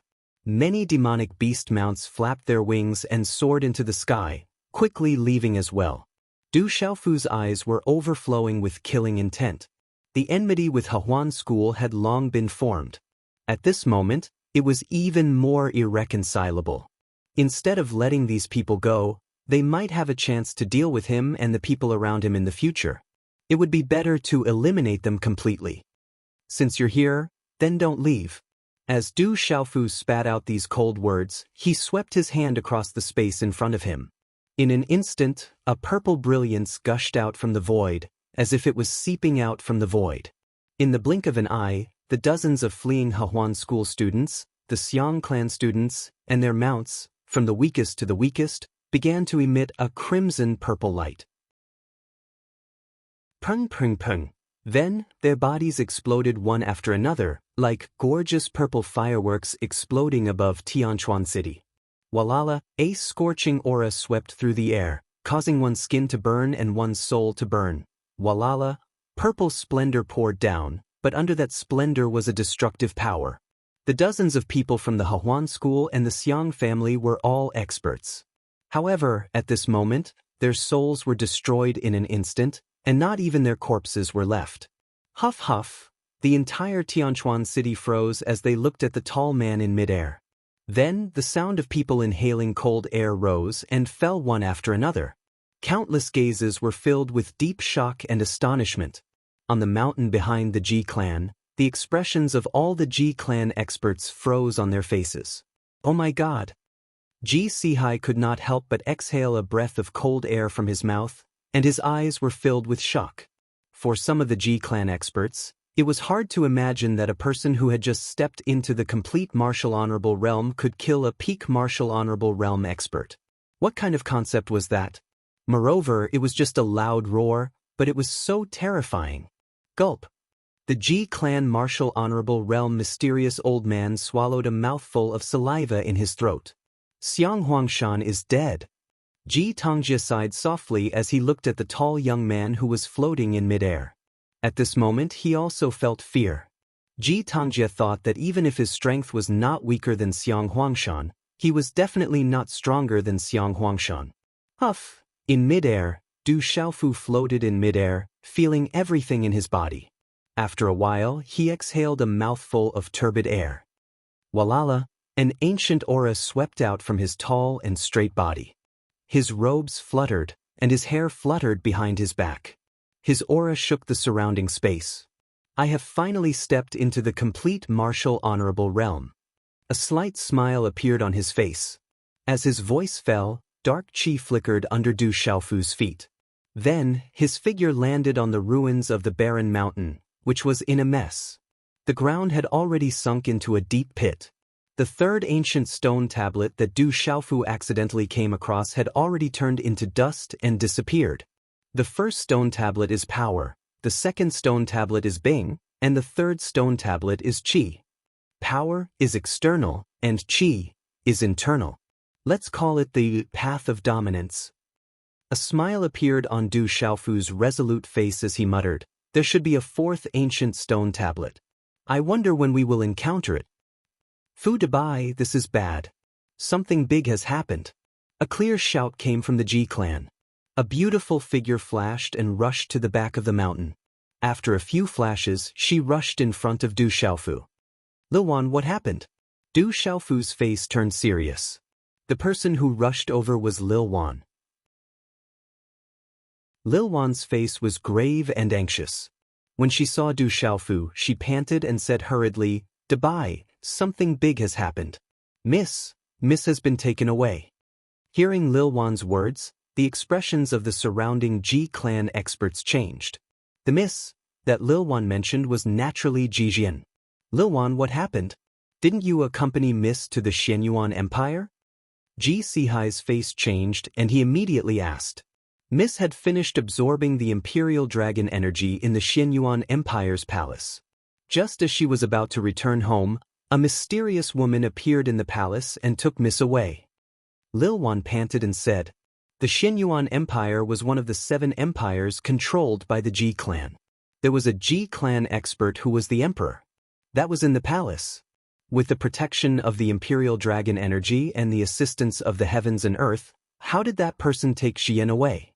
Many demonic beast mounts flapped their wings and soared into the sky, quickly leaving as well. Du Xiaofu's eyes were overflowing with killing intent. The enmity with Hehuan school had long been formed. At this moment, it was even more irreconcilable. Instead of letting these people go, they might have a chance to deal with him and the people around him in the future. It would be better to eliminate them completely. Since you're here, then don't leave. As Du Xiaofu spat out these cold words, he swept his hand across the space in front of him. In an instant, a purple brilliance gushed out from the void, as if it was seeping out from the void. In the blink of an eye, the dozens of fleeing Hehuan school students, the Xiang clan students, and their mounts, from the weakest to the weakest, began to emit a crimson-purple light. Pung pung pung. Then, their bodies exploded one after another, like gorgeous purple fireworks exploding above Tianquan City. Walala, a scorching aura swept through the air, causing one's skin to burn and one's soul to burn. Walala, purple splendor poured down, but under that splendor was a destructive power. The dozens of people from the Hehuan school and the Xiang family were all experts. However, at this moment, their souls were destroyed in an instant, and not even their corpses were left. Huff huff, the entire Tianquan City froze as they looked at the tall man in midair. Then, the sound of people inhaling cold air rose and fell one after another. Countless gazes were filled with deep shock and astonishment. On the mountain behind the Ji clan, the expressions of all the Ji clan experts froze on their faces. Oh my God! Ji Sihai could not help but exhale a breath of cold air from his mouth, and his eyes were filled with shock. For some of the Ji clan experts, it was hard to imagine that a person who had just stepped into the complete martial honorable realm could kill a peak martial honorable realm expert. What kind of concept was that? Moreover, it was just a loud roar, but it was so terrifying. Gulp. The Ji clan martial honorable realm mysterious old man swallowed a mouthful of saliva in his throat. Xiang Huangshan is dead. Ji Tangjie sighed softly as he looked at the tall young man who was floating in midair. At this moment he also felt fear. Ji Tangjie thought that even if his strength was not weaker than Xiang Huangshan, he was definitely not stronger than Xiang Huangshan. Huff! In midair, Du Xiaofu floated in midair, feeling everything in his body. After a while, he exhaled a mouthful of turbid air. Walala, an ancient aura swept out from his tall and straight body. His robes fluttered, and his hair fluttered behind his back. His aura shook the surrounding space. I have finally stepped into the complete martial honorable realm. A slight smile appeared on his face. As his voice fell, dark chi flickered under Du Xiaofu's feet. Then, his figure landed on the ruins of the barren mountain, which was in a mess. The ground had already sunk into a deep pit. The third ancient stone tablet that Du Xiaofu accidentally came across had already turned into dust and disappeared. The first stone tablet is power, the second stone tablet is Bing, and the third stone tablet is Qi. Power is external, and Qi is internal. Let's call it the path of dominance. A smile appeared on Du Xiaofu's resolute face as he muttered, "There should be a fourth ancient stone tablet. I wonder when we will encounter it." Fu Dabai, this is bad. Something big has happened. A clear shout came from the Ji clan. A beautiful figure flashed and rushed to the back of the mountain. After a few flashes, she rushed in front of Du Xiaofu. "Lilwan, what happened?" Du Xiaofu's face turned serious. The person who rushed over was Lilwan. Lilwan's face was grave and anxious. When she saw Du Xiaofu, she panted and said hurriedly, "Dabai, something big has happened. Miss has been taken away." Hearing Lilwan's words, the expressions of the surrounding Ji clan experts changed. The miss that Lilwan mentioned was naturally Jijian. "Lilwan, what happened? Didn't you accompany Miss to the Xianyuan Empire?" Ji Sihai's face changed and he immediately asked. Miss had finished absorbing the Imperial Dragon energy in the Xianyuan Empire's palace. Just as she was about to return home, a mysterious woman appeared in the palace and took Miss away. Lilwan panted and said, "The Xianyuan Empire was one of the 7 empires controlled by the Ji clan. There was a Ji clan expert who was the emperor. That was in the palace. With the protection of the Imperial Dragon energy and the assistance of the heavens and earth, how did that person take Xian away?"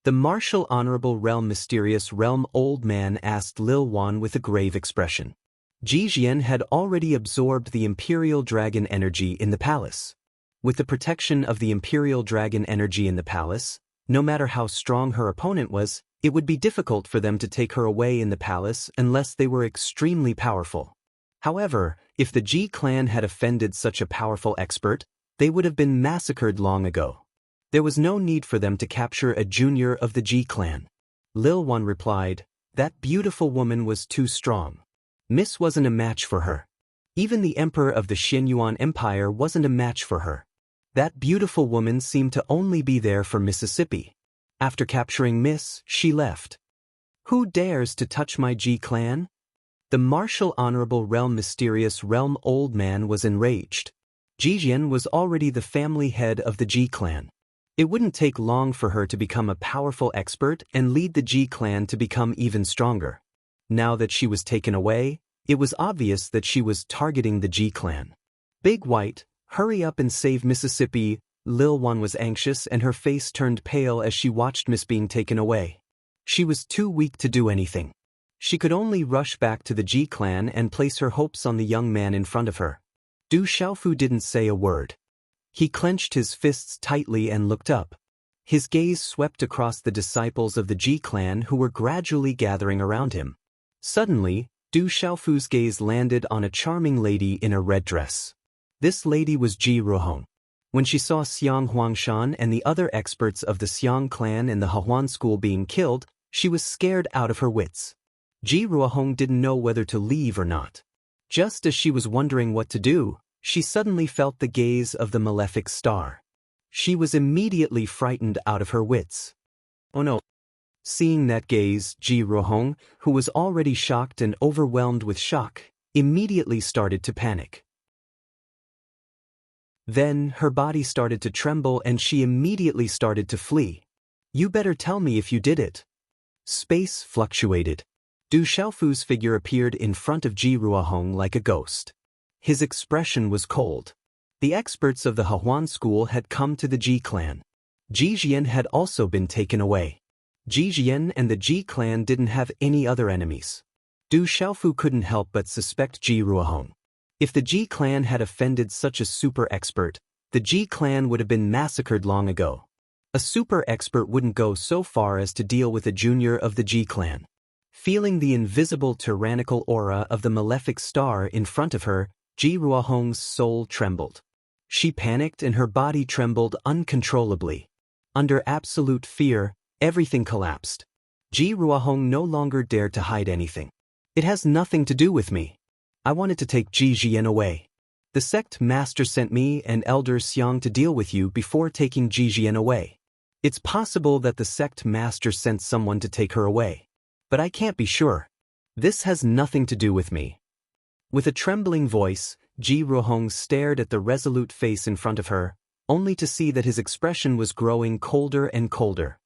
The martial honorable realm mysterious realm old man asked Lilwan with a grave expression. Ji Jian had already absorbed the Imperial Dragon energy in the palace. With the protection of the Imperial Dragon energy in the palace, no matter how strong her opponent was, it would be difficult for them to take her away in the palace unless they were extremely powerful. However, if the Ji clan had offended such a powerful expert, they would have been massacred long ago. There was no need for them to capture a junior of the Ji clan. Lilwan replied, "That beautiful woman was too strong. Miss wasn't a match for her. Even the emperor of the Xianyuan Empire wasn't a match for her. That beautiful woman seemed to only be there for Mississippi. After capturing Miss, she left. Who dares to touch my Ji clan?" The martial honorable realm mysterious realm old man was enraged. Jijian was already the family head of the Ji clan. It wouldn't take long for her to become a powerful expert and lead the Ji clan to become even stronger. Now that she was taken away, it was obvious that she was targeting the Ji clan. "Big White, hurry up and save Mississippi." Lilwan was anxious and her face turned pale as she watched Miss being taken away. She was too weak to do anything. She could only rush back to the Ji clan and place her hopes on the young man in front of her. Du Xiaofu didn't say a word. He clenched his fists tightly and looked up. His gaze swept across the disciples of the Ji clan who were gradually gathering around him. Suddenly, Du Xiaofu's gaze landed on a charming lady in a red dress. This lady was Ji Ruhong. When she saw Xiang Huangshan and the other experts of the Xiang clan and the Hahuan school being killed, she was scared out of her wits. Ji Ruohong didn't know whether to leave or not. Just as she was wondering what to do, she suddenly felt the gaze of the malefic star. She was immediately frightened out of her wits. "Oh no." Seeing that gaze, Ji Ruohong, who was already shocked and overwhelmed with shock, immediately started to panic. Then, her body started to tremble and she immediately started to flee. "You better tell me if you did it." Space fluctuated. Du Xiaofu's figure appeared in front of Ji Ruohong like a ghost. His expression was cold. The experts of the Hahuan school had come to the Ji clan. Ji Jian had also been taken away. Ji Jian and the Ji clan didn't have any other enemies. Du Xiaofu couldn't help but suspect Ji Ruohong. If the Ji clan had offended such a super expert, the Ji clan would have been massacred long ago. A super expert wouldn't go so far as to deal with a junior of the Ji clan. Feeling the invisible tyrannical aura of the malefic star in front of her, Ji Ruohong's soul trembled. She panicked and her body trembled uncontrollably. Under absolute fear, everything collapsed. Ji Ruohong no longer dared to hide anything. It has nothing to do with me. I wanted to take Ji Jian away. The sect master sent me and Elder Xiang to deal with you before taking Ji Jian away. It's possible that the sect master sent someone to take her away. But I can't be sure. This has nothing to do with me. With a trembling voice, Ji Ruohong stared at the resolute face in front of her, only to see that his expression was growing colder and colder.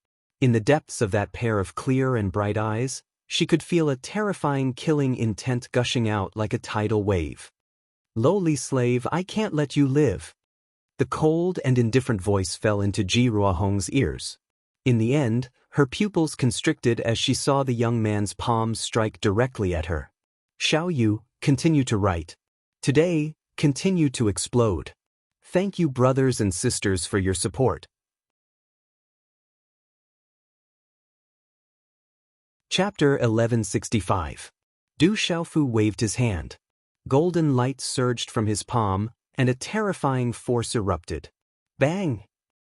In the depths of that pair of clear and bright eyes, she could feel a terrifying killing intent gushing out like a tidal wave. Lowly slave, I can't let you live. The cold and indifferent voice fell into Ji Ruohong's ears. In the end, her pupils constricted as she saw the young man's palms strike directly at her. Xiao Yu, continue to write. Today, continue to explode. Thank you brothers and sisters for your support. Chapter 1165. Du Xiaofu waved his hand. Golden light surged from his palm, and a terrifying force erupted. Bang!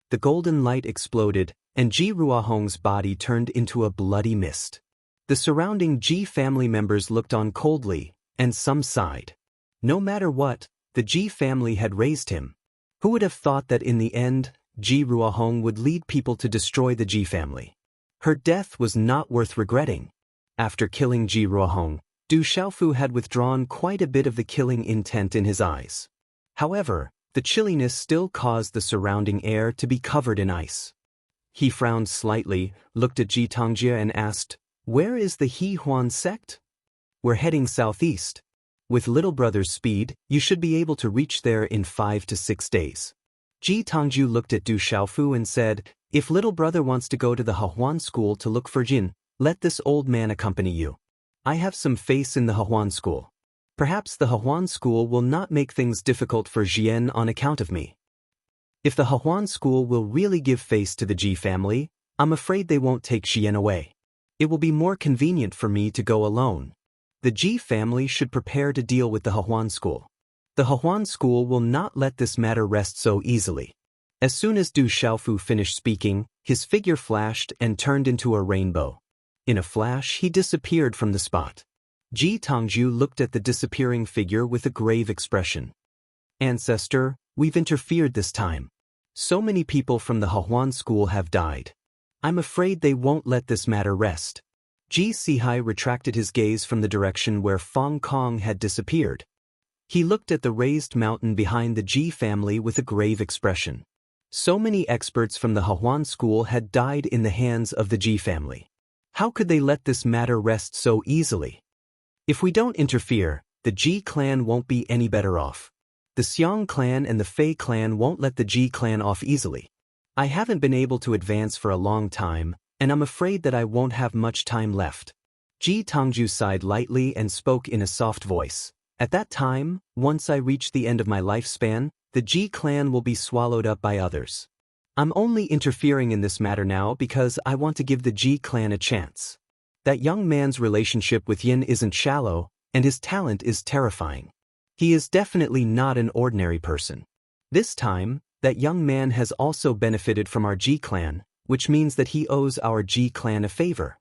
The golden light exploded, and Ji Ruohong's body turned into a bloody mist. The surrounding Ji family members looked on coldly, and some sighed. No matter what, the Ji family had raised him. Who would have thought that in the end, Ji Ruohong would lead people to destroy the Ji family? Her death was not worth regretting. After killing Ji Ruohong, Du Xiaofu had withdrawn quite a bit of the killing intent in his eyes. However, the chilliness still caused the surrounding air to be covered in ice. He frowned slightly, looked at Ji Tangjie and asked, "Where is the He Huan sect?" "We're heading southeast. With little brother's speed, you should be able to reach there in 5 to 6 days. Ji Tangju looked at Du Xiaofu and said, "If little brother wants to go to the Hehuan school to look for Jin, let this old man accompany you. I have some faith in the Hehuan school. Perhaps the Hehuan school will not make things difficult for Jian on account of me. If the Hehuan school will really give face to the Ji family, I'm afraid they won't take Jian away. It will be more convenient for me to go alone. The Ji family should prepare to deal with the Hehuan school. The Hehuan school will not let this matter rest so easily." As soon as Du Xiaofu finished speaking, his figure flashed and turned into a rainbow. In a flash, he disappeared from the spot. Ji Tangju looked at the disappearing figure with a grave expression. "Ancestor, we've interfered this time. So many people from the Hehuan school have died. I'm afraid they won't let this matter rest." Ji Sihai retracted his gaze from the direction where Fong Kong had disappeared. He looked at the raised mountain behind the Ji family with a grave expression. So many experts from the Hehuan school had died in the hands of the Ji family. How could they let this matter rest so easily? If we don't interfere, the Ji clan won't be any better off. The Xiang clan and the Fei clan won't let the Ji clan off easily. I haven't been able to advance for a long time, and I'm afraid that I won't have much time left. Ji Tangju sighed lightly and spoke in a soft voice. At that time, once I reach the end of my lifespan, the Ji clan will be swallowed up by others. I'm only interfering in this matter now because I want to give the Ji clan a chance. That young man's relationship with Yin isn't shallow, and his talent is terrifying. He is definitely not an ordinary person. This time, that young man has also benefited from our Ji clan, which means that he owes our Ji clan a favor.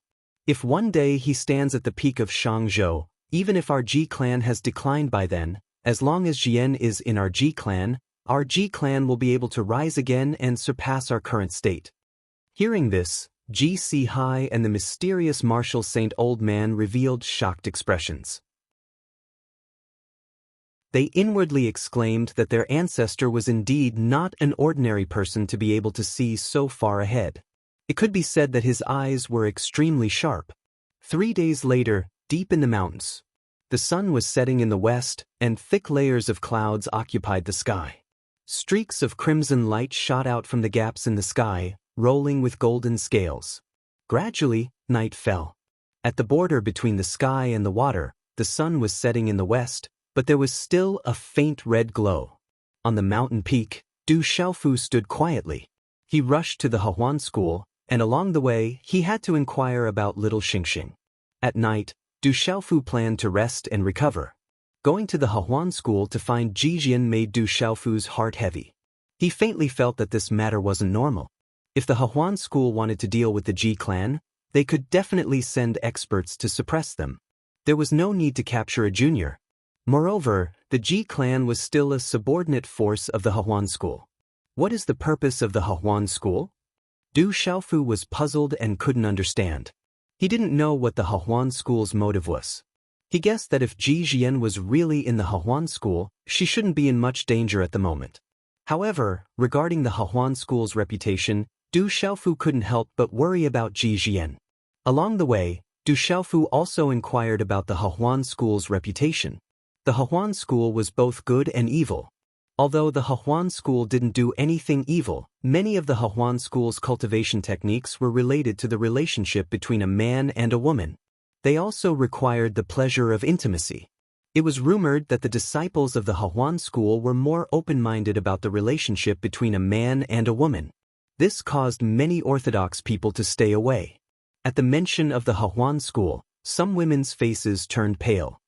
If one day he stands at the peak of Shangzhou, even if our Ji clan has declined by then, as long as Jian is in our Ji clan will be able to rise again and surpass our current state. Hearing this, Ji Sihai and the mysterious martial saint old man revealed shocked expressions. They inwardly exclaimed that their ancestor was indeed not an ordinary person to be able to see so far ahead. It could be said that his eyes were extremely sharp. 3 days later, deep in the mountains, the sun was setting in the west, and thick layers of clouds occupied the sky. Streaks of crimson light shot out from the gaps in the sky, rolling with golden scales. Gradually, night fell. At the border between the sky and the water, the sun was setting in the west, but there was still a faint red glow. On the mountain peak, Du Xiaofu stood quietly. He rushed to the Hehuan school, and along the way, he had to inquire about little Xingxing. At night, Du Xiaofu planned to rest and recover. Going to the Hehuan school to find Jijian made Du Xiaofu's heart heavy. He faintly felt that this matter wasn't normal. If the Hehuan school wanted to deal with the Ji clan, they could definitely send experts to suppress them. There was no need to capture a junior. Moreover, the Ji clan was still a subordinate force of the Hehuan school. What is the purpose of the Hehuan school? Du Xiaofu was puzzled and couldn't understand. He didn't know what the Hehuan school's motive was. He guessed that if Ji Jian was really in the Hehuan school, she shouldn't be in much danger at the moment. However, regarding the Hehuan school's reputation, Du Xiaofu couldn't help but worry about Ji Jian. Along the way, Du Xiaofu also inquired about the Hehuan school's reputation. The Hehuan school was both good and evil. Although the Hehuan school didn't do anything evil, many of the Hehuan school's cultivation techniques were related to the relationship between a man and a woman. They also required the pleasure of intimacy. It was rumored that the disciples of the Hehuan school were more open-minded about the relationship between a man and a woman. This caused many orthodox people to stay away. At the mention of the Hehuan school, some women's faces turned pale.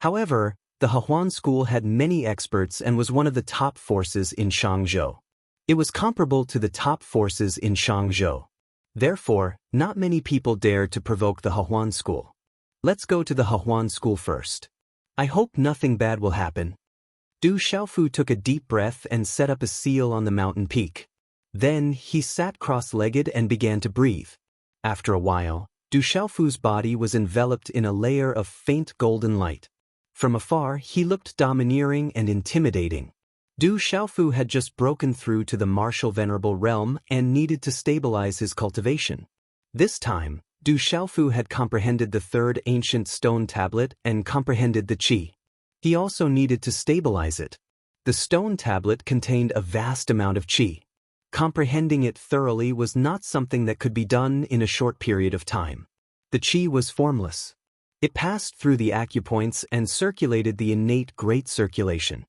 However, the Hehuan school had many experts and was one of the top forces in Shangzhou. It was comparable to the top forces in Shangzhou. Therefore, not many people dared to provoke the Hehuan school. Let's go to the Hehuan school first. I hope nothing bad will happen. Du Xiaofu took a deep breath and set up a seal on the mountain peak. Then, he sat cross-legged and began to breathe. After a while, Du Xiaofu's body was enveloped in a layer of faint golden light. From afar, he looked domineering and intimidating. Du Xiaofu had just broken through to the martial venerable realm and needed to stabilize his cultivation. This time, Du Xiaofu had comprehended the third ancient stone tablet and comprehended the qi. He also needed to stabilize it. The stone tablet contained a vast amount of qi. Comprehending it thoroughly was not something that could be done in a short period of time. The qi was formless. It passed through the acupoints and circulated the innate great circulation.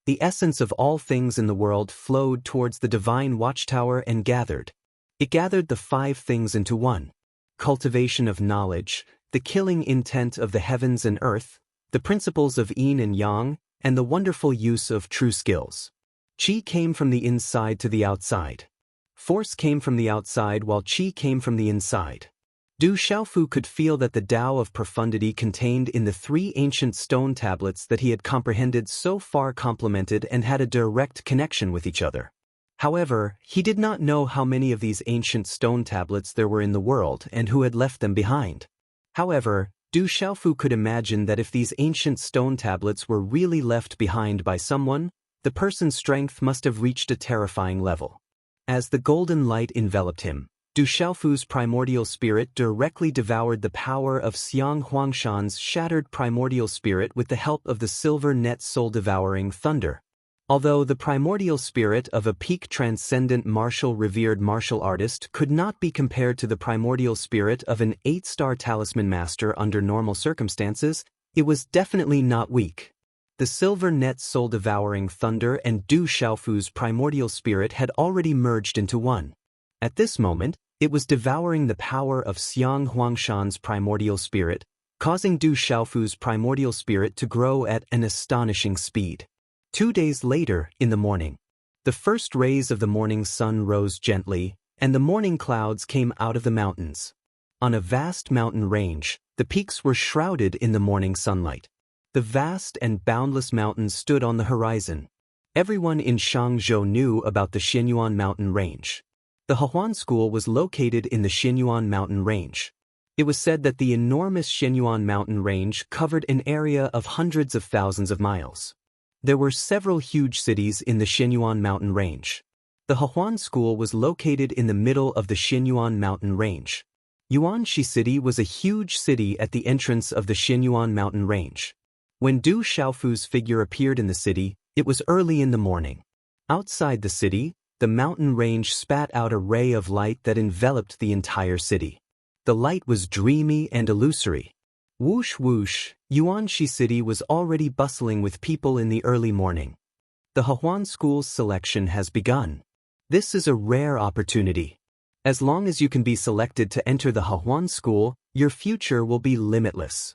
The essence of all things in the world flowed towards the divine watchtower and gathered. It gathered the 5 things into one: cultivation of knowledge, the killing intent of the heavens and earth, the principles of yin and yang, and the wonderful use of true skills. Qi came from the inside to the outside. Force came from the outside while qi came from the inside. Du Xiaofu could feel that the Tao of profundity contained in the 3 ancient stone tablets that he had comprehended so far complemented and had a direct connection with each other. However, he did not know how many of these ancient stone tablets there were in the world and who had left them behind. However, Du Xiaofu could imagine that if these ancient stone tablets were really left behind by someone, the person's strength must have reached a terrifying level. As the golden light enveloped him, Du Xiaofu's primordial spirit directly devoured the power of Xiang Huangshan's shattered primordial spirit with the help of the silver net soul-devouring thunder. Although the primordial spirit of a peak transcendent revered martial artist could not be compared to the primordial spirit of an 8-star talisman master under normal circumstances, it was definitely not weak. The silver net soul-devouring thunder and Du Xiaofu's primordial spirit had already merged into one. At this moment, it was devouring the power of Xiang Huangshan's primordial spirit, causing Du Xiaofu's primordial spirit to grow at an astonishing speed. 2 days later, in the morning, the first rays of the morning sun rose gently, and the morning clouds came out of the mountains. On a vast mountain range, the peaks were shrouded in the morning sunlight. The vast and boundless mountains stood on the horizon. Everyone in Shangzhou knew about the Xianyuan mountain range. The Hehuan school was located in the Xianyuan mountain range. It was said that the enormous Xianyuan mountain range covered an area of hundreds of thousands of miles. There were several huge cities in the Xianyuan mountain range. The Hehuan school was located in the middle of the Xianyuan mountain range. Yuanxi City was a huge city at the entrance of the Xianyuan mountain range. When Du Xiaofu's figure appeared in the city, It was early in the morning. Outside the city, the mountain range spat out a ray of light that enveloped the entire city. The light was dreamy and illusory. Whoosh whoosh, Yuanxi City was already bustling with people in the early morning. The Hehuan School's selection has begun. This is a rare opportunity. As long as you can be selected to enter the Hehuan School, your future will be limitless.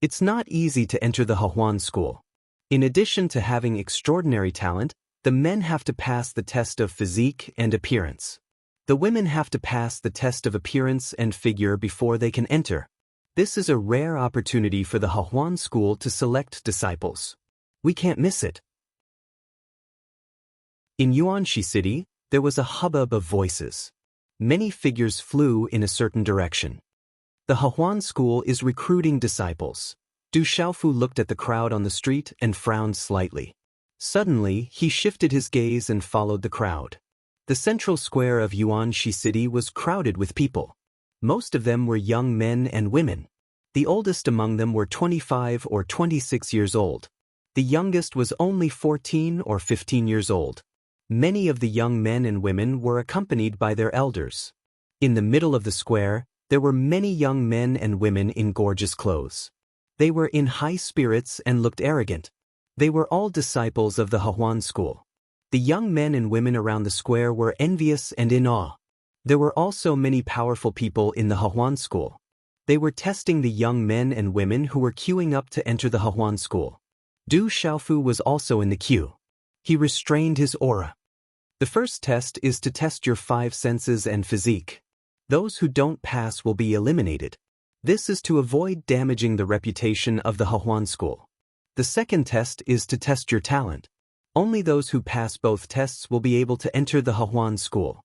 It's not easy to enter the Hehuan School. In addition to having extraordinary talent, the men have to pass the test of physique and appearance. The women have to pass the test of appearance and figure before they can enter. This is a rare opportunity for the Hehuan School to select disciples. We can't miss it. In Yuanxi City, there was a hubbub of voices. Many figures flew in a certain direction. The Hehuan School is recruiting disciples. Du Xiaofu looked at the crowd on the street and frowned slightly. Suddenly, he shifted his gaze and followed the crowd. The central square of Yuanxi City was crowded with people. Most of them were young men and women. The oldest among them were 25 or 26 years old. The youngest was only 14 or 15 years old. Many of the young men and women were accompanied by their elders. In the middle of the square, there were many young men and women in gorgeous clothes. They were in high spirits and looked arrogant. They were all disciples of the Hehuan School. The young men and women around the square were envious and in awe. There were also many powerful people in the Hehuan School. They were testing the young men and women who were queuing up to enter the Hehuan School. Du Xiaofu was also in the queue. He restrained his aura. The first test is to test your 5 senses and physique. Those who don't pass will be eliminated. This is to avoid damaging the reputation of the Hehuan School. The second test is to test your talent. Only those who pass both tests will be able to enter the Hehuan School.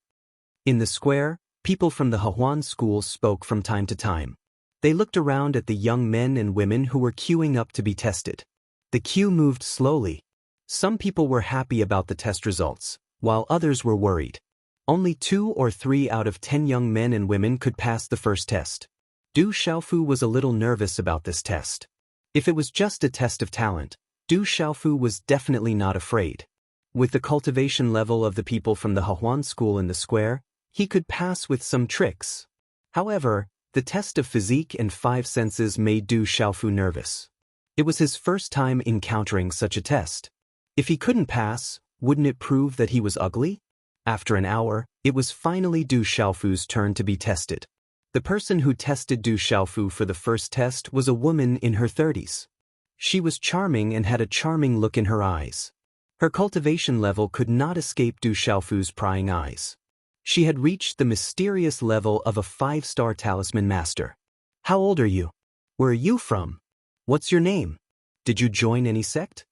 In the square, people from the Hehuan School spoke from time to time. They looked around at the young men and women who were queuing up to be tested. The queue moved slowly. Some people were happy about the test results, while others were worried. Only 2 or 3 out of 10 young men and women could pass the first test. Du Xiaofu was a little nervous about this test. If it was just a test of talent, Du Xiaofu was definitely not afraid. With the cultivation level of the people from the Hehuan School in the square, he could pass with some tricks. However, the test of physique and 5 senses made Du Xiaofu nervous. It was his first time encountering such a test. If he couldn't pass, wouldn't it prove that he was ugly? After an hour, it was finally Du Xiaofu's turn to be tested. The person who tested Du Xiaofu for the first test was a woman in her 30s. She was charming and had a charming look in her eyes. Her cultivation level could not escape Du Xiaofu's prying eyes. She had reached the mysterious level of a 5-star talisman master. How old are you? Where are you from? What's your name? Did you join any sect?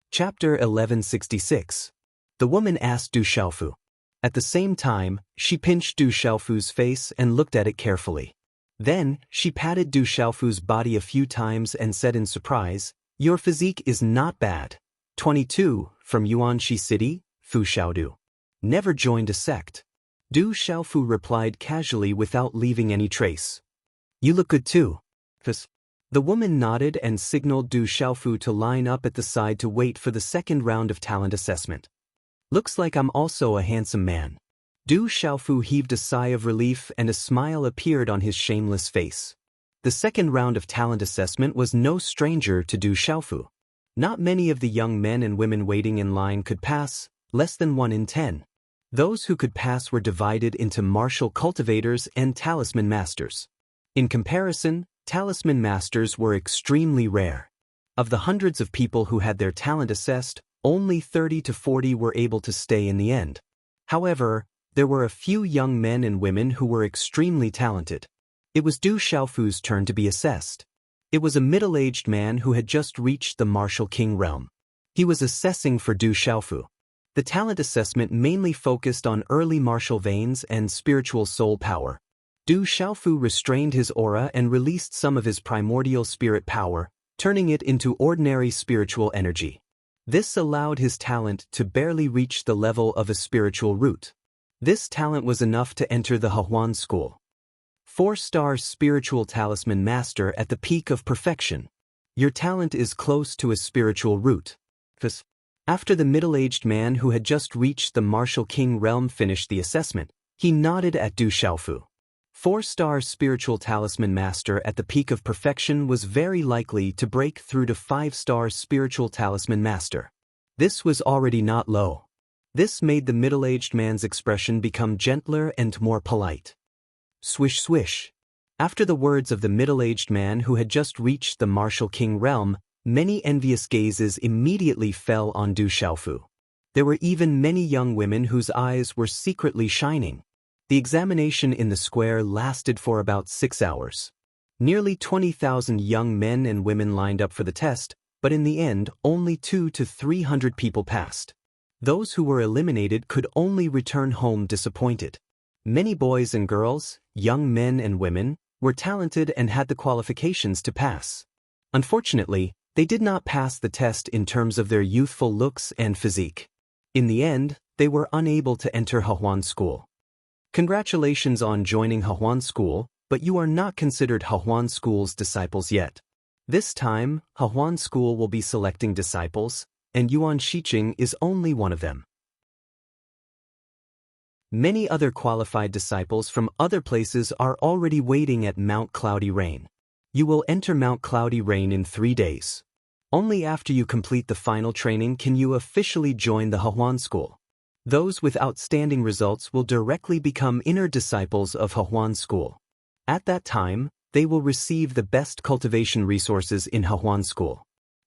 Chapter 1166. The woman asked Du Xiaofu. At the same time, she pinched Du Xiaofu's face and looked at it carefully. Then, she patted Du Xiaofu's body a few times and said in surprise, "Your physique is not bad. 22, from Yuanxi City, Fu Xiaodu. Never joined a sect." Du Xiaofu replied casually without leaving any trace. "You look good too." The woman nodded and signaled Du Xiaofu to line up at the side to wait for the second round of talent assessment. "Looks like I'm also a handsome man." Du Xiaofu heaved a sigh of relief and a smile appeared on his shameless face. The second round of talent assessment was no stranger to Du Xiaofu. Not many of the young men and women waiting in line could pass, less than 1 in 10. Those who could pass were divided into martial cultivators and talisman masters. In comparison, talisman masters were extremely rare. Of the hundreds of people who had their talent assessed, only 30 to 40 were able to stay in the end. However, there were a few young men and women who were extremely talented. It was Du Xiaofu's turn to be assessed. It was a middle-aged man who had just reached the martial king realm. He was assessing for Du Xiaofu. The talent assessment mainly focused on early martial veins and spiritual soul power. Du Xiaofu restrained his aura and released some of his primordial spirit power, turning it into ordinary spiritual energy. This allowed his talent to barely reach the level of a spiritual root. This talent was enough to enter the Hehuan School. 4-star spiritual talisman master at the peak of perfection. Your talent is close to a spiritual root. After the middle-aged man who had just reached the martial king realm finished the assessment, he nodded at Du Xiaofu. 4-star spiritual talisman master at the peak of perfection was very likely to break through to 5-star spiritual talisman master. This was already not low. This made the middle-aged man's expression become gentler and more polite. Swish swish. After the words of the middle-aged man who had just reached the martial king realm, many envious gazes immediately fell on Du Xiaofu. There were even many young women whose eyes were secretly shining. The examination in the square lasted for about 6 hours. Nearly 20,000 young men and women lined up for the test, but in the end, only 200 to 300 people passed. Those who were eliminated could only return home disappointed. Many boys and girls, young men and women, were talented and had the qualifications to pass. Unfortunately, they did not pass the test in terms of their youthful looks and physique. In the end, they were unable to enter Hehuan School. Congratulations on joining Hehuan School, but you are not considered Hehuan School's disciples yet. This time, Hehuan School will be selecting disciples, and Yuan Shiqing is only one of them. Many other qualified disciples from other places are already waiting at Mount Cloudy Rain. You will enter Mount Cloudy Rain in 3 days. Only after you complete the final training can you officially join the Hehuan School. Those with outstanding results will directly become inner disciples of Hehuan School. At that time, they will receive the best cultivation resources in Hehuan School.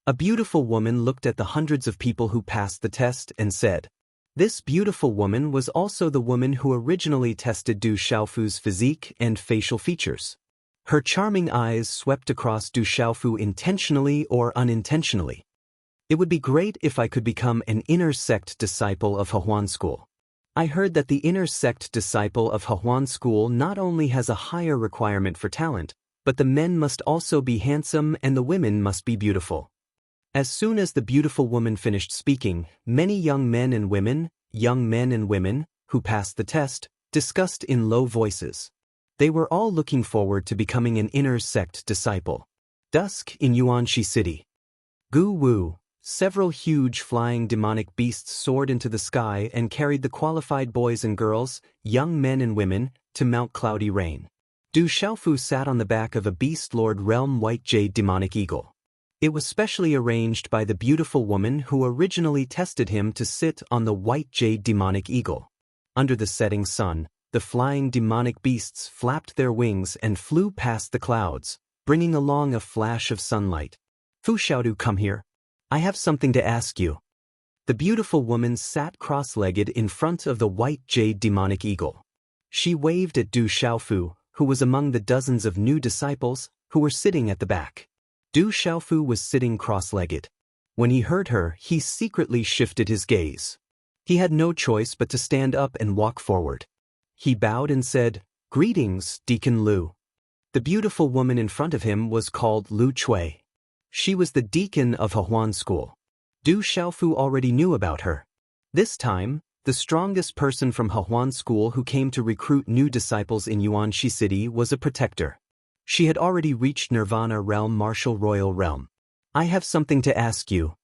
A beautiful woman looked at the hundreds of people who passed the test and said, "This beautiful woman was also the woman who originally tested Du Xiaofu's physique and facial features." Her charming eyes swept across Du Xiaofu intentionally or unintentionally. "It would be great if I could become an inner sect disciple of Hehuan School. I heard that the inner sect disciple of Hehuan School not only has a higher requirement for talent, but the men must also be handsome and the women must be beautiful." As soon as the beautiful woman finished speaking, many young men and women, who passed the test, discussed in low voices. They were all looking forward to becoming an inner sect disciple. Dusk in Yuanxi City. Gu Wu. Several huge flying demonic beasts soared into the sky and carried the qualified boys and girls, young men and women, to Mount Cloudy Rain. Du Xiaofu sat on the back of a Beast Lord Realm White Jade Demonic Eagle. It was specially arranged by the beautiful woman who originally tested him to sit on the White Jade Demonic Eagle. Under the setting sun, the flying demonic beasts flapped their wings and flew past the clouds, bringing along a flash of sunlight. "Fu Xiaodu, come here. I have something to ask you." The beautiful woman sat cross-legged in front of the White Jade Demonic Eagle. She waved at Du Xiaofu, who was among the dozens of new disciples who were sitting at the back. Du Xiaofu was sitting cross-legged. When he heard her, he secretly shifted his gaze. He had no choice but to stand up and walk forward. He bowed and said, "Greetings, Deacon Lu." The beautiful woman in front of him was called Lu Chui. She was the deacon of Hehuan School. Du Xiaofu already knew about her. This time, the strongest person from Hehuan School who came to recruit new disciples in Yuanxi City was a protector. She had already reached Nirvana Realm Martial Royal Realm. "I have something to ask you."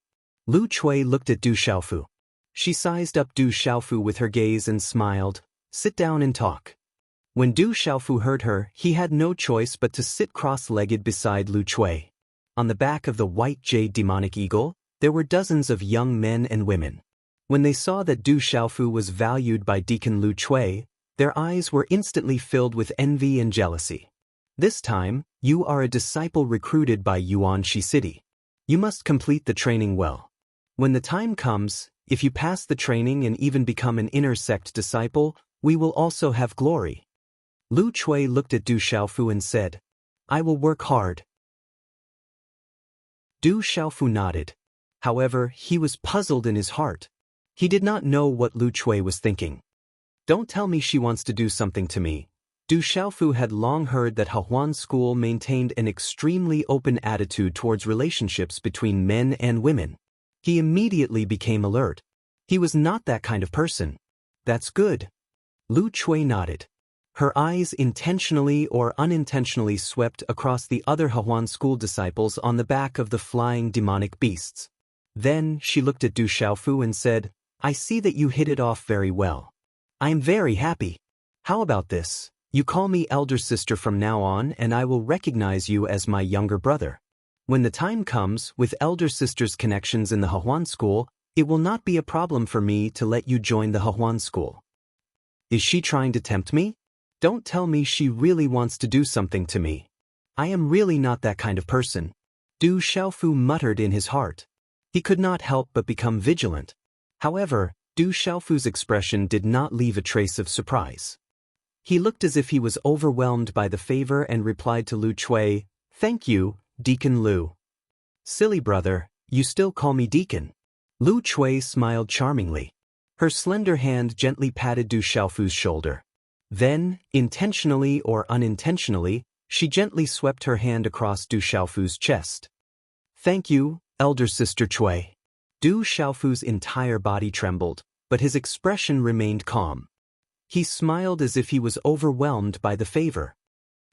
Lu Chui looked at Du Xiaofu. She sized up Du Xiaofu with her gaze and smiled, "Sit down and talk." When Du Xiaofu heard her, he had no choice but to sit cross-legged beside Lu Chui. On the back of the White Jade Demonic Eagle, there were dozens of young men and women. When they saw that Du Xiaofu was valued by Deacon Lu Chui, their eyes were instantly filled with envy and jealousy. This time, you are a disciple recruited by Yuanxi City. You must complete the training well. When the time comes, if you pass the training and even become an inner sect disciple, we will also have glory. Lu Chui looked at Du Xiaofu and said, "I will work hard." Du Xiaofu nodded. However, he was puzzled in his heart. He did not know what Lu Chui was thinking. "Don't tell me she wants to do something to me." Du Xiaofu had long heard that Hehuan School maintained an extremely open attitude towards relationships between men and women. He immediately became alert. He was not that kind of person. "That's good." Lu Chui nodded. Her eyes intentionally or unintentionally swept across the other Hawan school disciples on the back of the flying demonic beasts. Then she looked at Du Xiaofu and said, "I see that you hit it off very well. I am very happy. How about this? You call me elder sister from now on and I will recognize you as my younger brother. When the time comes, with elder sister's connections in the Hawan school, it will not be a problem for me to let you join the Hawan school." Is she trying to tempt me? Don't tell me she really wants to do something to me. I am really not that kind of person. Du Xiaofu muttered in his heart. He could not help but become vigilant. However, Du Xiaofu's expression did not leave a trace of surprise. He looked as if he was overwhelmed by the favor and replied to Lu Chui, "Thank you, Deacon Lu." "Silly brother, you still call me Deacon." Lu Chui smiled charmingly. Her slender hand gently patted Du Xiaofu's shoulder. Then, intentionally or unintentionally, she gently swept her hand across Du Xiaofu's chest. "Thank you, elder sister Chui." Du Xiaofu's entire body trembled, but his expression remained calm. He smiled as if he was overwhelmed by the favor.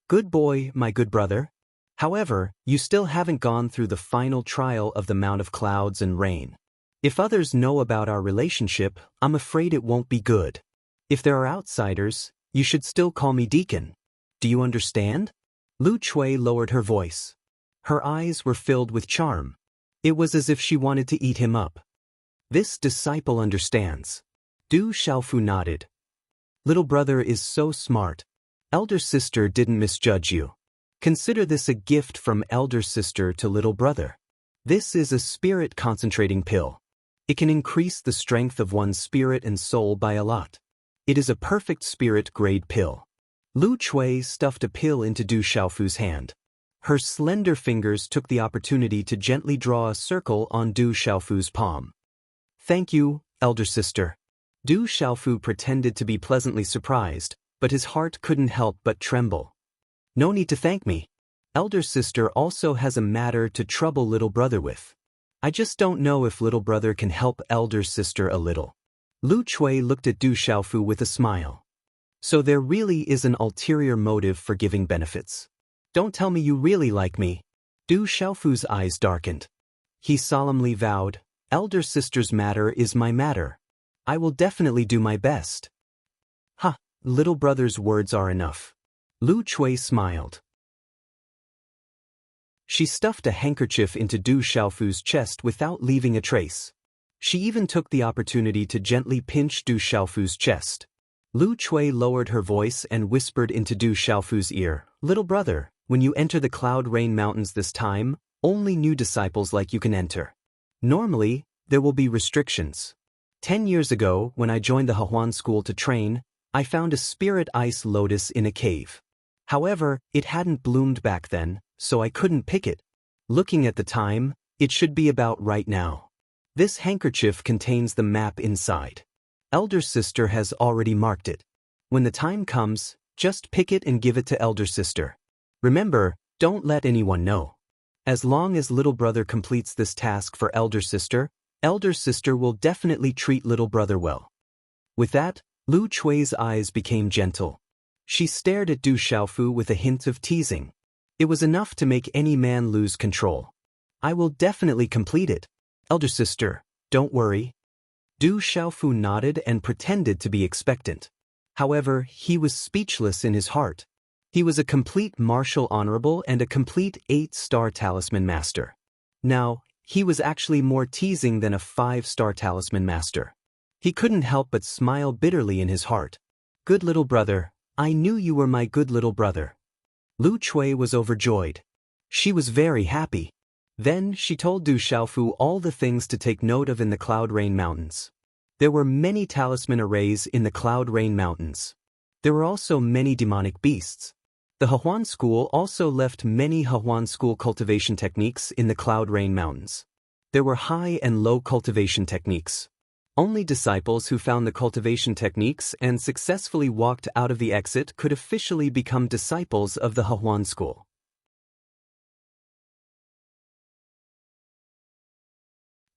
"Good boy, my good brother. However, you still haven't gone through the final trial of the Mount of Clouds and Rain. If others know about our relationship, I'm afraid it won't be good. If there are outsiders, you should still call me Deacon. Do you understand?" Lu Chui lowered her voice. Her eyes were filled with charm. It was as if she wanted to eat him up. "This disciple understands." Du Xiaofu nodded. "Little brother is so smart. Elder sister didn't misjudge you. Consider this a gift from elder sister to little brother. This is a spirit concentrating pill. It can increase the strength of one's spirit and soul by a lot. It is a perfect spirit-grade pill." Lu Chui stuffed a pill into Du Xiaofu's hand. Her slender fingers took the opportunity to gently draw a circle on Du Xiaofu's palm. "Thank you, elder sister." Du Xiaofu pretended to be pleasantly surprised, but his heart couldn't help but tremble. "No need to thank me. Elder sister also has a matter to trouble little brother with. I just don't know if little brother can help elder sister a little." Lu Chui looked at Du Xiaofu with a smile. "So there really is an ulterior motive for giving benefits. Don't tell me you really like me." Du Xiaofu's eyes darkened. He solemnly vowed, "Elder sister's matter is my matter. I will definitely do my best." "Ha, little brother's words are enough." Lu Chui smiled. She stuffed a handkerchief into Du Xiaofu's chest without leaving a trace. She even took the opportunity to gently pinch Du Xiaofu's chest. Lu Chui lowered her voice and whispered into Du Xiaofu's ear, "Little brother, when you enter the Cloud Rain Mountains this time, only new disciples like you can enter. Normally, there will be restrictions. 10 years ago, when I joined the Hawan school to train, I found a spirit ice lotus in a cave. However, it hadn't bloomed back then, so I couldn't pick it. Looking at the time, it should be about right now. This handkerchief contains the map inside. Elder sister has already marked it. When the time comes, just pick it and give it to elder sister. Remember, don't let anyone know. As long as little brother completes this task for elder sister will definitely treat little brother well." With that, Lu Chui's eyes became gentle. She stared at Du Xiaofu with a hint of teasing. It was enough to make any man lose control. "I will definitely complete it. Elder sister, don't worry." Du Xiaofu nodded and pretended to be expectant. However, he was speechless in his heart. He was a complete martial honorable and a complete 8-star talisman master. Now, he was actually more teasing than a 5-star talisman master. He couldn't help but smile bitterly in his heart. "Good little brother, I knew you were my good little brother." Lu Chui was overjoyed. She was very happy. Then she told Du Xiaofu all the things to take note of in the Cloud Rain Mountains. There were many talisman arrays in the Cloud Rain Mountains. There were also many demonic beasts. The Hawan school also left many Hawan school cultivation techniques in the Cloud Rain Mountains. There were high and low cultivation techniques. Only disciples who found the cultivation techniques and successfully walked out of the exit could officially become disciples of the Hawan school.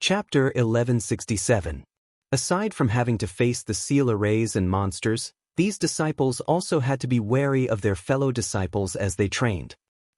Chapter 1167. Aside from having to face the seal arrays and monsters, These disciples also had to be wary of their fellow disciples as they trained.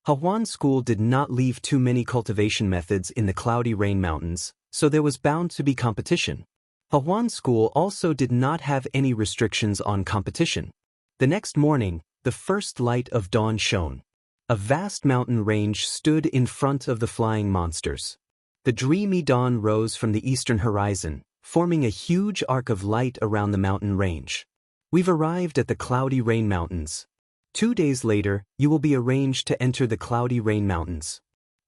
Hahuan School did not leave too many cultivation methods in the cloudy rain mountains, so there was bound to be competition. Hahuan School also did not have any restrictions on competition. The next morning, the first light of dawn shone. A vast mountain range stood in front of the flying monsters. The dreamy dawn rose from the eastern horizon, forming a huge arc of light around the mountain range. We've arrived at the cloudy rain mountains. 2 days later, you will be arranged to enter the cloudy rain mountains.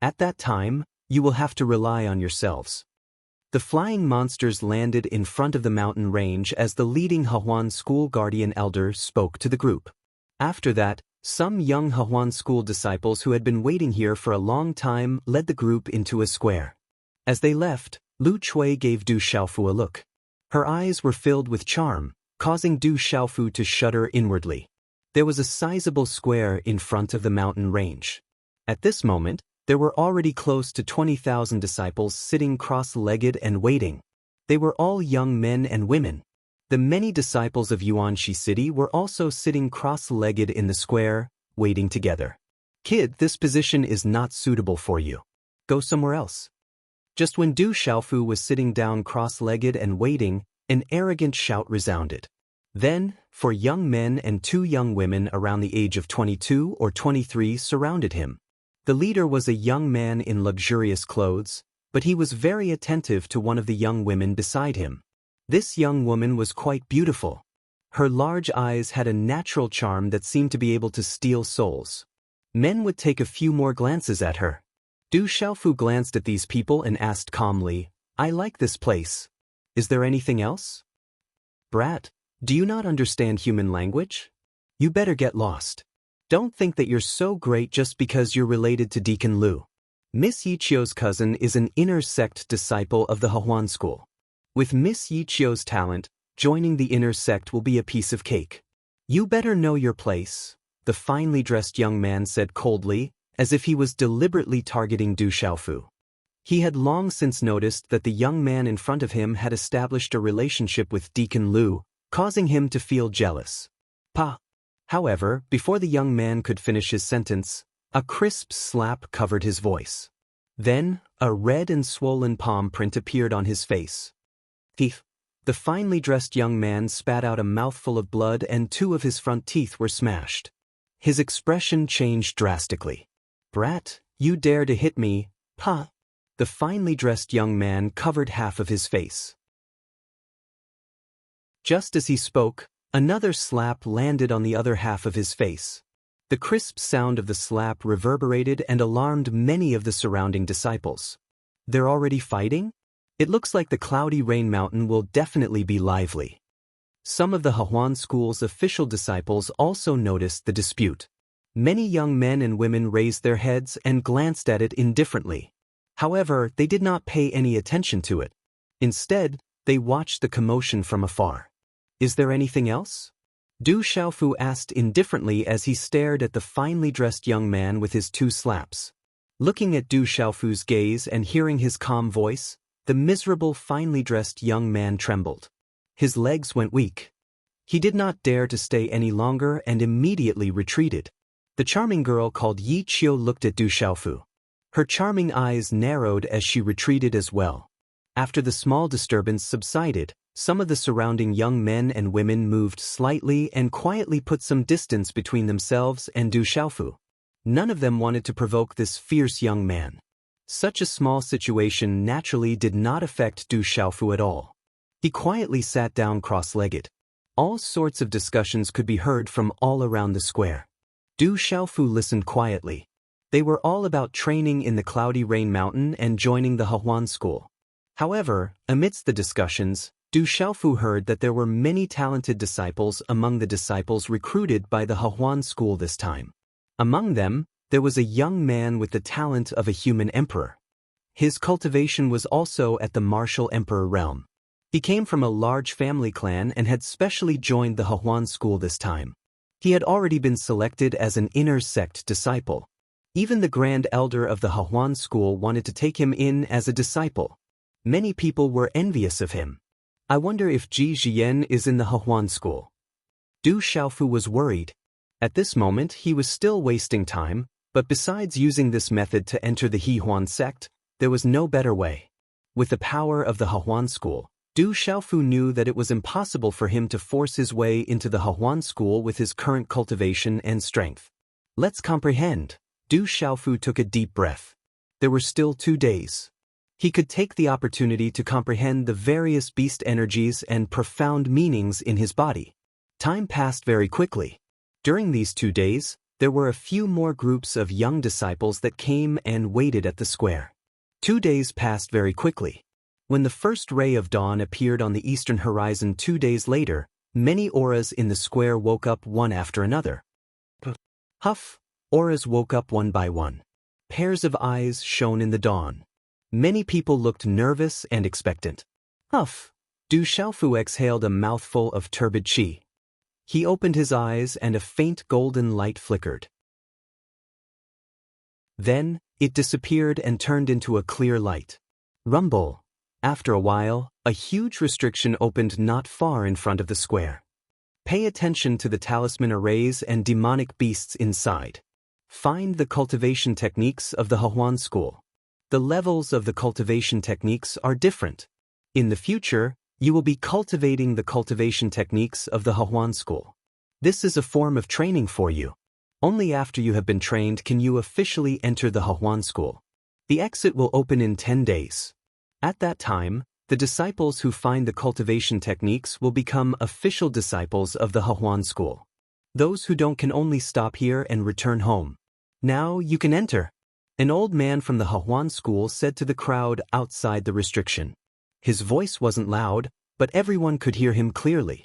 At that time, you will have to rely on yourselves. The flying monsters landed in front of the mountain range as the leading Hahuan School guardian elder spoke to the group. After that, some young Hahuan School disciples who had been waiting here for a long time led the group into a square. As they left, Lu Chui gave Du Xiaofu a look. Her eyes were filled with charm, causing Du Xiaofu to shudder inwardly. There was a sizable square in front of the mountain range. At this moment, there were already close to 20,000 disciples sitting cross-legged and waiting. They were all young men and women. The many disciples of Yuanxi City were also sitting cross-legged in the square, waiting together. Kid, this position is not suitable for you. Go somewhere else. Just when Du Xiaofu was sitting down cross-legged and waiting, an arrogant shout resounded. Then, 4 young men and 2 young women around the age of 22 or 23 surrounded him. The leader was a young man in luxurious clothes, but he was very attentive to one of the young women beside him. This young woman was quite beautiful. Her large eyes had a natural charm that seemed to be able to steal souls. Men would take a few more glances at her. Du Xiaofu glanced at these people and asked calmly, "I like this place. Is there anything else?" "Brat, do you not understand human language? You better get lost. Don't think that you're so great just because you're related to Deacon Lu. Miss Yichio's cousin is an inner sect disciple of the Hahuan School. With Miss Yichio's talent, joining the inner sect will be a piece of cake. You better know your place," the finely dressed young man said coldly, as if he was deliberately targeting Du Xiaofu. He had long since noticed that the young man in front of him had established a relationship with Deacon Lu, causing him to feel jealous. Pa! However, before the young man could finish his sentence, a crisp slap covered his voice. Then, a red and swollen palm print appeared on his face. Teeth. The finely dressed young man spat out a mouthful of blood and 2 of his front teeth were smashed. His expression changed drastically. "Brat, you dare to hit me, pa!" The finely dressed young man covered half of his face. Just as he spoke, another slap landed on the other half of his face. The crisp sound of the slap reverberated and alarmed many of the surrounding disciples. "They're already fighting? It looks like the cloudy rain mountain will definitely be lively." Some of the Hahuan School's official disciples also noticed the dispute. Many young men and women raised their heads and glanced at it indifferently. However, they did not pay any attention to it. Instead, they watched the commotion from afar. "Is there anything else?" Du Xiaofu asked indifferently as he stared at the finely dressed young man with his 2 slaps. Looking at Du Xiaofu's gaze and hearing his calm voice, the miserable finely dressed young man trembled. His legs went weak. He did not dare to stay any longer and immediately retreated. The charming girl called Yi Qiu looked at Du Xiaofu. Her charming eyes narrowed as she retreated as well. After the small disturbance subsided, some of the surrounding young men and women moved slightly and quietly put some distance between themselves and Du Xiaofu. None of them wanted to provoke this fierce young man. Such a small situation naturally did not affect Du Xiaofu at all. He quietly sat down cross-legged. All sorts of discussions could be heard from all around the square. Du Xiaofu listened quietly. They were all about training in the cloudy rain mountain and joining the Hahuan School. However, amidst the discussions, Du Xiaofu heard that there were many talented disciples among the disciples recruited by the Hahuan School this time. Among them, there was a young man with the talent of a human emperor. His cultivation was also at the martial emperor realm. He came from a large family clan and had specially joined the Hahuan School this time. He had already been selected as an inner sect disciple. Even the grand elder of the Hahuan School wanted to take him in as a disciple. Many people were envious of him. "I wonder if Ji Jian is in the Hahuan School." Du Xiaofu was worried. At this moment he was still wasting time, but besides using this method to enter the He-Huan sect, there was no better way. With the power of the He-Huan school, Du Xiaofu knew that it was impossible for him to force his way into the He-Huan school with his current cultivation and strength. Let's comprehend. Du Xiaofu took a deep breath. There were still 2 days. He could take the opportunity to comprehend the various beast energies and profound meanings in his body. Time passed very quickly. During these 2 days, there were a few more groups of young disciples that came and waited at the square. 2 days passed very quickly. When the first ray of dawn appeared on the eastern horizon 2 days later, many auras in the square woke up one after another. Huff! Auras woke up one by one. Pairs of eyes shone in the dawn. Many people looked nervous and expectant. Huff! Du Xiaofu exhaled a mouthful of turbid qi. He opened his eyes and a faint golden light flickered. Then, it disappeared and turned into a clear light. Rumble! After a while, a huge restriction opened not far in front of the square. Pay attention to the talisman arrays and demonic beasts inside. Find the cultivation techniques of the He-Huan school. The levels of the cultivation techniques are different. In the future, you will be cultivating the cultivation techniques of the He-Huan school. This is a form of training for you. Only after you have been trained can you officially enter the He-Huan school. The exit will open in 10 days. At that time, the disciples who find the cultivation techniques will become official disciples of the He-Huan school. Those who don't can only stop here and return home. Now you can enter. An old man from the He-Huan school said to the crowd outside the restriction. His voice wasn't loud, but everyone could hear him clearly.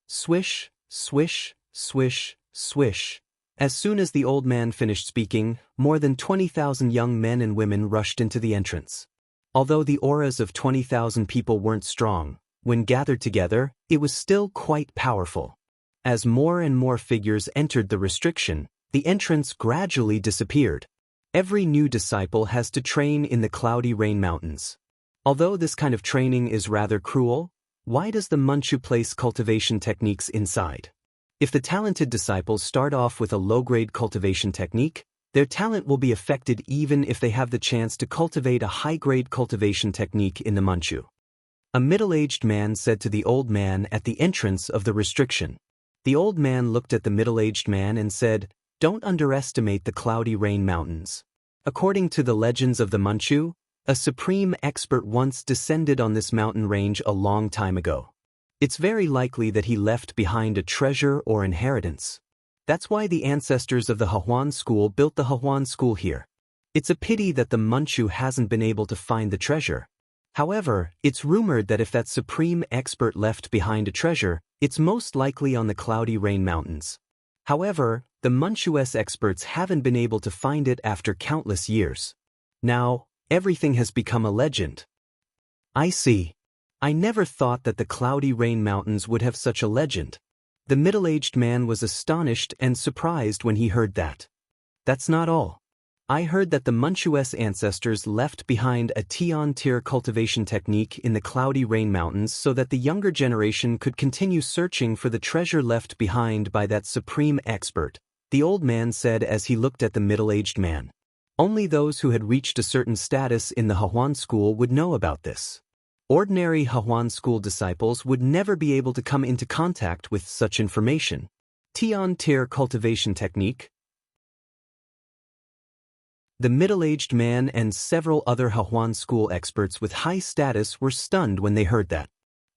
Swish, swish, swish, swish. As soon as the old man finished speaking, more than 20,000 young men and women rushed into the entrance. Although the auras of 20,000 people weren't strong, when gathered together, it was still quite powerful. As more and more figures entered the restriction, the entrance gradually disappeared. Every new disciple has to train in the Cloudy Rain Mountains. Although this kind of training is rather cruel, why does the Manchu place cultivation techniques inside? If the talented disciples start off with a low-grade cultivation technique, their talent will be affected even if they have the chance to cultivate a high-grade cultivation technique in the Manchu. A middle-aged man said to the old man at the entrance of the restriction. The old man looked at the middle-aged man and said, "Don't underestimate the Cloudy Rain Mountains. According to the legends of the Manchu, a supreme expert once descended on this mountain range a long time ago. It's very likely that he left behind a treasure or inheritance. That's why the ancestors of the He-Huan school built the He-Huan school here. It's a pity that the Manchu hasn't been able to find the treasure. However, it's rumored that if that supreme expert left behind a treasure, it's most likely on the Cloudy Rain Mountains. However, the Manchu's experts haven't been able to find it after countless years. Now, everything has become a legend." I see. I never thought that the Cloudy Rain Mountains would have such a legend. The middle-aged man was astonished and surprised when he heard that. That's not all. I heard that the Manchu's ancestors left behind a Tian-tier cultivation technique in the Cloudy Rain Mountains so that the younger generation could continue searching for the treasure left behind by that supreme expert, the old man said as he looked at the middle-aged man. Only those who had reached a certain status in the He-Huan school would know about this. Ordinary He-Huan school disciples would never be able to come into contact with such information. Tian-tier cultivation technique. The middle-aged man and several other He-Huan school experts with high status were stunned when they heard that.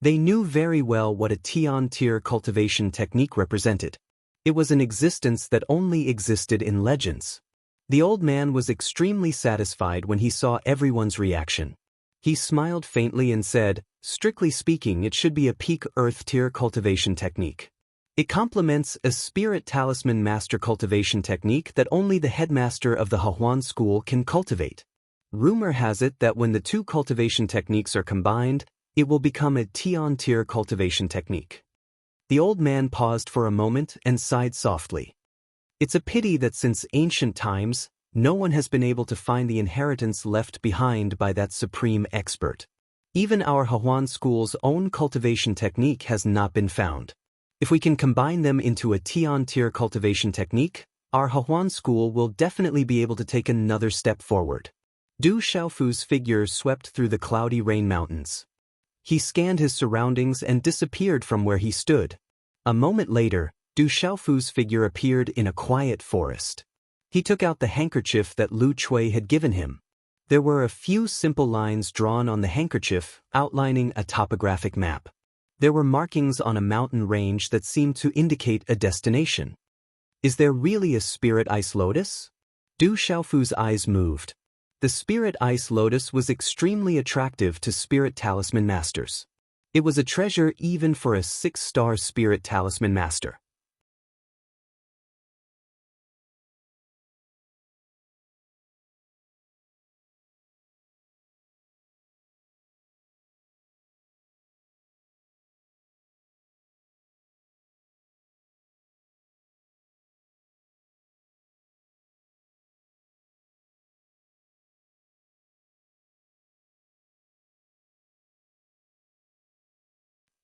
They knew very well what a Tian-tier cultivation technique represented. It was an existence that only existed in legends. The old man was extremely satisfied when he saw everyone's reaction. He smiled faintly and said, "Strictly speaking, it should be a peak earth-tier cultivation technique. It complements a spirit talisman master cultivation technique that only the headmaster of the He-Huan school can cultivate. Rumor has it that when the two cultivation techniques are combined, it will become a Tian-tier cultivation technique." The old man paused for a moment and sighed softly. It's a pity that since ancient times, no one has been able to find the inheritance left behind by that supreme expert. Even our He-Huan school's own cultivation technique has not been found. If we can combine them into a Tian-tier cultivation technique, our Hehuan school will definitely be able to take another step forward. Du Xiaofu's figure swept through the cloudy rain mountains. He scanned his surroundings and disappeared from where he stood. A moment later, Du Xiaofu's figure appeared in a quiet forest. He took out the handkerchief that Lu Chui had given him. There were a few simple lines drawn on the handkerchief, outlining a topographic map. There were markings on a mountain range that seemed to indicate a destination. Is there really a spirit ice lotus? Du Xiaofu's eyes moved. The spirit ice lotus was extremely attractive to spirit talisman masters. It was a treasure even for a 6-star spirit talisman master.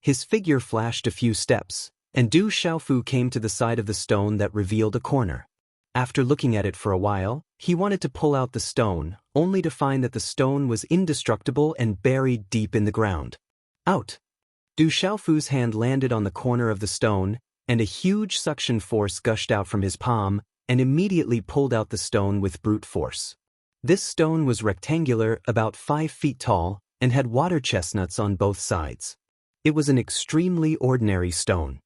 His figure flashed a few steps, and Du Xiaofu came to the side of the stone that revealed a corner. After looking at it for a while, he wanted to pull out the stone, only to find that the stone was indestructible and buried deep in the ground. Out! Du Xiaofu's hand landed on the corner of the stone, and a huge suction force gushed out from his palm and immediately pulled out the stone with brute force. This stone was rectangular, about 5 feet tall, and had water chestnuts on both sides. It was an extremely ordinary stone.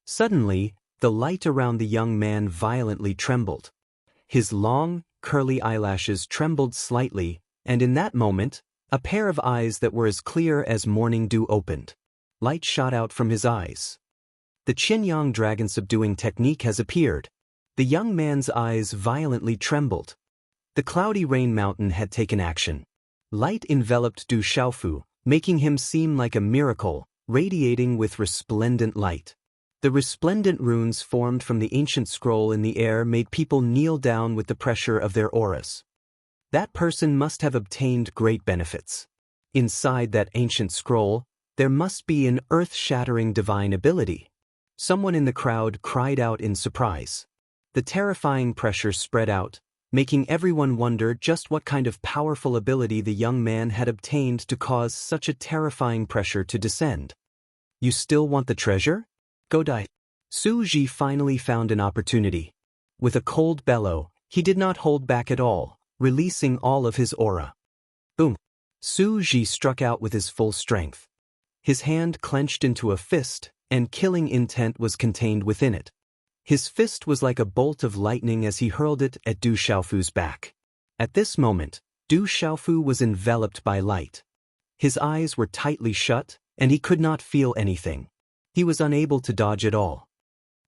Suddenly, the light around the young man violently trembled. His long, curly eyelashes trembled slightly, and in that moment, a pair of eyes that were as clear as morning dew opened. Light shot out from his eyes. The Qinyang dragon subduing technique has appeared. The young man's eyes violently trembled. The cloudy rain mountain had taken action. Light enveloped Du Xiaofu, making him seem like a miracle, radiating with resplendent light. The resplendent runes formed from the ancient scroll in the air made people kneel down with the pressure of their auras. That person must have obtained great benefits. Inside that ancient scroll, there must be an earth-shattering divine ability. Someone in the crowd cried out in surprise. The terrifying pressure spread out, making everyone wonder just what kind of powerful ability the young man had obtained to cause such a terrifying pressure to descend. You still want the treasure? Go die. Su Ji finally found an opportunity. With a cold bellow, he did not hold back at all, releasing all of his aura. Boom! Su Ji struck out with his full strength. His hand clenched into a fist, and killing intent was contained within it. His fist was like a bolt of lightning as he hurled it at Du Xiaofu's back. At this moment, Du Xiaofu was enveloped by light. His eyes were tightly shut, and he could not feel anything. He was unable to dodge at all.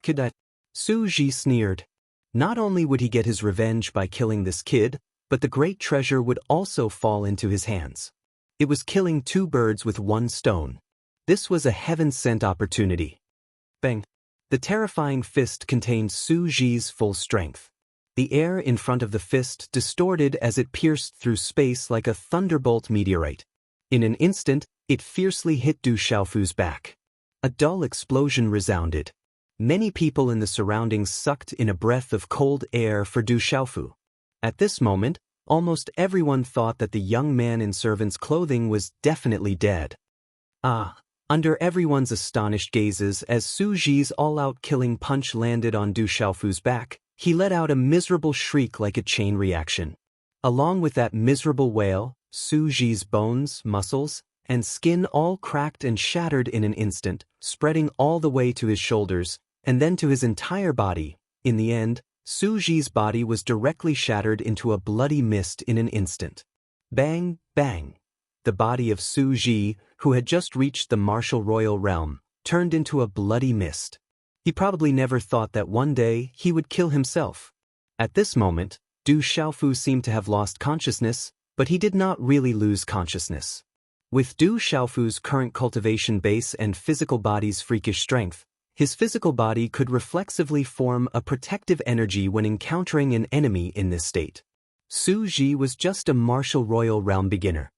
Kid, Su Ji sneered. Not only would he get his revenge by killing this kid, but the great treasure would also fall into his hands. It was killing 2 birds with 1 stone. This was a heaven-sent opportunity. Bang! The terrifying fist contained Su Ji's full strength. The air in front of the fist distorted as it pierced through space like a thunderbolt meteorite. In an instant, it fiercely hit Du Xiaofu's back. A dull explosion resounded. Many people in the surroundings sucked in a breath of cold air for Du Xiaofu. At this moment, almost everyone thought that the young man in servant's clothing was definitely dead. Under everyone's astonished gazes as Su Ji's all-out killing punch landed on Du Xiaofu's back, he let out a miserable shriek like a chain reaction. Along with that miserable wail, Su Ji's bones, muscles, and skin all cracked and shattered in an instant, spreading all the way to his shoulders, and then to his entire body. In the end, Su Ji's body was directly shattered into a bloody mist in an instant. Bang, bang! The body of Su Ji, who had just reached the martial royal realm, turned into a bloody mist. He probably never thought that one day he would kill himself. At this moment, Du Xiaofu seemed to have lost consciousness, but he did not really lose consciousness. With Du Xiaofu's current cultivation base and physical body's freakish strength, his physical body could reflexively form a protective energy when encountering an enemy in this state. Su Ji was just a martial royal realm beginner.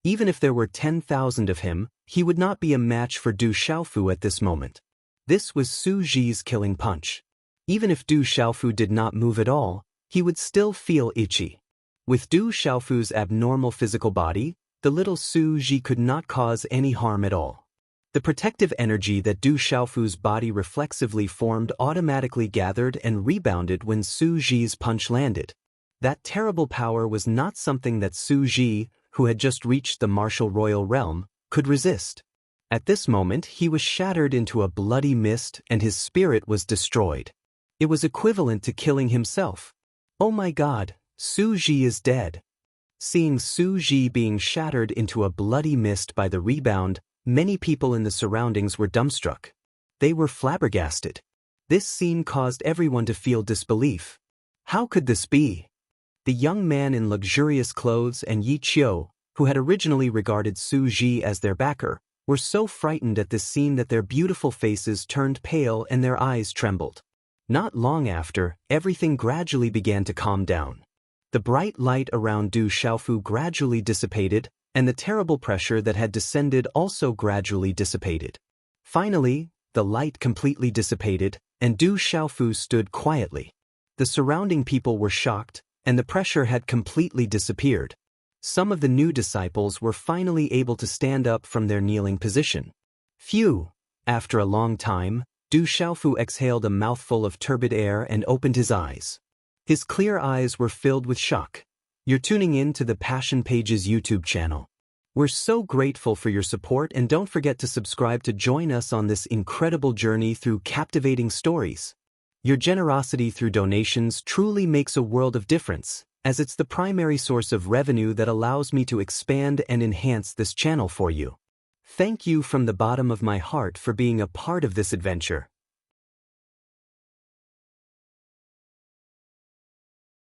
Even if there were 10,000 of him, he would not be a match for Du Xiaofu at this moment. This was Su Ji's killing punch. Even if Du Xiaofu did not move at all, he would still feel itchy. With Du Xiaofu's abnormal physical body, the little Su Ji could not cause any harm at all. The protective energy that Du Xiaofu's body reflexively formed automatically gathered and rebounded when Su Ji's punch landed. That terrible power was not something that Su Ji, who had just reached the martial royal realm, could resist. At this moment he was shattered into a bloody mist and his spirit was destroyed. It was equivalent to killing himself. Oh my God, Su Ji is dead. Seeing Su Ji being shattered into a bloody mist by the rebound, many people in the surroundings were dumbstruck. They were flabbergasted. This scene caused everyone to feel disbelief. How could this be? The young man in luxurious clothes and Yi Qiu, who had originally regarded Su Ji as their backer, were so frightened at this scene that their beautiful faces turned pale and their eyes trembled. Not long after, everything gradually began to calm down. The bright light around Du Xiaofu gradually dissipated, and the terrible pressure that had descended also gradually dissipated. Finally, the light completely dissipated, and Du Xiaofu stood quietly. The surrounding people were shocked, and the pressure had completely disappeared. Some of the new disciples were finally able to stand up from their kneeling position. Phew! After a long time, Du Xiaofu exhaled a mouthful of turbid air and opened his eyes. His clear eyes were filled with shock. You're tuning in to the Passion Pages YouTube channel. We're so grateful for your support and don't forget to subscribe to join us on this incredible journey through captivating stories. Your generosity through donations truly makes a world of difference, as it's the primary source of revenue that allows me to expand and enhance this channel for you. Thank you from the bottom of my heart for being a part of this adventure.